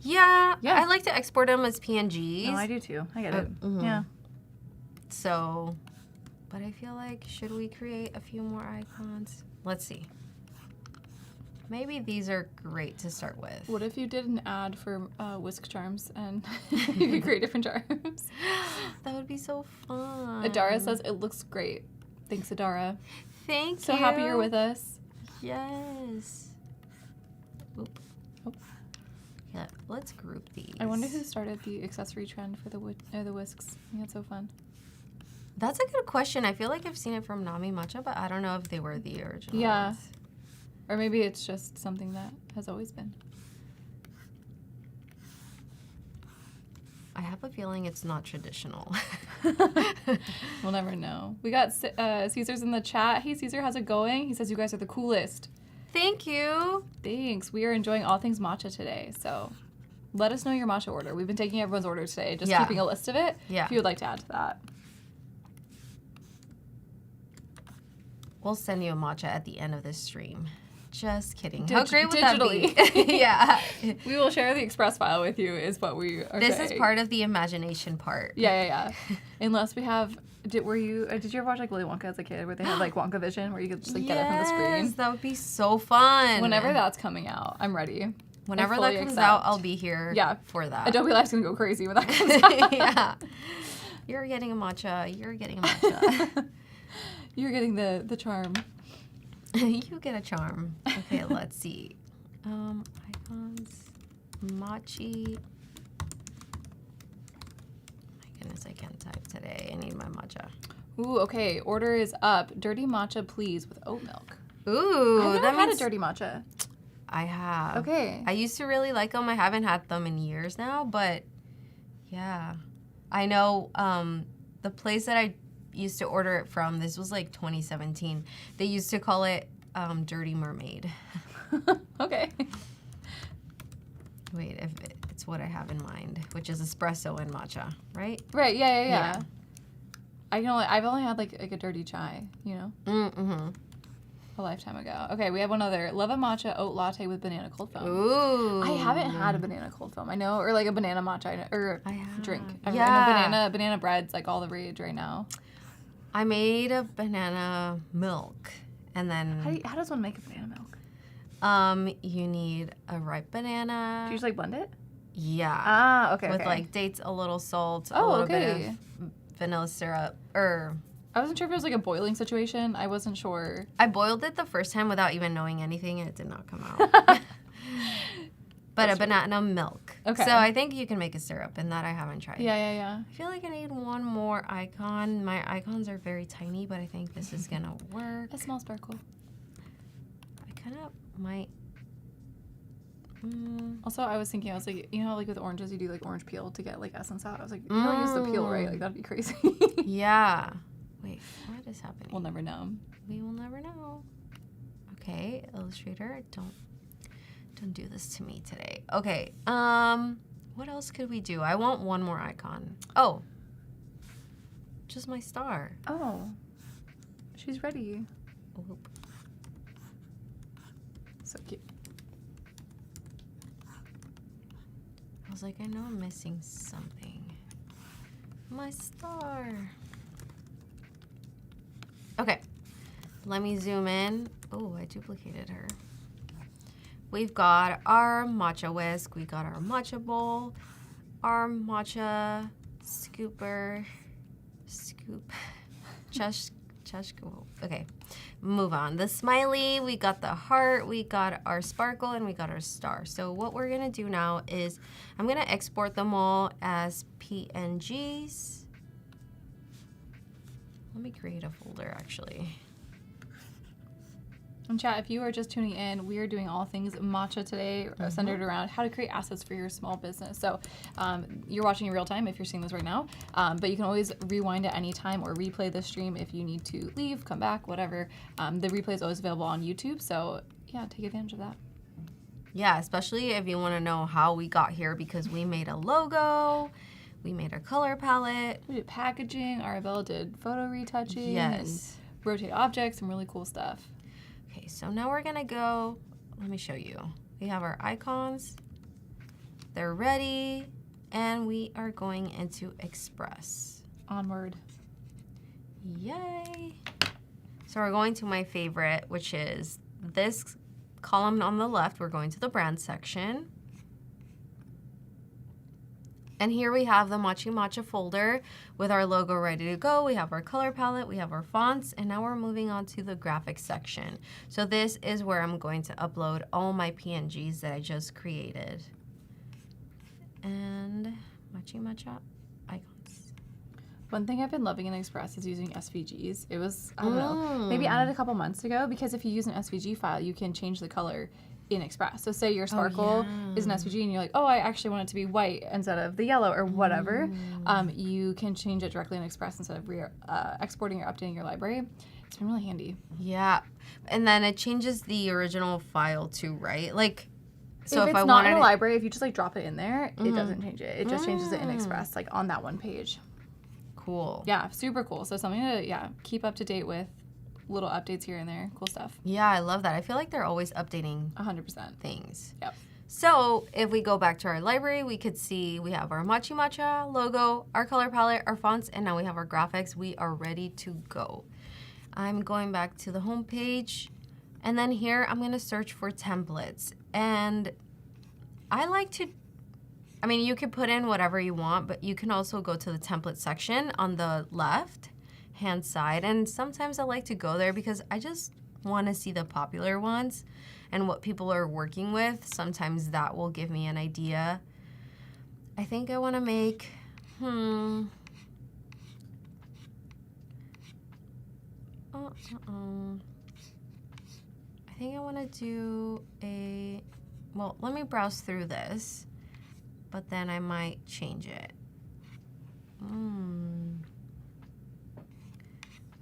Yeah, I like to export them as PNGs. No, I do too. I get it. Yeah. So, but I feel like, should we create a few more icons? Let's see. Maybe these are great to start with. What if you did an ad for whisk charms and you could create different charms? That would be so fun. Adara says it looks great. Thanks, Adara. Thank you. So happy you're with us. Yes. Oop. Oh. Yeah, let's group these. I wonder who started the accessory trend for the whisks. I think that's so fun. That's a good question. I feel like I've seen it from Nami Matcha, but I don't know if they were the original Yeah. ones. Or maybe it's just something that has always been. I have a feeling it's not traditional. We'll never know. We got Caesar's in the chat. Hey, Caesar, how's it going? He says you guys are the coolest. Thank you. Thanks. We are enjoying all things matcha today. So let us know your matcha order. We've been taking everyone's order today, just keeping a list of it. Yeah. If you would like to add to that. We'll send you a matcha at the end of this stream. Just kidding. How How great would digitally. that be? Yeah. We will share the Express file with you is what we are This saying. is part of the imagination part. Yeah. Unless we have... Did you ever watch like Willy Wonka as a kid where they had like Wonka Vision where you could just like get it from the screen? Yes, that would be so fun. Whenever that's coming out, I'm ready. Whenever I that fully comes accept. out, I'll be here for that. Adobe Life's gonna go crazy when that comes out. Yeah. You're getting a matcha. You're getting a matcha. You're getting the charm. You get a charm. Okay, let's see. Icons, matcha. My goodness, I can't type today. I need my matcha. Ooh, okay. Order is up. Dirty matcha, please, with oat milk. Ooh, I've never that had means a dirty matcha. I have. Okay. I used to really like them. I haven't had them in years now, but yeah. I know the place that I used to order it from, this was like 2017. They used to call it Dirty Mermaid. Okay. Wait, if it's what I have in mind, which is espresso and matcha, right? Right, yeah. Yeah. I've only had like a dirty chai, you know? Mm-hmm. A lifetime ago. Okay, we have one other. Love a matcha oat latte with banana cold foam. Ooh. I haven't had a banana cold foam. I know, or like a banana matcha or I have. drink. Yeah. I know banana bread's like all the rage right now. I made a banana milk, and then How does one make a banana milk? you need a ripe banana. Do you just like blend it? Yeah. Ah, okay. With okay. like dates, a little salt, a Oh, little okay. bit of vanilla syrup. Or I wasn't sure if it was like a boiling situation. I wasn't sure. I boiled it the first time without even knowing anything, and it did not come out. But a banana milk. Okay. So I think you can make a syrup, and that I haven't tried. Yeah. I feel like I need one more icon. My icons are very tiny, but I think this is gonna work. A small sparkle. I kind of might. Also, I was thinking, like, you know how like with oranges you do like orange peel to get like essence out? I was like, you don't use the peel, right? Like that'd be crazy. Yeah. Wait, what is happening? We'll never know. We will never know. Okay, Illustrator, don't do this to me today. Okay, what else could we do? I want one more icon. Oh, just my star. Oh, she's ready. Oop. So cute. I was like, I know I'm missing something. My star. Okay, let me zoom in. Oh, I duplicated her. We've got our matcha whisk, we got our matcha bowl, our matcha scoop, okay, move on. The smiley, we got the heart, we got our sparkle, and we got our star. So what we're gonna do now is I'm gonna export them all as PNGs. Let me create a folder actually. And chat, if you are just tuning in, we are doing all things matcha today, centered around how to create assets for your small business. So you're watching in real time if you're seeing this right now, but you can always rewind at any time or replay the stream if you need to leave, come back, whatever. The replay is always available on YouTube, so yeah, take advantage of that. Yeah, especially if you want to know how we got here, because we made a logo, we made a color palette. We did packaging, Arabela did photo retouching, Yes. and rotate objects, some really cool stuff. Okay, so now we're gonna go, let me show you. We have our icons, they're ready, and we are going into Express. Onward. Yay! So we're going to my favorite, which is this column on the left. We're going to the brand section. And here we have the Matcha folder with our logo ready to go. We have our color palette, we have our fonts, and now we're moving on to the graphics section. So this is where I'm going to upload all my PNGs that I just created. And Matcha icons. One thing I've been loving in Express is using SVGs. It was, I don't know, maybe added a couple months ago, because if you use an SVG file, you can change the color in Express. So say your sparkle is an SVG and you're like, oh, I actually want it to be white instead of the yellow or whatever. You can change it directly in Express instead of exporting or updating your library. It's been really handy. Yeah, and then it changes the original file too, right? Like, so if if it's I not wanted in a it, library, if you just like drop it in there, it doesn't change it. It just changes it in Express, like on that one page. cool. Yeah, super cool. So something to keep up to date with. Little updates here and there. Cool stuff. Yeah, I love that. I feel like they're always updating 100%. things. Yep. So if we go back to our library, we could see we have our Matcha logo, our color palette, our fonts, and now we have our graphics. We are ready to go. I'm going back to the home page, and then here I'm going to search for templates. And I like to, I mean, you can put in whatever you want, but you can also go to the template section on the left hand side, and sometimes I like to go there because I just want to see the popular ones and what people are working with. Sometimes that will give me an idea. I think I want to make, I think I want to do well, let me browse through this, but then I might change it.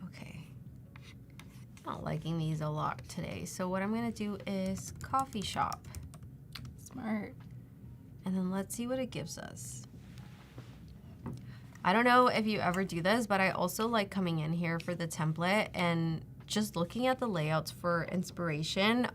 Okay. Not liking these a lot today. So what I'm gonna do is coffee shop. Smart. And then let's see what it gives us. I don't know if you ever do this, but I also like coming in here for the template and just looking at the layouts for inspiration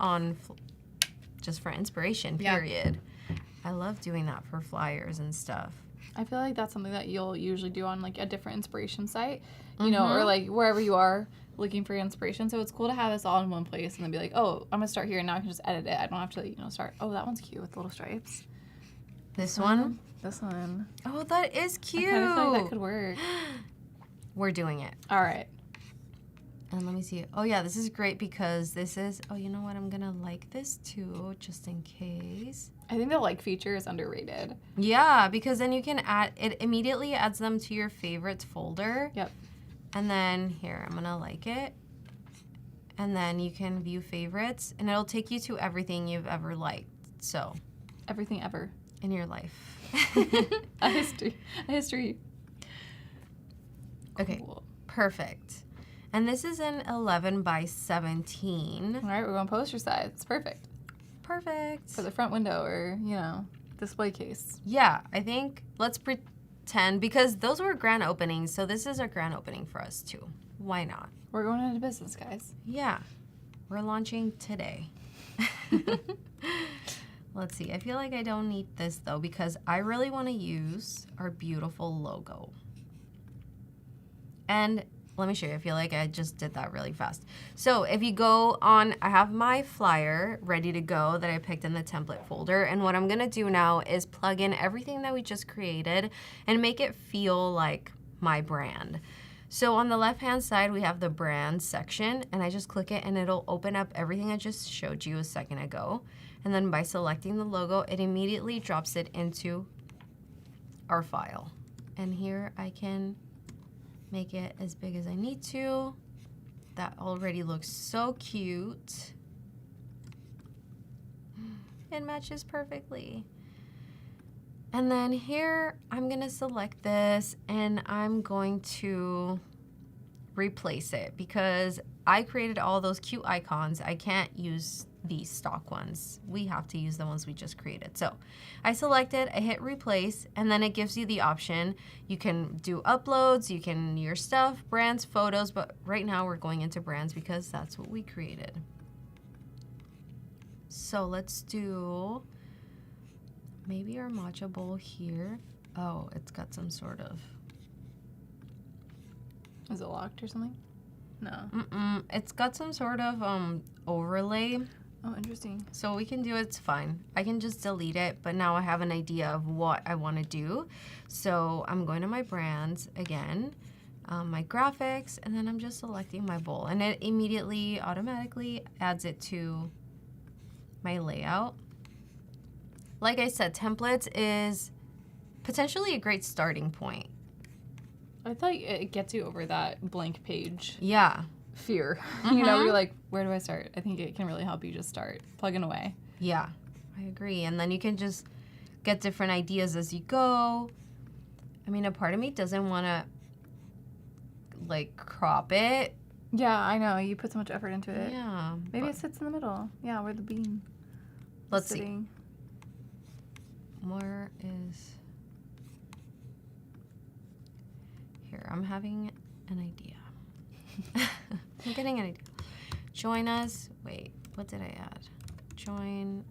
just for inspiration, period. Yeah. I love doing that for flyers and stuff. I feel like that's something that you'll usually do on like a different inspiration site, you know, or like wherever you are looking for inspiration. So it's cool to have this all in one place and then be like, oh, I'm gonna start here and now I can just edit it. I don't have to, you know, start. Oh, that one's cute with little stripes. This one? This one. Oh, that is cute. I kind of feel like that could work. We're doing it. All right. And let me see. Oh yeah, this is great because this is, oh, you know what? I'm gonna like this too, just in case. I think the like feature is underrated. Yeah, because then you can add, it immediately adds them to your favorites folder. Yep. And then here, I'm gonna like it. And then you can view favorites and it'll take you to everything you've ever liked. So. Everything ever. In your life. A history. Okay, Cool. Perfect. And this is an 11 by 17. All right, we're going poster size. It's perfect. Perfect. For the front window or, you know, display case. Yeah, I think let's pretend, because those were grand openings, so this is a grand opening for us too. Why not? We're going into business, guys. Yeah, we're launching today. Let's see, I feel like I don't need this though, because I really want to use our beautiful logo. And let me show you. I feel like I just did that really fast. So if you go on, I have my flyer ready to go that I picked in the template folder. And what I'm gonna do now is plug in everything that we just created and make it feel like my brand. So on the left-hand side, we have the brand section, and I just click it and it'll open up everything I just showed you a second ago. And then by selecting the logo, it immediately drops it into our file. And here I can make it as big as I need to. That already looks so cute. It matches perfectly. And then here, I'm gonna select this and I'm going to replace it because I created all those cute icons. I can't use these stock ones. We have to use the ones we just created. So I selected, I hit replace, and then it gives you the option. You can do uploads, you can your stuff, brands, photos, but right now we're going into brands because that's what we created. So let's do maybe our matcha bowl here. Oh, it's got some sort of. Is it locked or something? No. It's got some sort of overlay. Oh, interesting. So we can do it's fine. I can just delete it, but now I have an idea of what I want to do. So I'm going to my brands again, my graphics, and then I'm just selecting my bowl. And it immediately, automatically adds it to my layout. Like I said, templates is potentially a great starting point. I thought it gets you over that blank page. Yeah. Fear. You know, you're like, where do I start? I think it can really help you just start plugging away. Yeah, I agree. And then you can just get different ideas as you go. I mean, a part of me doesn't want to like crop it. Yeah, I know. You put so much effort into it. Yeah. Maybe it sits in the middle. Yeah, where the bean. Let's see. Where is here? I'm having an idea. I'm getting an idea. Join us. Wait, what did I add? Join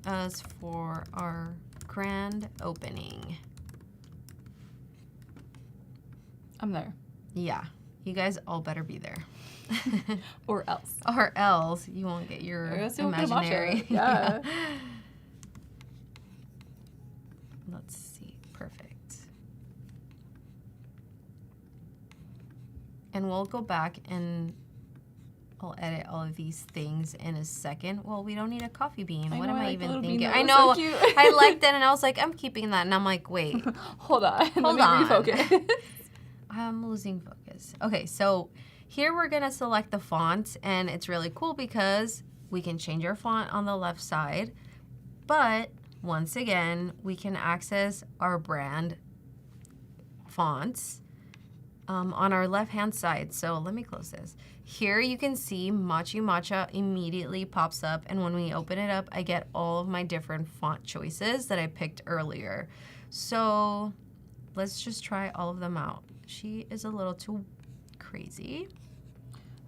us for our grand opening. I'm there. Yeah, you guys all better be there. Or else. Or else you won't get your imaginary. Yeah. Let's see. Perfect. And we'll go back and I'll edit all of these things in a second. Well, we don't need a coffee bean. What know, am I I like the even little bean. thinking? That I was know. so cute. I liked it, and I was like, I'm keeping that. And I'm like, wait, Hold on. Hold Let me on. refocus. I'm losing focus. Okay, so here we're gonna select the font, and it's really cool because we can change our font on the left side, but once again, we can access our brand fonts on our left-hand side. So let me close this. Here you can see Matcha immediately pops up, and when we open it up, I get all of my different font choices that I picked earlier. So let's just try all of them out. She is a little too crazy.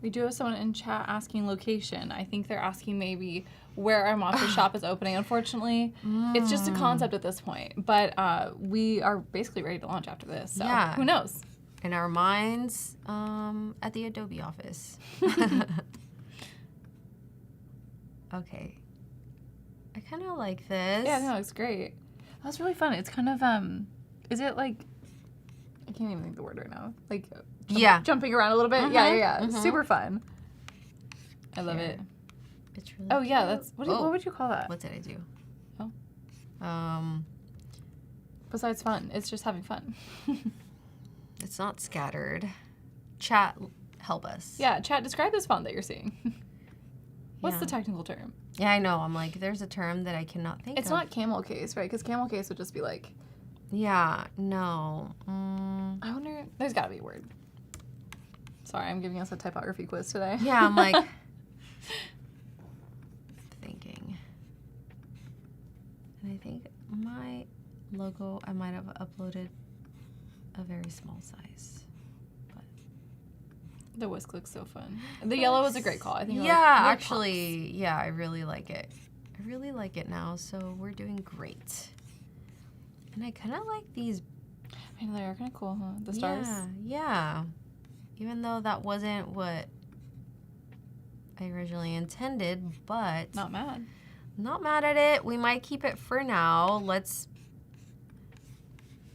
We do have someone in chat asking location. I think they're asking maybe where our matcha shop is opening. Unfortunately, it's just a concept at this point, but we are basically ready to launch after this. So Yeah. who knows? In our minds, at the Adobe office. Okay. I kind of like this. Yeah, no, it's great. That's really fun. It's kind of is it like I can't even think of the word right now. Like jumping around a little bit. Yeah. Super fun. I love it. It's really Oh yeah, cute. that's what would you call that? What did I do? Oh. Besides fun, it's just having fun. It's not scattered. Chat, help us. Yeah, chat, describe this font that you're seeing. What's Yeah. the technical term? Yeah, I know. I'm like, there's a term that I cannot think It's of. not camel case, right? Because camel case would just be like, Yeah, no. I wonder, there's got to be a word. Sorry, I'm giving us a typography quiz today. Yeah, I'm like thinking. And I think my logo, I might have uploaded a very small size. But The whisk looks so fun. The yellow was a great call. I think. yeah, actually, yeah, I really like it. I really like it now, so we're doing great. And I kind of like these. I know, they are kind of cool, huh? The stars. Yeah. Even though that wasn't what I originally intended, but Not mad. not mad at it. We might keep it for now. Let's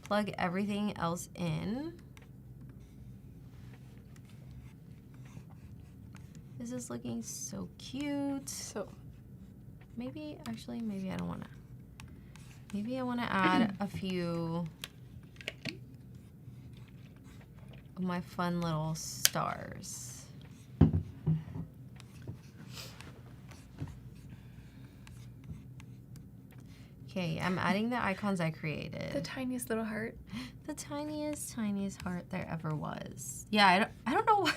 plug everything else in. This is looking so cute. So Maybe I don't want to. Maybe I want to add a few of my fun little stars. Okay, I'm adding the icons I created. the tiniest little heart. The tiniest heart there ever was. Yeah, I don't know.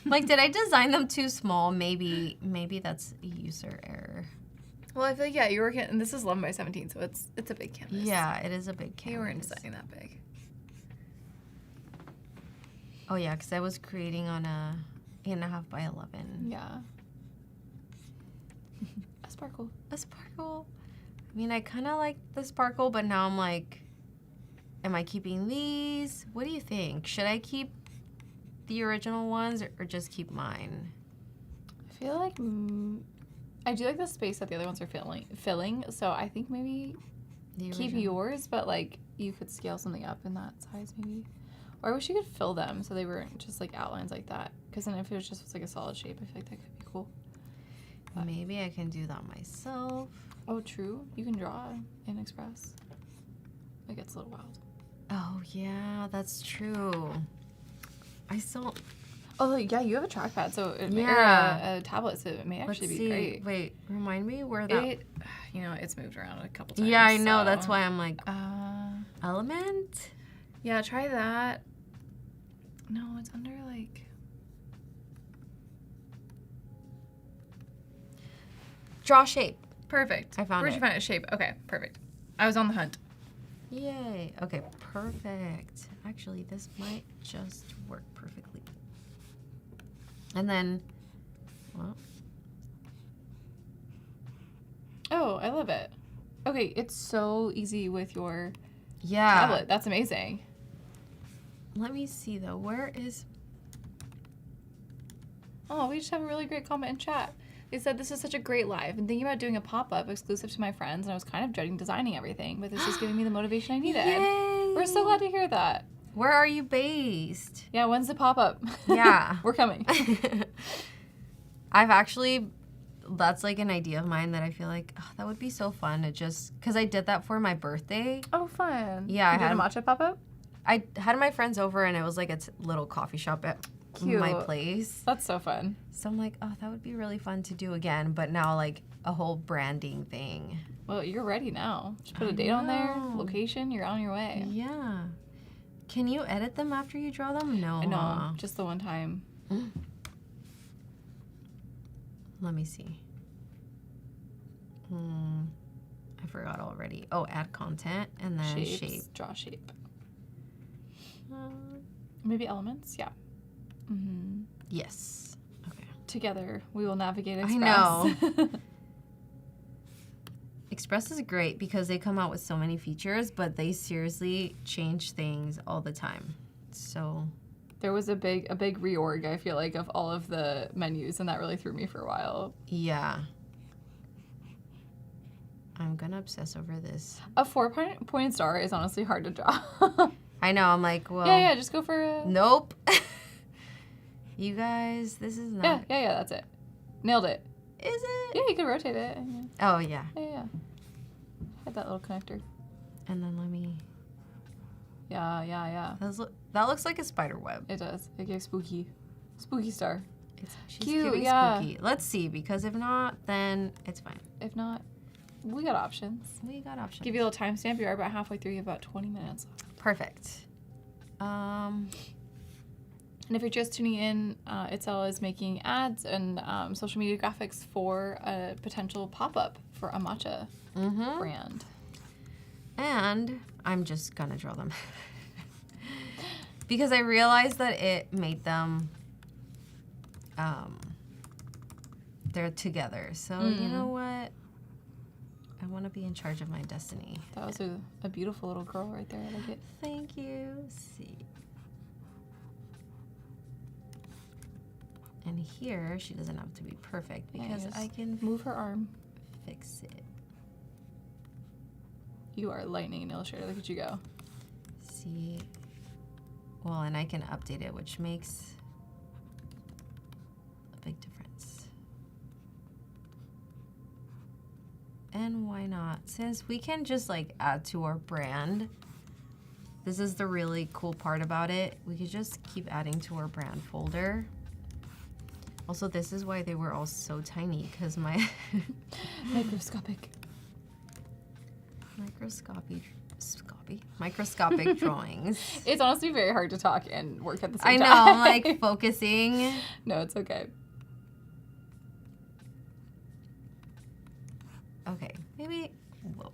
Like, did I design them too small? Maybe that's a user error. Well, I feel like you're working, and this is 11 by 17, so it's a big canvas. Yeah, it is a big canvas. You weren't designing that big. Oh yeah, because I was creating on a 8.5 by 11. Yeah. A sparkle. A sparkle. I mean, I kind of like the sparkle, but now I'm like, am I keeping these? What do you think? Should I keep the original ones or just keep mine? I feel like I do like the space that the other ones are filling. So I think maybe The keep original. yours, but like you could scale something up in that size maybe. Or I wish you could fill them so they weren't just like outlines like that. Because then if it was just like a solid shape, I feel like that could be cool. But Maybe I can do that myself. oh, true. You can draw in Express. It gets a little wild. Oh yeah, that's true. I still. Oh, yeah, you have a trackpad, so it may, Yeah. or a tablet, so it may Let's actually be see. great. Wait, remind me where that. It's moved around a couple times. Yeah, I know. so- That's why I'm like element. Yeah, try that. No, it's under like. Draw shape. Perfect. I found Where'd it. you find a shape? Okay, perfect. I was on the hunt. Yay. Okay, perfect. Actually, this might just work perfectly. And then, well, Oh, I love it. Okay, it's so easy with your yeah. tablet. That's amazing. Let me see though. Where is? Oh, we just have a really great comment in chat. They said, this is such a great live. And thinking about doing a pop-up exclusive to my friends, and I was kind of dreading designing everything, but this is giving me the motivation I needed. Yay. We're so glad to hear that. Where are you based? Yeah, when's the pop-up? Yeah. We're coming. I've actually, that's like an idea of mine that I feel like that would be so fun to just, because I did that for my birthday. Oh, fun. Yeah, You did a matcha pop-up? I had my friends over and it was like a little coffee shop at my place. That's so fun. So I'm like, oh, that would be really fun to do again, but now like a whole branding thing. Well, you're ready now. Just put a date on there, location, you're on your way. Yeah. Can you edit them after you draw them? No. No, just the one time. Let me see. I forgot already. Oh, add content and then Shapes. shape. Draw shape. Maybe elements? Yeah. Yes. Okay. Together, we will navigate Express. I know. Express is great because they come out with so many features, but they seriously change things all the time. So There was a big reorg, I feel like, of all of the menus, and that really threw me for a while. yeah. I'm gonna obsess over this. A 4-point star is honestly hard to draw. I know, I'm like, well, yeah, just go for a... nope. You guys, this is not. Yeah, that's it. Nailed it. Is it? Yeah, you can rotate it. Oh, yeah. Yeah. Had that little connector. And then let me. Yeah. That looks like a spider web. It does. It gives spooky star. She's Cute, giving yeah. spooky. Let's see, because if not, then it's fine. If not, we got options. We got options. Give you a little timestamp. You are about halfway through. You have about 20 minutes left. Perfect. And if you're just tuning in, Itzel is making ads and social media graphics for a potential pop-up for a matcha brand. And I'm just gonna draw them. Because I realized that it made them, they're together. So you know what? I want to be in charge of my destiny. That was a beautiful little girl right there. I like it. Thank you. Let's see. And here, she doesn't have to be perfect because I can move her arm. Fix it. You are lightning in Illustrator. Look at you go. See. Well, and I can update it, which makes a big difference. And why not? Since we can just like add to our brand, this is the really cool part about it. We could just keep adding to our brand folder. Also, this is why they were all so tiny, because my microscopic drawings. It's honestly very hard to talk and work at the I same know, time. I'm like focusing. No, it's okay. Okay, maybe, whoa.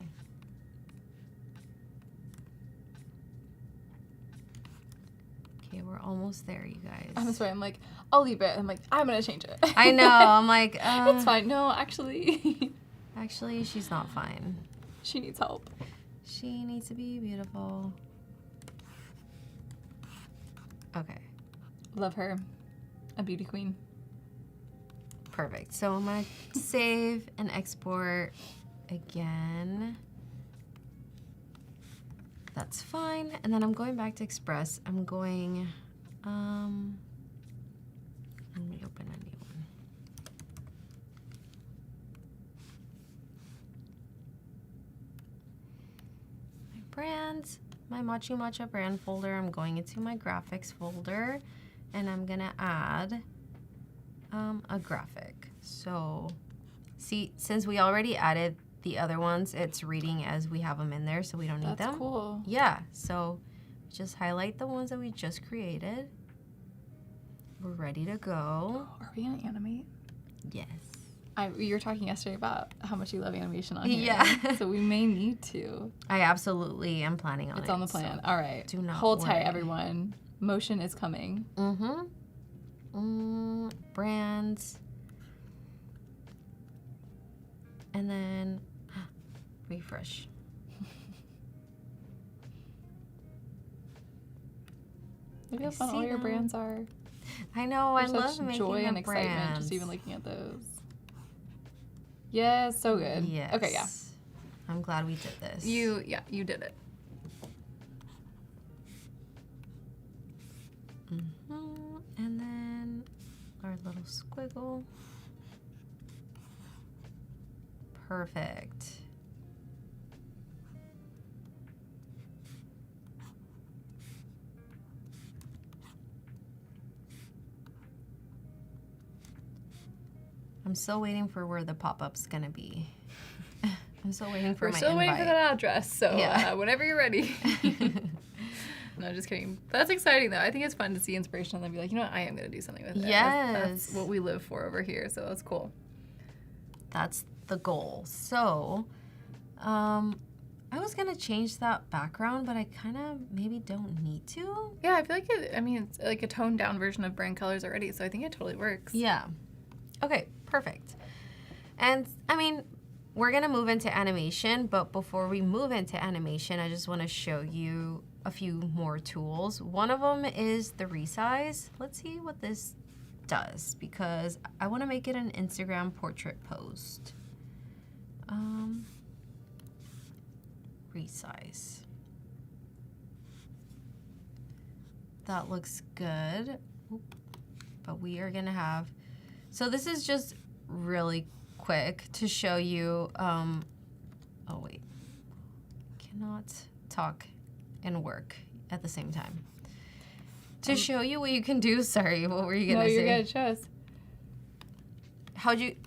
Okay, we're almost there, you guys. I'm sorry, I'm like, I'll leave it. I'm like, I'm gonna change it. I know, I'm like, it's fine. No, actually. Actually, she's not fine. She needs help. She needs to be beautiful. Okay. Love her. A beauty queen. Perfect. So I'm gonna save and export again. That's fine. And then I'm going back to Express. I'm going, let me open a new one. My brands, my Matcha brand folder. I'm going into my graphics folder and I'm gonna add a graphic. So see, since we already added the other ones, it's reading as we have them in there, so we don't need them. That's cool. Yeah, so just highlight the ones that we just created. We're ready to go. Are we gonna animate? Yes. You were talking yesterday about how much you love animation on here. Yeah. So we may need to. I absolutely am planning on it. It's on the plan. So all right. do not hold tight, worry. everyone. Motion is coming. Brands. And then refresh. Look how fun all your brands are. I know, I There's love such making joy and the excitement brands. just even looking at those. Yes, so good. Yes. Okay, yeah. I'm glad we did this. You did it. And then our little squiggle. Perfect. I'm still waiting for where the pop-up's gonna be. I'm still waiting for We're my still waiting for invite. that address, so Yeah. whenever you're ready. No, just kidding. That's exciting, though. I think it's fun to see inspiration and then be like, you know what, I am going to do something with it. That's Yes. what we live for over here, so that's cool. That's the goal. So, I was gonna change that background, but I kind of maybe don't need to. Yeah, I feel like it's like a toned down version of brand colors already, so I think it totally works. Yeah. Okay, perfect. And I mean, we're gonna move into animation, but before we move into animation, I just want to show you a few more tools. One of them is the Resize. Let's see what this does, because I want to make it an Instagram portrait post. Resize. That looks good. Oop. But we are gonna have, so this is just really quick to show you, oh wait, cannot talk and work at the same time. To show you what you can do, sorry, what were you gonna say? No, you're good, show us.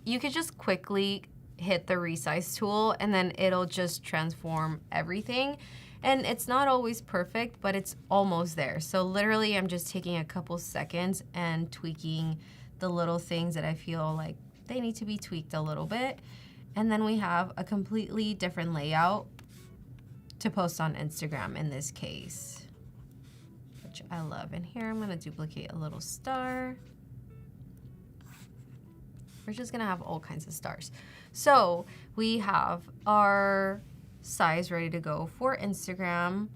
You could just quickly hit the Resize tool and then it'll just transform everything. And it's not always perfect, but it's almost there. So literally I'm just taking a couple seconds and tweaking the little things that I feel like they need to be tweaked a little bit. And then we have a completely different layout to post on Instagram in this case, which I love. And here I'm gonna duplicate a little star. We're just gonna have all kinds of stars. So we have our size ready to go for Instagram.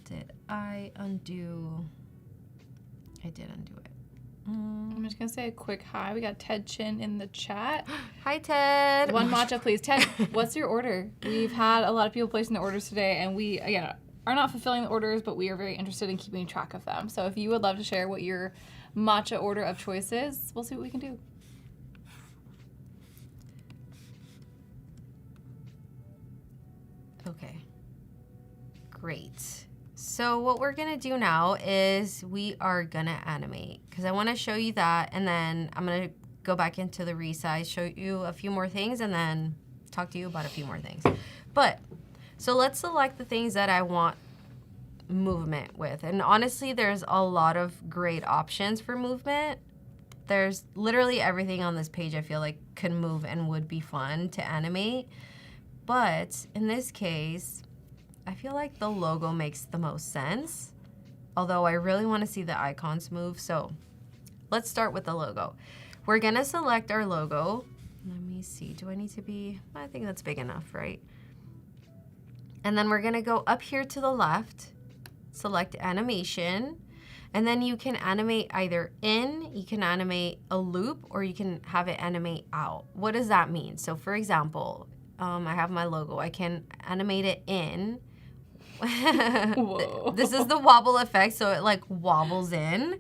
Did I undo? I did undo it. I'm just going to say a quick hi. We got Ted Chin in the chat. Hi, Ted. One matcha, please. Ted, what's your order? We've had a lot of people placing their orders today, and we, again, are not fulfilling the orders, but we are very interested in keeping track of them. So if you would love to share what your matcha order of choice is, we'll see what we can do. Okay. Great. So what we're gonna do now is we are gonna animate, because I want to show you that, and then I'm gonna go back into the Resize, show you a few more things, and then talk to you about a few more things. But so let's select the things that I want movement with, and honestly there's a lot of great options for movement. There's literally everything on this page I feel like could move and would be fun to animate, but in this case I feel like the logo makes the most sense, although I really want to see the icons move. So let's start with the logo. We're gonna select our logo. Let me see, do I need to be, I think that's big enough, right? And then we're gonna go up here to the left, select animation, and then you can animate either in, you can animate a loop, or you can have it animate out. What does that mean? So for example, I have my logo, I can animate it in. Whoa. This is the wobble effect, so it like wobbles in.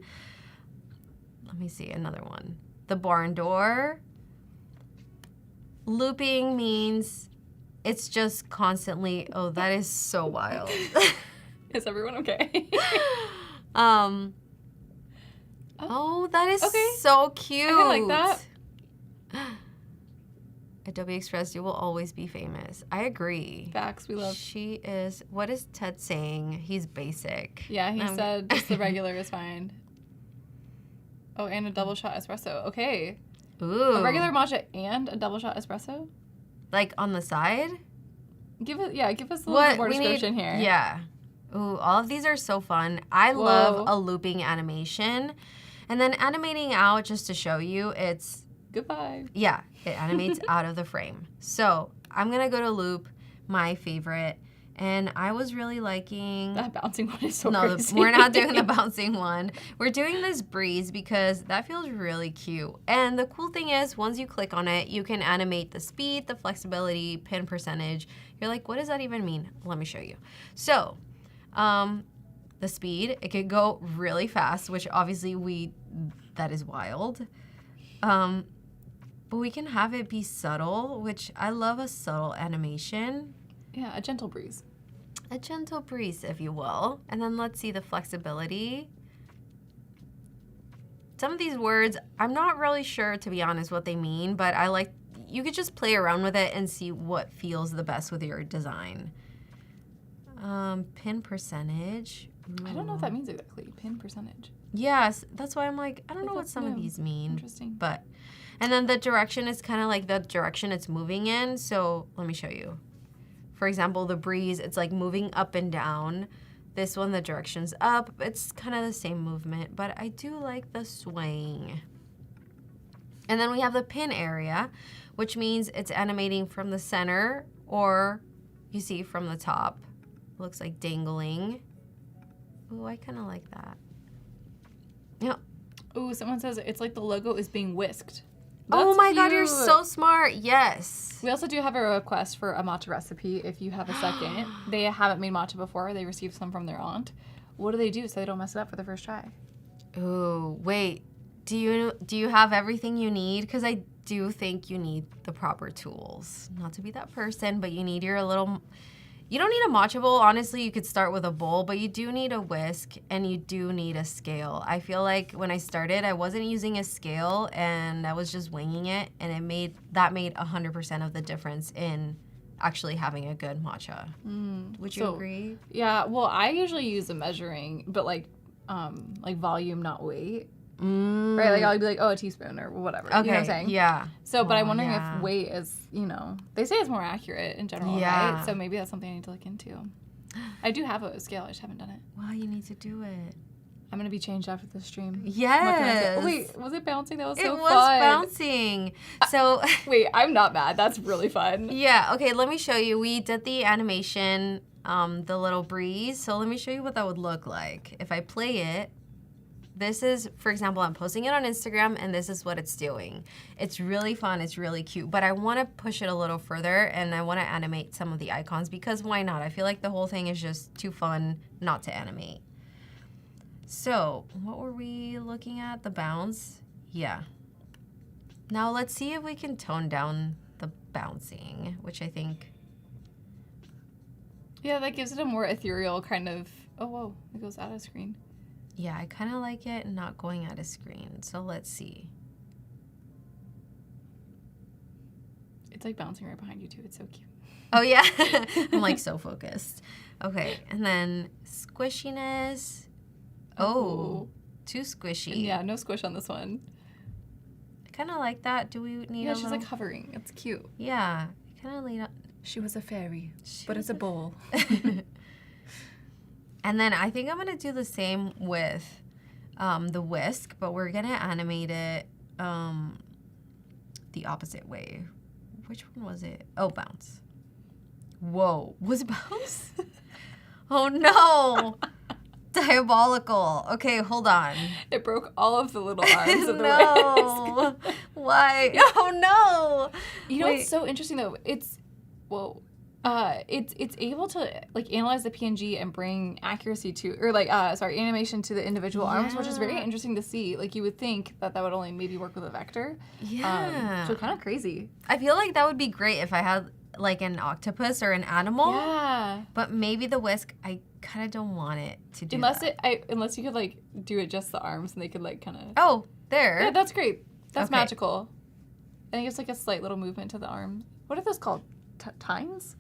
Let me see another one. The barn door. Looping means it's just constantly, oh, that is so wild. Is everyone okay? Oh, that is okay. so cute. I kinda like that. Adobe Express, you will always be famous. I agree. Facts, we love. She is, what is Ted saying? He's basic. Yeah, he said just the regular is fine. Oh, and a double shot espresso. Okay. Ooh. A regular matcha and a double shot espresso? Like on the side? Give us a little bit more description here. Yeah. Ooh, all of these are so fun. I love a looping animation. And then animating out, just to show you, it's... Goodbye. Yeah, it animates out of the frame. So I'm gonna go to loop, my favorite, and I was really liking... That bouncing one is so No, crazy. we're not doing the bouncing one. We're doing this breeze because that feels really cute. And the cool thing is, once you click on it, you can animate the speed, the flexibility, pin percentage. You're like, what does that even mean? Let me show you. So, the speed, it could go really fast, which obviously that is wild. But we can have it be subtle, which I love a subtle animation. Yeah, a gentle breeze. A gentle breeze, if you will. And then let's see the flexibility. Some of these words, I'm not really sure, to be honest, what they mean, but I like, you could just play around with it and see what feels the best with your design. Pin percentage. Ooh. I don't know what that means exactly. Pin percentage. Yes, that's why I'm like, I don't know what that's some of new. these mean. Interesting. But, and then the direction is kind of like the direction it's moving in. So let me show you. For example, the breeze, it's like moving up and down. This one, the direction's up. It's kind of the same movement, but I do like the swaying. And then we have the pin area, which means it's animating from the center, or you see from the top. Looks like dangling. Ooh, I kind of like that. Yeah. Ooh, someone says it's like the logo is being whisked. Oh That's my God, you're cute. so smart. Yes. We also do have a request for a matcha recipe if you have a second. They haven't made matcha before. They received some from their aunt. What do they do so they don't mess it up for the first try? Ooh, wait. Do you have everything you need? Because I do think you need the proper tools. Not to be that person, but you need your little... You don't need a matcha bowl. Honestly, you could start with a bowl, but you do need a whisk and you do need a scale. I feel like when I started, I wasn't using a scale and I was just winging it, and that made 100% of the difference in actually having a good matcha. Would you agree? Yeah, well, I usually use a measuring, but like volume, not weight. Right, like I'll be like, oh, a teaspoon or whatever. Okay, You know what I'm saying? yeah. So, but I'm Oh, wondering yeah. if weight is, they say it's more accurate in general, Yeah. right? So maybe that's something I need to look into. I do have a scale, I just haven't done it. Wow, you need to do it. I'm gonna be changed after the stream. Yes. What can I say? Wait, was it bouncing? That was so It fun. was bouncing. So Wait, I'm not mad. That's really fun. yeah, okay, let me show you. We did the animation, the little breeze. So let me show you what that would look like. If I play it, this is, for example, I'm posting it on Instagram and this is what it's doing. It's really fun, it's really cute, but I wanna push it a little further and I wanna animate some of the icons because why not? I feel like the whole thing is just too fun not to animate. So, what were we looking at? The bounce? Yeah. Now let's see if we can tone down the bouncing, which I think... Yeah, that gives it a more ethereal kind of, oh, whoa, it goes out of screen. Yeah, I kind of like it not going out of screen. So let's see. It's like bouncing right behind you too. It's so cute. Oh yeah, I'm like so focused. Okay, and then squishiness. Oh, too squishy. Yeah, no squish on this one. I kind of like that. Do we need Yeah, a she's little... like hovering. It's cute. Yeah, kind of lean up. She was a fairy, but it's a bowl. And then I think I'm gonna do the same with the whisk, but we're gonna animate it the opposite way. Which one was it? Oh, bounce. Whoa, was it bounce? Oh no! Diabolical. Okay, hold on. It broke all of the little arms of the No. whisk. Why? Oh no! You know Wait. what's so interesting though? It's able to like analyze the PNG and bring accuracy to, or like animation to the individual arms, which is very Yeah. interesting to see. Like you would think that would only maybe work with a vector. Yeah. So kind of crazy. I feel like that would be great if I had like an octopus or an animal. Yeah. But maybe the whisk, I kind of don't want it to do Unless that. unless you could like do it just the arms and they could like kind of. Oh, there. Yeah, that's great. That's Okay. magical. I think it's like a slight little movement to the arm. What are those called? Tines?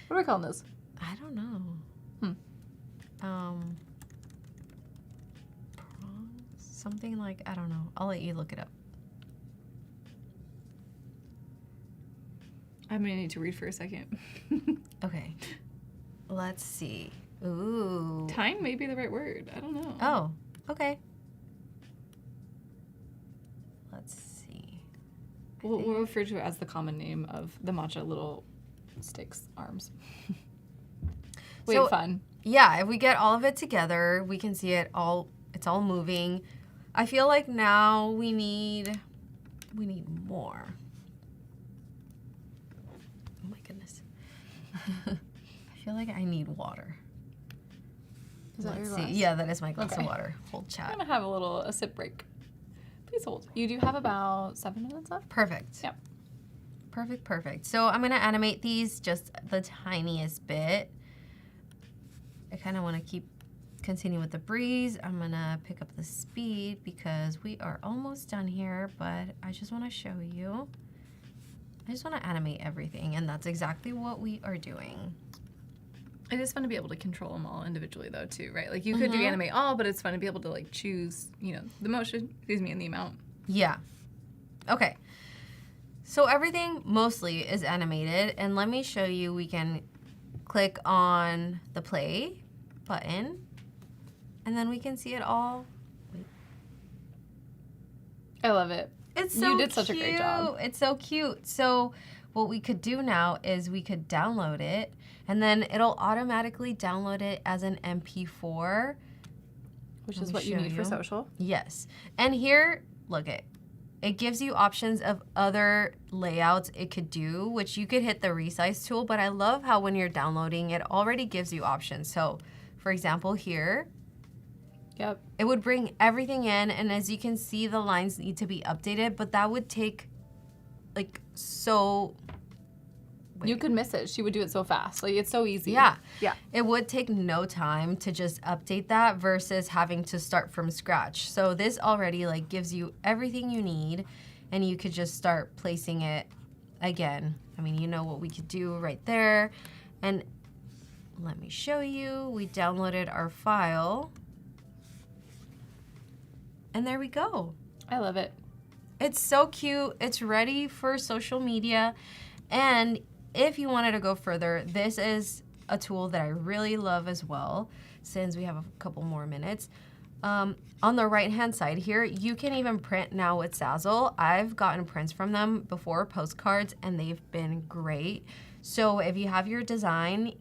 What are we calling those? I don't know. Prongs? Something like, I don't know. I'll let you look it up. I'm gonna need to read for a second. Okay. Let's see. Ooh. Tine may be the right word. I don't know. Oh, okay. Let's see. We'll refer to it as the common name of the matcha little sticks arms. Wait, So- fun. Yeah, if we get all of it together, we can see it all, it's all moving. I feel like now we need more. Oh my goodness. I feel like I need water. Is that Let's your see. glass? Yeah, that is my glass Okay. of water. Hold I'm chat. gonna have a sip break. Please hold. You do have about 7 minutes left. Perfect. Yep. Perfect. So I'm gonna animate these just the tiniest bit. I kind of want to continue with the breeze. I'm gonna pick up the speed because we are almost done here, but I just want to show you. I just want to animate everything, and that's exactly what we are doing. It is fun to be able to control them all individually, though, too, right? Like, you could do animate all, but it's fun to be able to, like, choose, you know, the motion, and the amount. Yeah. Okay. So everything mostly is animated, and let me show you. We can click on the play button, and then we can see it all. I love it. It's so You did such a great job. It's so cute. So what we could do now is we could download it, and then it'll automatically download it as an MP4. Which Let is me what you show need for social. Yes. And here, look it gives you options of other layouts it could do, which you could hit the Resize tool, but I love how when you're downloading, it already gives you options. So, for example, here, Yep. it would bring everything in, and as you can see, the lines need to be updated, but that would take, like, so... You could miss it. She would do it so fast. Like, it's so easy. Yeah. Yeah. It would take no time to just update that versus having to start from scratch. So this already like gives you everything you need, and you could just start placing it again. I mean, you know what we could do right there. And let me show you. We downloaded our file. And there we go. I love it. It's so cute. It's ready for social media. And if you wanted to go further, this is a tool that I really love as well, since we have a couple more minutes. On the right-hand side here, you can even print now with Zazzle. I've gotten prints from them before, postcards, and they've been great. So if you have your design,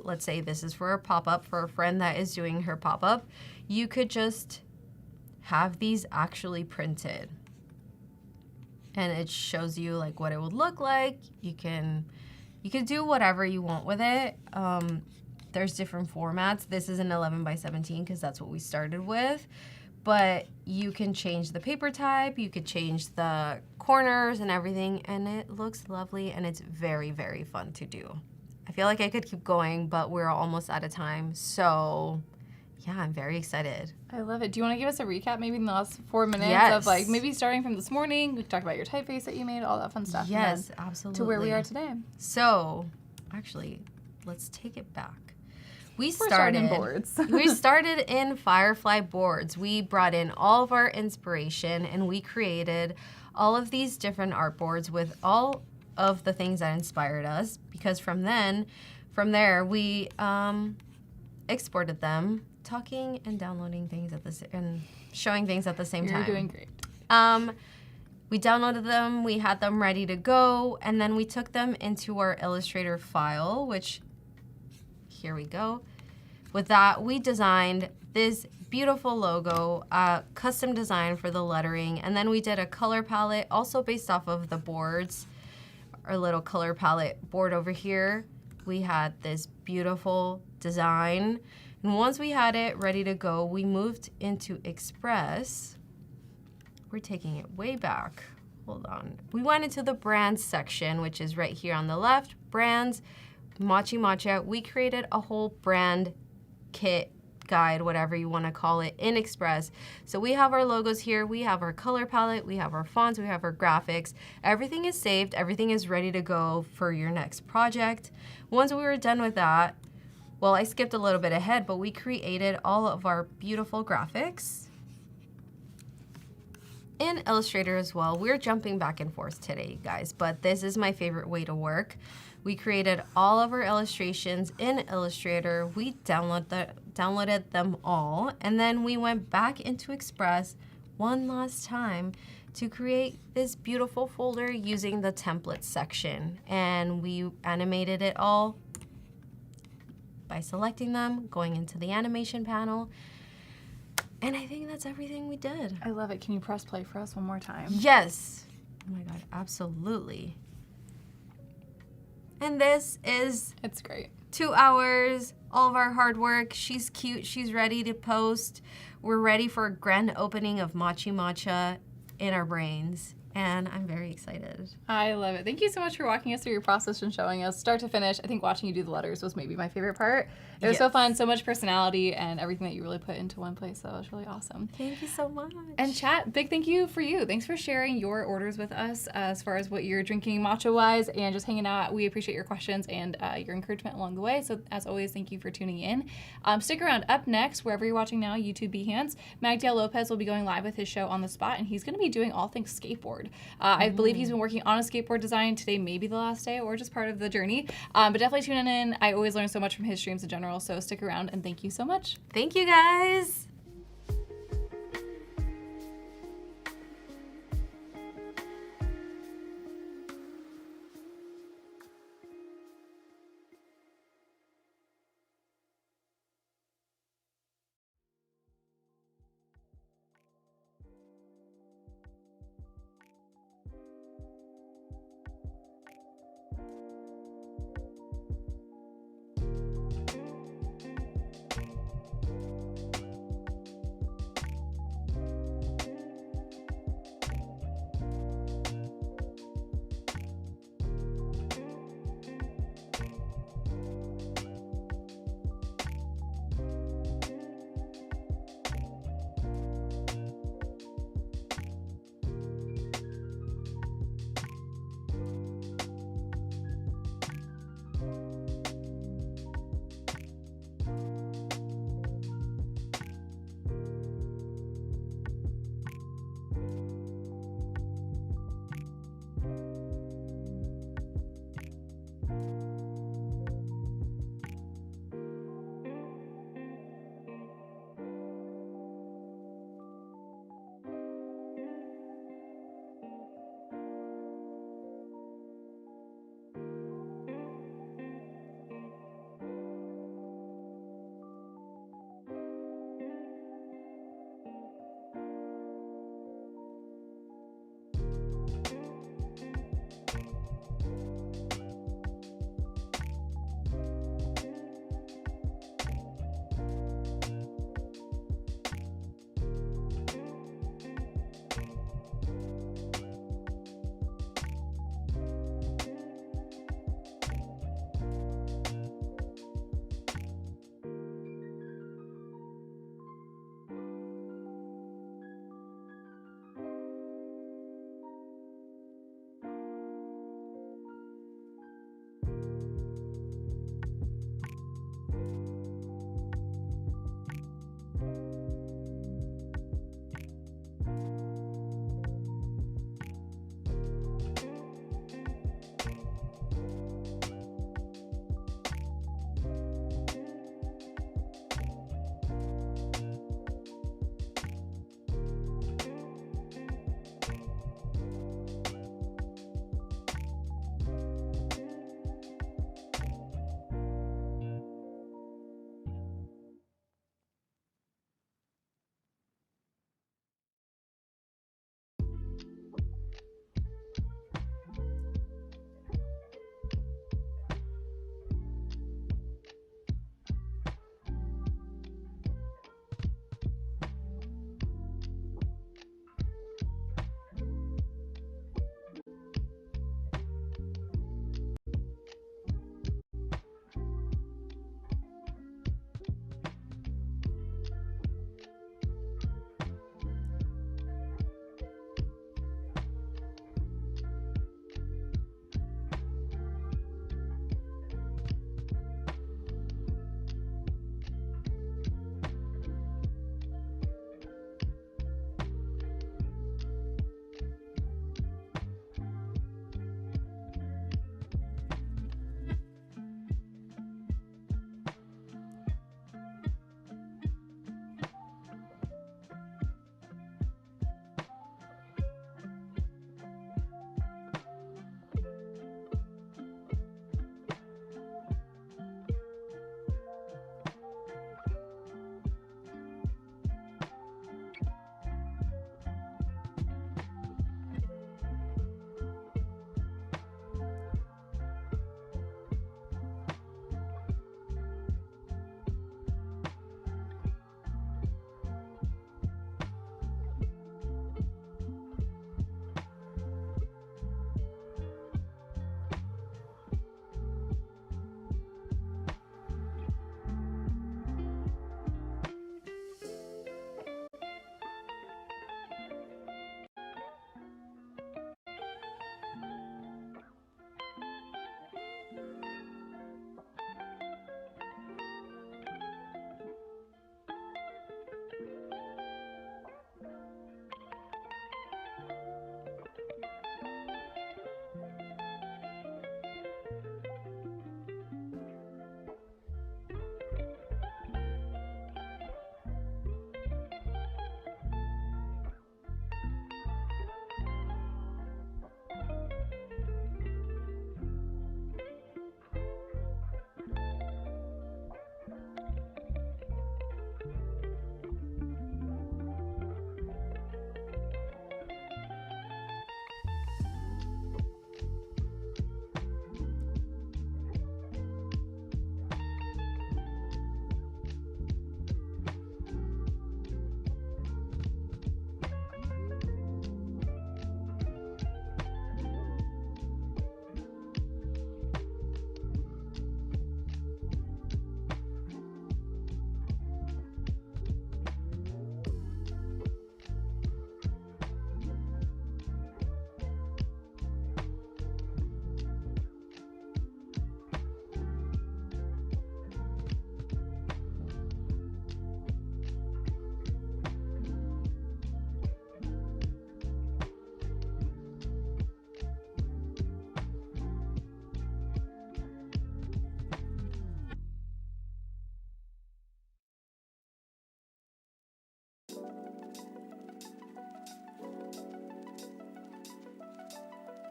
let's say this is for a pop-up for a friend that is doing her pop-up, you could just have these actually printed. And it shows you like what it would look like. You could do whatever you want with it. There's different formats. This is an 11 by 17 because that's what we started with. But you can change the paper type, you could change the corners and everything, and it looks lovely, and it's very, very fun to do. I feel like I could keep going, but we're almost out of time. So yeah, I'm very excited. I love it. Do you want to give us a recap maybe in the last 4 minutes Yes. of like maybe starting from this morning? We could talk about your typeface that you made, all that fun stuff. and Yes, then absolutely. To where we are today. So, actually, let's take it back. We're starting in boards. We started in Firefly Boards. We brought in all of our inspiration, and we created all of these different art boards with all of the things that inspired us, because from there, we exported them, talking and downloading things and showing things at the same time. You're doing great. We downloaded them, we had them ready to go, and then we took them into our Illustrator file, which, here we go. With that, we designed this beautiful logo, custom design for the lettering, and then we did a color palette, also based off of the boards, our little color palette board over here. We had this beautiful design, and once we had it ready to go, we moved into Express. We're taking it way back. Hold on. We went into the brands section, which is right here on the left. Brands, Matcha. We created a whole brand kit, guide, whatever you want to call it, in Express. So we have our logos here, we have our color palette, we have our fonts, we have our graphics. Everything is saved, everything is ready to go for your next project. Once we were done with that, well, I skipped a little bit ahead, but we created all of our beautiful graphics in Illustrator as well. We're jumping back and forth today, guys, but this is my favorite way to work. We created all of our illustrations in Illustrator. We downloaded them all, and then we went back into Express one last time to create this beautiful folder using the templates section. And we animated it all by selecting them, going into the animation panel. And I think that's everything we did. I love it. Can you press play for us one more time? Yes. Oh my God, absolutely. And this is... It's great. 2 hours, all of our hard work. She's cute, she's ready to post. We're ready for a grand opening of Matcha. in our brains. And I'm very excited. I love it. Thank you so much for walking us through your process and showing us start to finish. I think watching you do the letters was maybe my favorite part. It was so Yes. fun, so much personality and everything that you really put into one place. So it was really awesome. Thank you so much. And chat, big thank you for you. Thanks for sharing your orders with us as far as what you're drinking matcha-wise and just hanging out. We appreciate your questions and your encouragement along the way. So as always, thank you for tuning in. Stick around. Up next, wherever you're watching now, YouTube Behance, Magdiel Lopez will be going live with his show On the Spot, and he's going to be doing all things skateboard. I believe he's been working on a skateboard design. Today may be the last day or just part of the journey. But definitely tune in. I always learn so much from his streams in general. So stick around and thank you so much. Thank you, guys.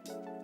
you.